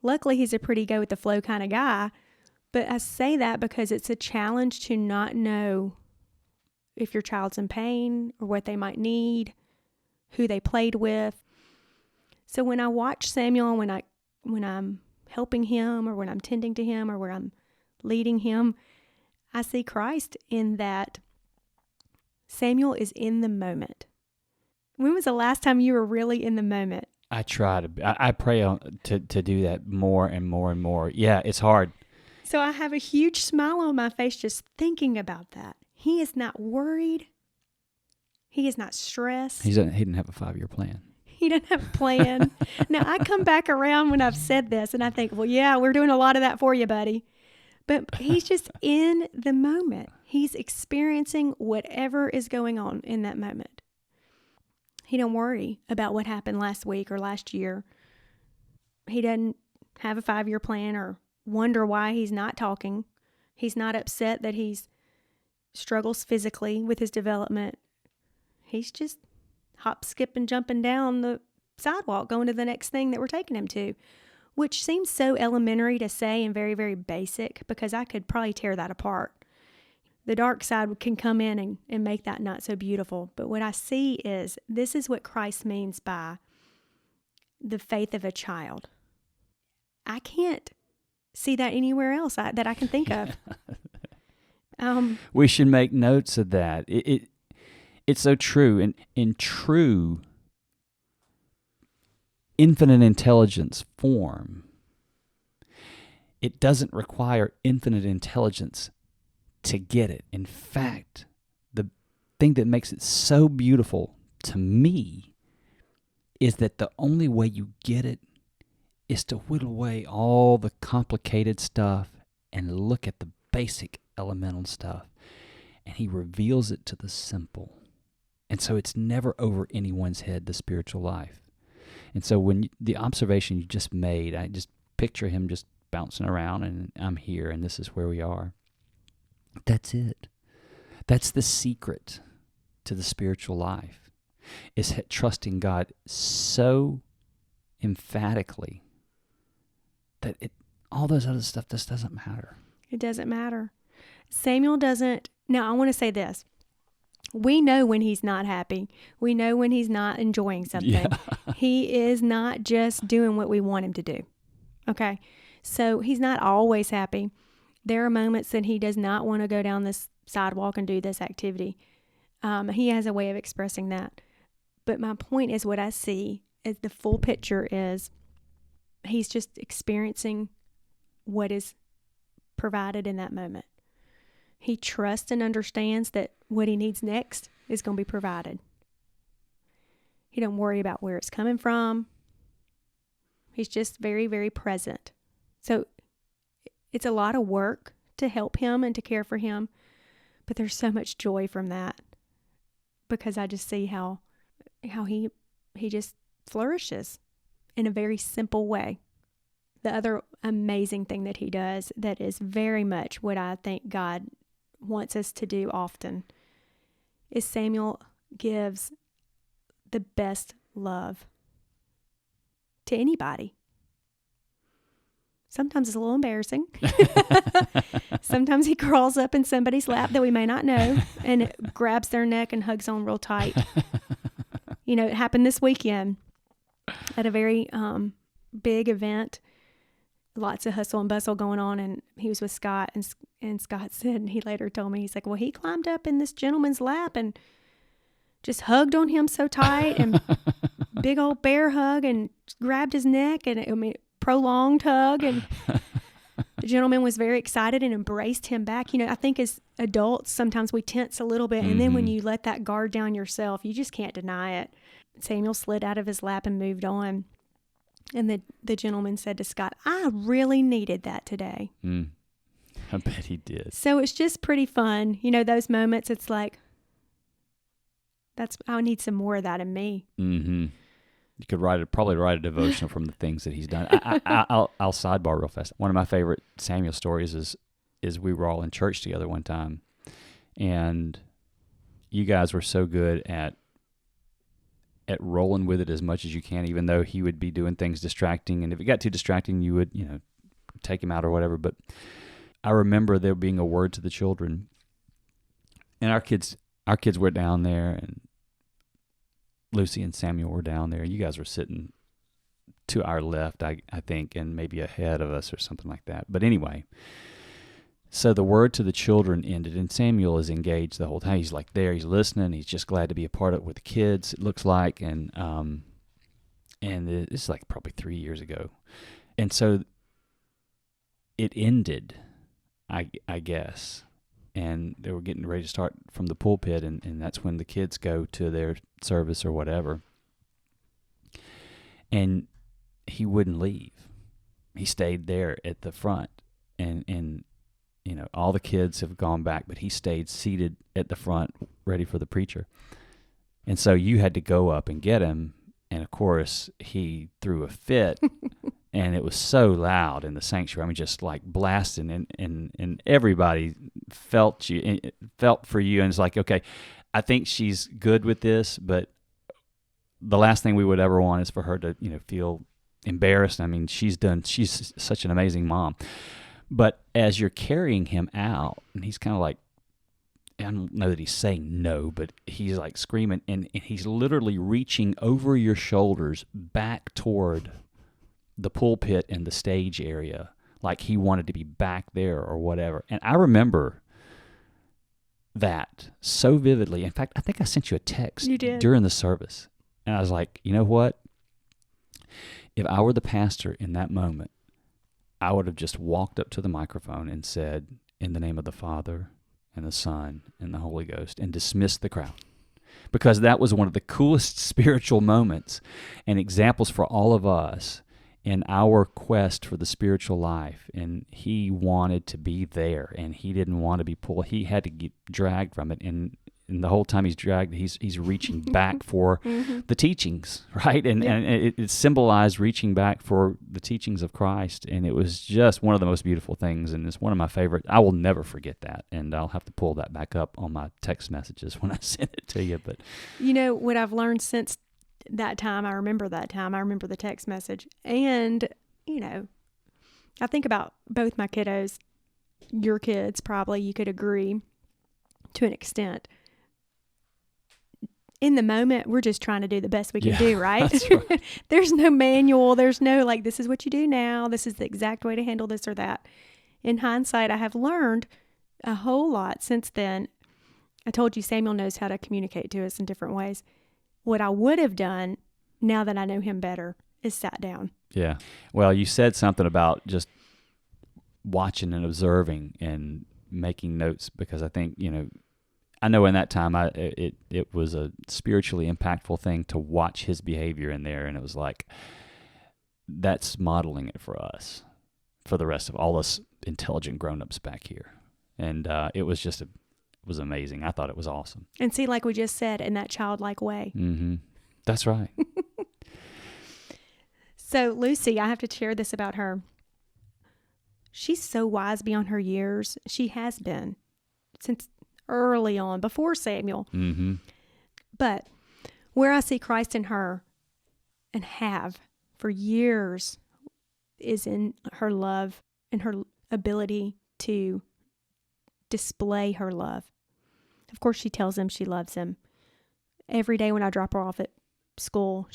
Speaker 1: Luckily, he's a pretty go-with-the-flow kind of guy, but I say that because it's a challenge to not know if your child's in pain or what they might need, who they played with. So when I watch Samuel, when I'm helping him or when I'm tending to him or when I'm leading him, I see Christ in that Samuel is in the moment. When was the last time you were really in the moment?
Speaker 2: I try to. I pray to do that more and more and more. Yeah, it's hard.
Speaker 1: So I have a huge smile on my face just thinking about that. He is not worried. He is not stressed.
Speaker 2: He didn't have a 5-year plan.
Speaker 1: He doesn't have a plan. Now, I come back around when I've said this, and I think, well, yeah, we're doing a lot of that for you, buddy. But he's just in the moment. He's experiencing whatever is going on in that moment. He don't worry about what happened last week or last year. He doesn't have a 5-year plan or wonder why he's not talking. He's not upset that he struggles physically with his development. He's just hop, skip, and jumping down the sidewalk, going to the next thing that we're taking him to, which seems so elementary to say and very, very basic, because I could probably tear that apart. The dark side can come in and make that not so beautiful. But what I see is this is what Christ means by the faith of a child. I can't see that anywhere else that I can think of.
Speaker 2: We should make notes of that. It's so true. In true infinite intelligence form, it doesn't require infinite intelligence to get it. In fact, the thing that makes it so beautiful to me is that the only way you get it is to whittle away all the complicated stuff and look at the basic elemental stuff. And he reveals it to the simple. And so it's never over anyone's head, the spiritual life. And so when the observation you just made, I just picture him just bouncing around, and I'm here, and this is where we are. That's it. That's the secret to the spiritual life, is trusting God so emphatically that all those other stuff just doesn't matter.
Speaker 1: It doesn't matter. Samuel doesn't. Now, I want to say this. We know when he's not happy. We know when he's not enjoying something.
Speaker 2: Yeah.
Speaker 1: He is not just doing what we want him to do. Okay? So he's not always happy. There are moments that he does not want to go down this sidewalk and do this activity. He has a way of expressing that. But my point is, what I see is the full picture is he's just experiencing what is provided in that moment. He trusts and understands that what he needs next is going to be provided. He don't worry about where it's coming from. He's just very, very present. So it's a lot of work to help him and to care for him, but there's so much joy from that because I just see how he just flourishes in a very simple way. The other amazing thing that he does that is very much what I think God wants us to do often is Samuel gives the best love to anybody. Sometimes it's a little embarrassing. Sometimes he crawls up in somebody's lap that we may not know and grabs their neck and hugs on real tight. You know, it happened this weekend at a very big event. Lots of hustle and bustle going on, and he was with Scott, and Scott said, and he later told me, he's like, well, he climbed up in this gentleman's lap and just hugged on him so tight, and big old bear hug, and grabbed his neck, and prolonged hug, and the gentleman was very excited and embraced him back. You know, I think as adults, sometimes we tense a little bit, and then when you let that guard down yourself, you just can't deny it. Samuel slid out of his lap and moved on. And the gentleman said to Scott, I really needed that today.
Speaker 2: I bet he did.
Speaker 1: So it's just pretty fun. You know, those moments, it's like, I need some more of that in me.
Speaker 2: Mm-hmm. You could probably write a devotional from the things that he's done. I'll sidebar real fast. One of my favorite Samuel stories is we were all in church together one time, and you guys were so good at rolling with it as much as you can, even though he would be doing things distracting. And if it got too distracting, you would, take him out or whatever. But I remember there being a word to the children, and our kids were down there, and Lucy and Samuel were down there. You guys were sitting to our left, I think, and maybe ahead of us or something like that. But anyway, so the word to the children ended, and Samuel is engaged the whole time. He's like there, he's listening. He's just glad to be a part of it with the kids, it looks like. And this is like probably 3 years ago. And so it ended, I guess. And they were getting ready to start from the pulpit, and that's when the kids go to their service or whatever. And he wouldn't leave. He stayed there at the front, and all the kids have gone back, but he stayed seated at the front, ready for the preacher. And so you had to go up and get him, and of course he threw a fit. And it was so loud in the sanctuary. I mean, just like blasting, and everybody felt for you. And it's like, okay, I think she's good with this, but the last thing we would ever want is for her to, feel embarrassed. I mean, she's such an amazing mom. But as you're carrying him out, and he's kind of like, I don't know that he's saying no, but he's like screaming, and he's literally reaching over your shoulders back toward the pulpit and the stage area, like he wanted to be back there or whatever. And I remember that so vividly. In fact, I think I sent you a text during the service. And I was like, you know what? If I were the pastor in that moment, I would have just walked up to the microphone and said, in the name of the Father and the Son and the Holy Ghost, and dismissed the crowd. Because that was one of the coolest spiritual moments and examples for all of us in our quest for the spiritual life. And he wanted to be there, and he didn't want to be pulled. He had to get dragged from it, and the whole time he's dragged, he's reaching back for the teachings, right? And it symbolized reaching back for the teachings of Christ, and it was just one of the most beautiful things, and it's one of my favorite. I will never forget that, and I'll have to pull that back up on my text messages when I send it to you. But
Speaker 1: what I've learned since that time. I remember that time. I remember the text message. And, I think about both my kiddos, your kids, probably you could agree to an extent. In the moment, we're just trying to do the best we can do, right?
Speaker 2: That's right.
Speaker 1: There's no manual. There's no this is what you do now. This is the exact way to handle this or that. In hindsight, I have learned a whole lot since then. I told you Samuel knows how to communicate to us in different ways. What I would have done, now that I know him better, is sat down.
Speaker 2: Yeah. Well, you said something about just watching and observing and making notes, because I think, I know in that time it was a spiritually impactful thing to watch his behavior in there, and it was like, that's modeling it for us, for the rest of all us intelligent grown-ups back here. And it was just it was amazing. I thought it was awesome.
Speaker 1: And see, like we just said, in that childlike way.
Speaker 2: Mm-hmm. That's right.
Speaker 1: So Lucy, I have to share this about her. She's so wise beyond her years. She has been since early on, before Samuel.
Speaker 2: Mm-hmm.
Speaker 1: But where I see Christ in her, and have for years, is in her love and her ability to display her love. Of course, she tells him she loves him. Every day when I drop her off at school,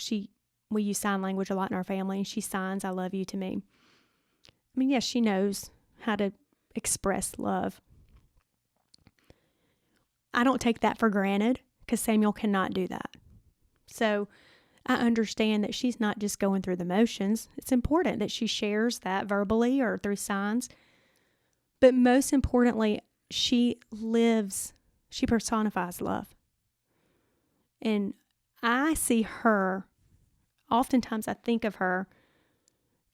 Speaker 1: we use sign language a lot in our family, and she signs "I love you" to me. I mean, yes, she knows how to express love. I don't take that for granted, because Samuel cannot do that. So I understand that she's not just going through the motions. It's important that she shares that verbally or through signs. But most importantly, she personifies love. And I see her, oftentimes I think of her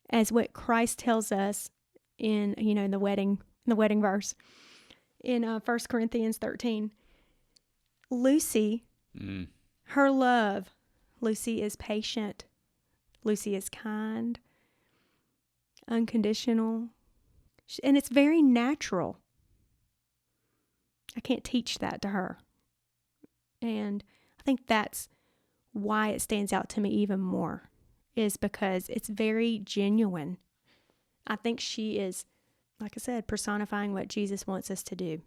Speaker 1: as what Christ tells us in the wedding verse in 1 Corinthians 13. Lucy, her love, Lucy is patient. Lucy is kind, unconditional, and it's very natural. I can't teach that to her. And I think that's why it stands out to me even more, is because it's very genuine. I think she is, like I said, personifying what Jesus wants us to do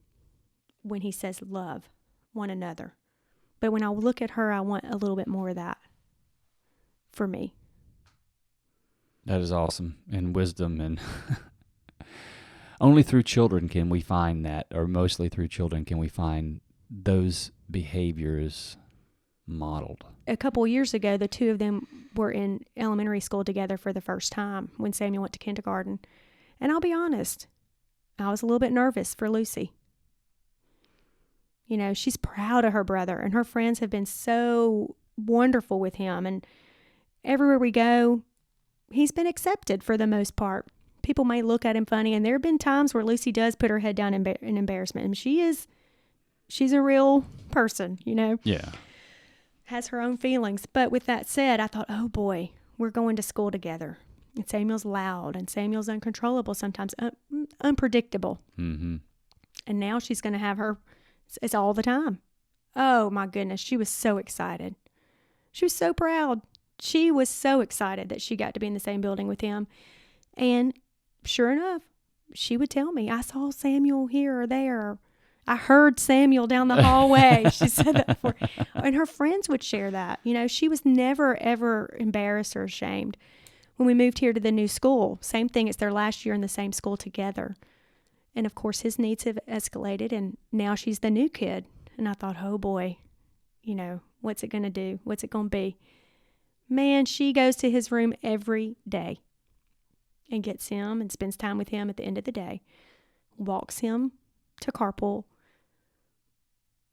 Speaker 1: when he says love one another. But when I look at her, I want a little bit more of that for me.
Speaker 2: That is awesome. And wisdom, and only through children can we find that, or mostly through children can we find those behaviors modeled.
Speaker 1: A couple years ago, the two of them were in elementary school together for the first time when Samuel went to kindergarten. And I'll be honest, I was a little bit nervous for Lucy. She's proud of her brother, and her friends have been so wonderful with him. And everywhere we go, he's been accepted for the most part. People may look at him funny, and there have been times where Lucy does put her head down in embarrassment. And she's a real person,
Speaker 2: Yeah.
Speaker 1: Has her own feelings. But with that said, I thought, oh boy, we're going to school together. And Samuel's loud, and Samuel's uncontrollable, sometimes unpredictable.
Speaker 2: Mm-hmm.
Speaker 1: And now she's going to have her, it's all the time. Oh my goodness, she was so excited. She was so proud. She was so excited that she got to be in the same building with him. And sure enough, she would tell me, I saw Samuel here or there. I heard Samuel down the hallway. She said that before. And her friends would share that. She was never, ever embarrassed or ashamed. When we moved here to the new school, same thing. It's their last year in the same school together. And of course, his needs have escalated, and now she's the new kid. And I thought, oh boy, what's it going to do? What's it going to be? Man, she goes to his room every day and gets him and spends time with him at the end of the day. Walks him to carpool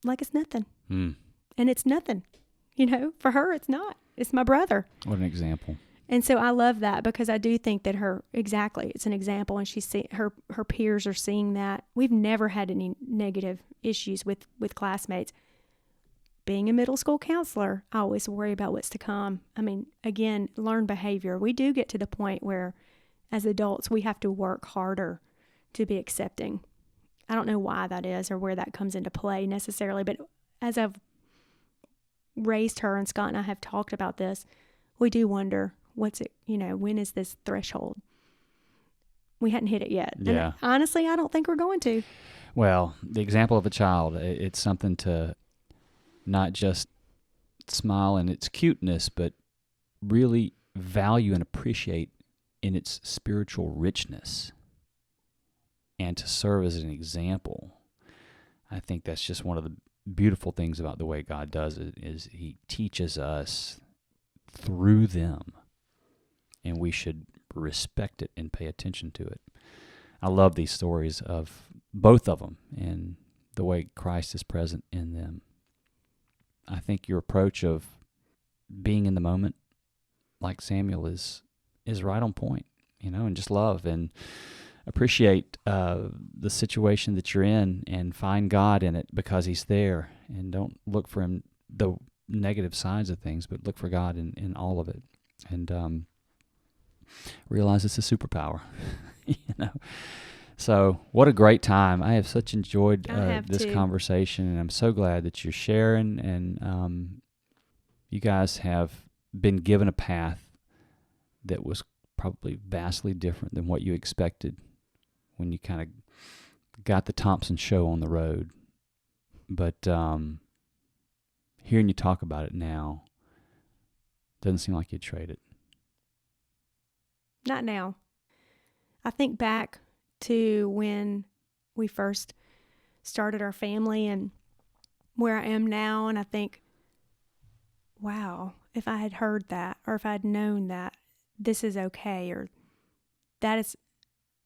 Speaker 1: like it's nothing. And it's nothing. For her, it's not. It's my brother.
Speaker 2: What an example.
Speaker 1: And so I love that, because I do think that it's an example, and her peers are seeing that. We've never had any negative issues with classmates. Being a middle school counselor, I always worry about what's to come. I mean, again, learned behavior. We do get to the point where, as adults, we have to work harder to be accepting. I don't know why that is or where that comes into play necessarily, but as I've raised her, and Scott and I have talked about this, we do wonder, when is this threshold? We hadn't hit it yet.
Speaker 2: Yeah.
Speaker 1: And honestly, I don't think we're going to.
Speaker 2: Well, the example of a child, it's something to not just smile in its cuteness, but really value and appreciate in its spiritual richness, and to serve as an example. I think that's just one of the beautiful things about the way God does it, is he teaches us through them, and we should respect it and pay attention to it. I love these stories of both of them and the way Christ is present in them. I think your approach of being in the moment, like Samuel, is right on point, and just love and appreciate the situation that you're in and find God in it because he's there, and don't look for him, the negative sides of things, but look for God in all of it, and realize it's a superpower. So what a great time. I have such enjoyed this conversation, and I'm so glad that you're sharing, and you guys have been given a path that was probably vastly different than what you expected when you kind of got the Thompson show on the road. But hearing you talk about it now, doesn't seem like you'd trade it.
Speaker 1: Not now. I think back to when we first started our family and where I am now, and I think, wow, if I had heard that, or if I had known that this is okay, or that is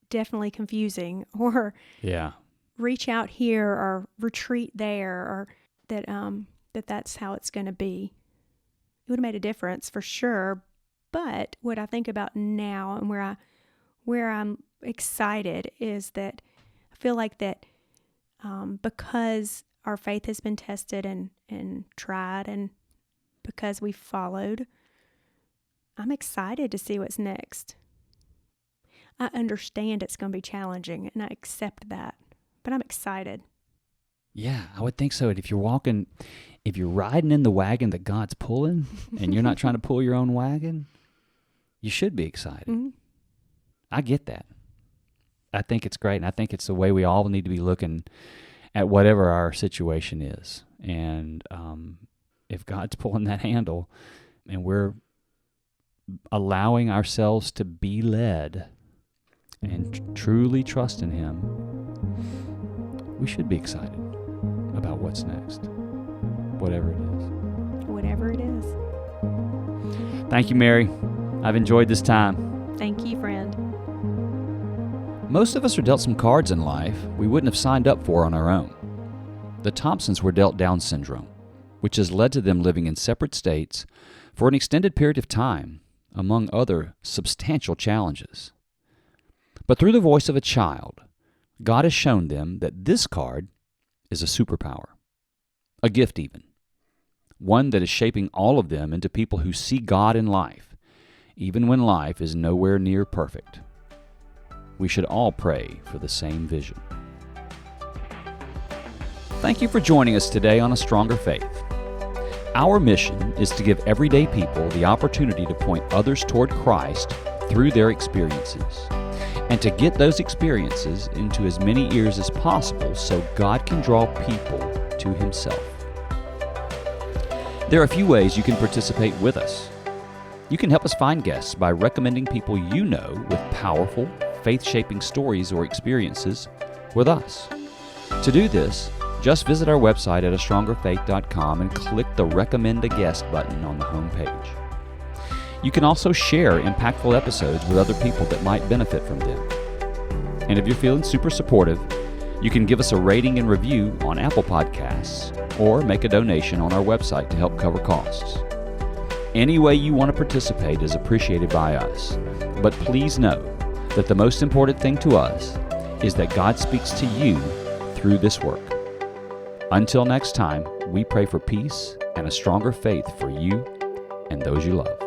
Speaker 1: definitely confusing, or reach out here or retreat there, or that's how it's going to be, it would have made a difference for sure. But what I think about now, and where I'm excited, is that I feel like that because our faith has been tested and tried, and because we followed, I'm excited to see what's next. I understand it's going to be challenging, and I accept that, but I'm excited.
Speaker 2: Yeah, I would think so. If you're riding in the wagon that God's pulling, and you're not trying to pull your own wagon, you should be excited. Mm-hmm. I get that. I think it's great, and I think it's the way we all need to be looking at whatever our situation is. And if God's pulling that handle, and we're allowing ourselves to be led and truly trust in him, we should be excited about what's next, whatever it is.
Speaker 1: Whatever it is.
Speaker 2: Thank you, Mary. I've enjoyed this time.
Speaker 1: Thank you, friend.
Speaker 2: Most of us are dealt some cards in life we wouldn't have signed up for on our own. The Thompsons were dealt Down syndrome, which has led to them living in separate states for an extended period of time, among other substantial challenges. But through the voice of a child, God has shown them that this card is a superpower, a gift even, one that is shaping all of them into people who see God in life, even when life is nowhere near perfect. We should all pray for the same vision. Thank you for joining us today on A Stronger Faith. Our mission is to give everyday people the opportunity to point others toward Christ through their experiences, and to get those experiences into as many ears as possible so God can draw people to himself. There are a few ways you can participate with us. You can help us find guests by recommending people you know with powerful, faith-shaping stories or experiences with us. To do this, just visit our website at astrongerfaith.com and click the Recommend a Guest button on the home page. You can also share impactful episodes with other people that might benefit from them. And if you're feeling super supportive, you can give us a rating and review on Apple Podcasts or make a donation on our website to help cover costs. Any way you want to participate is appreciated by us, but please know that the most important thing to us is that God speaks to you through this work. Until next time, we pray for peace and a stronger faith for you and those you love.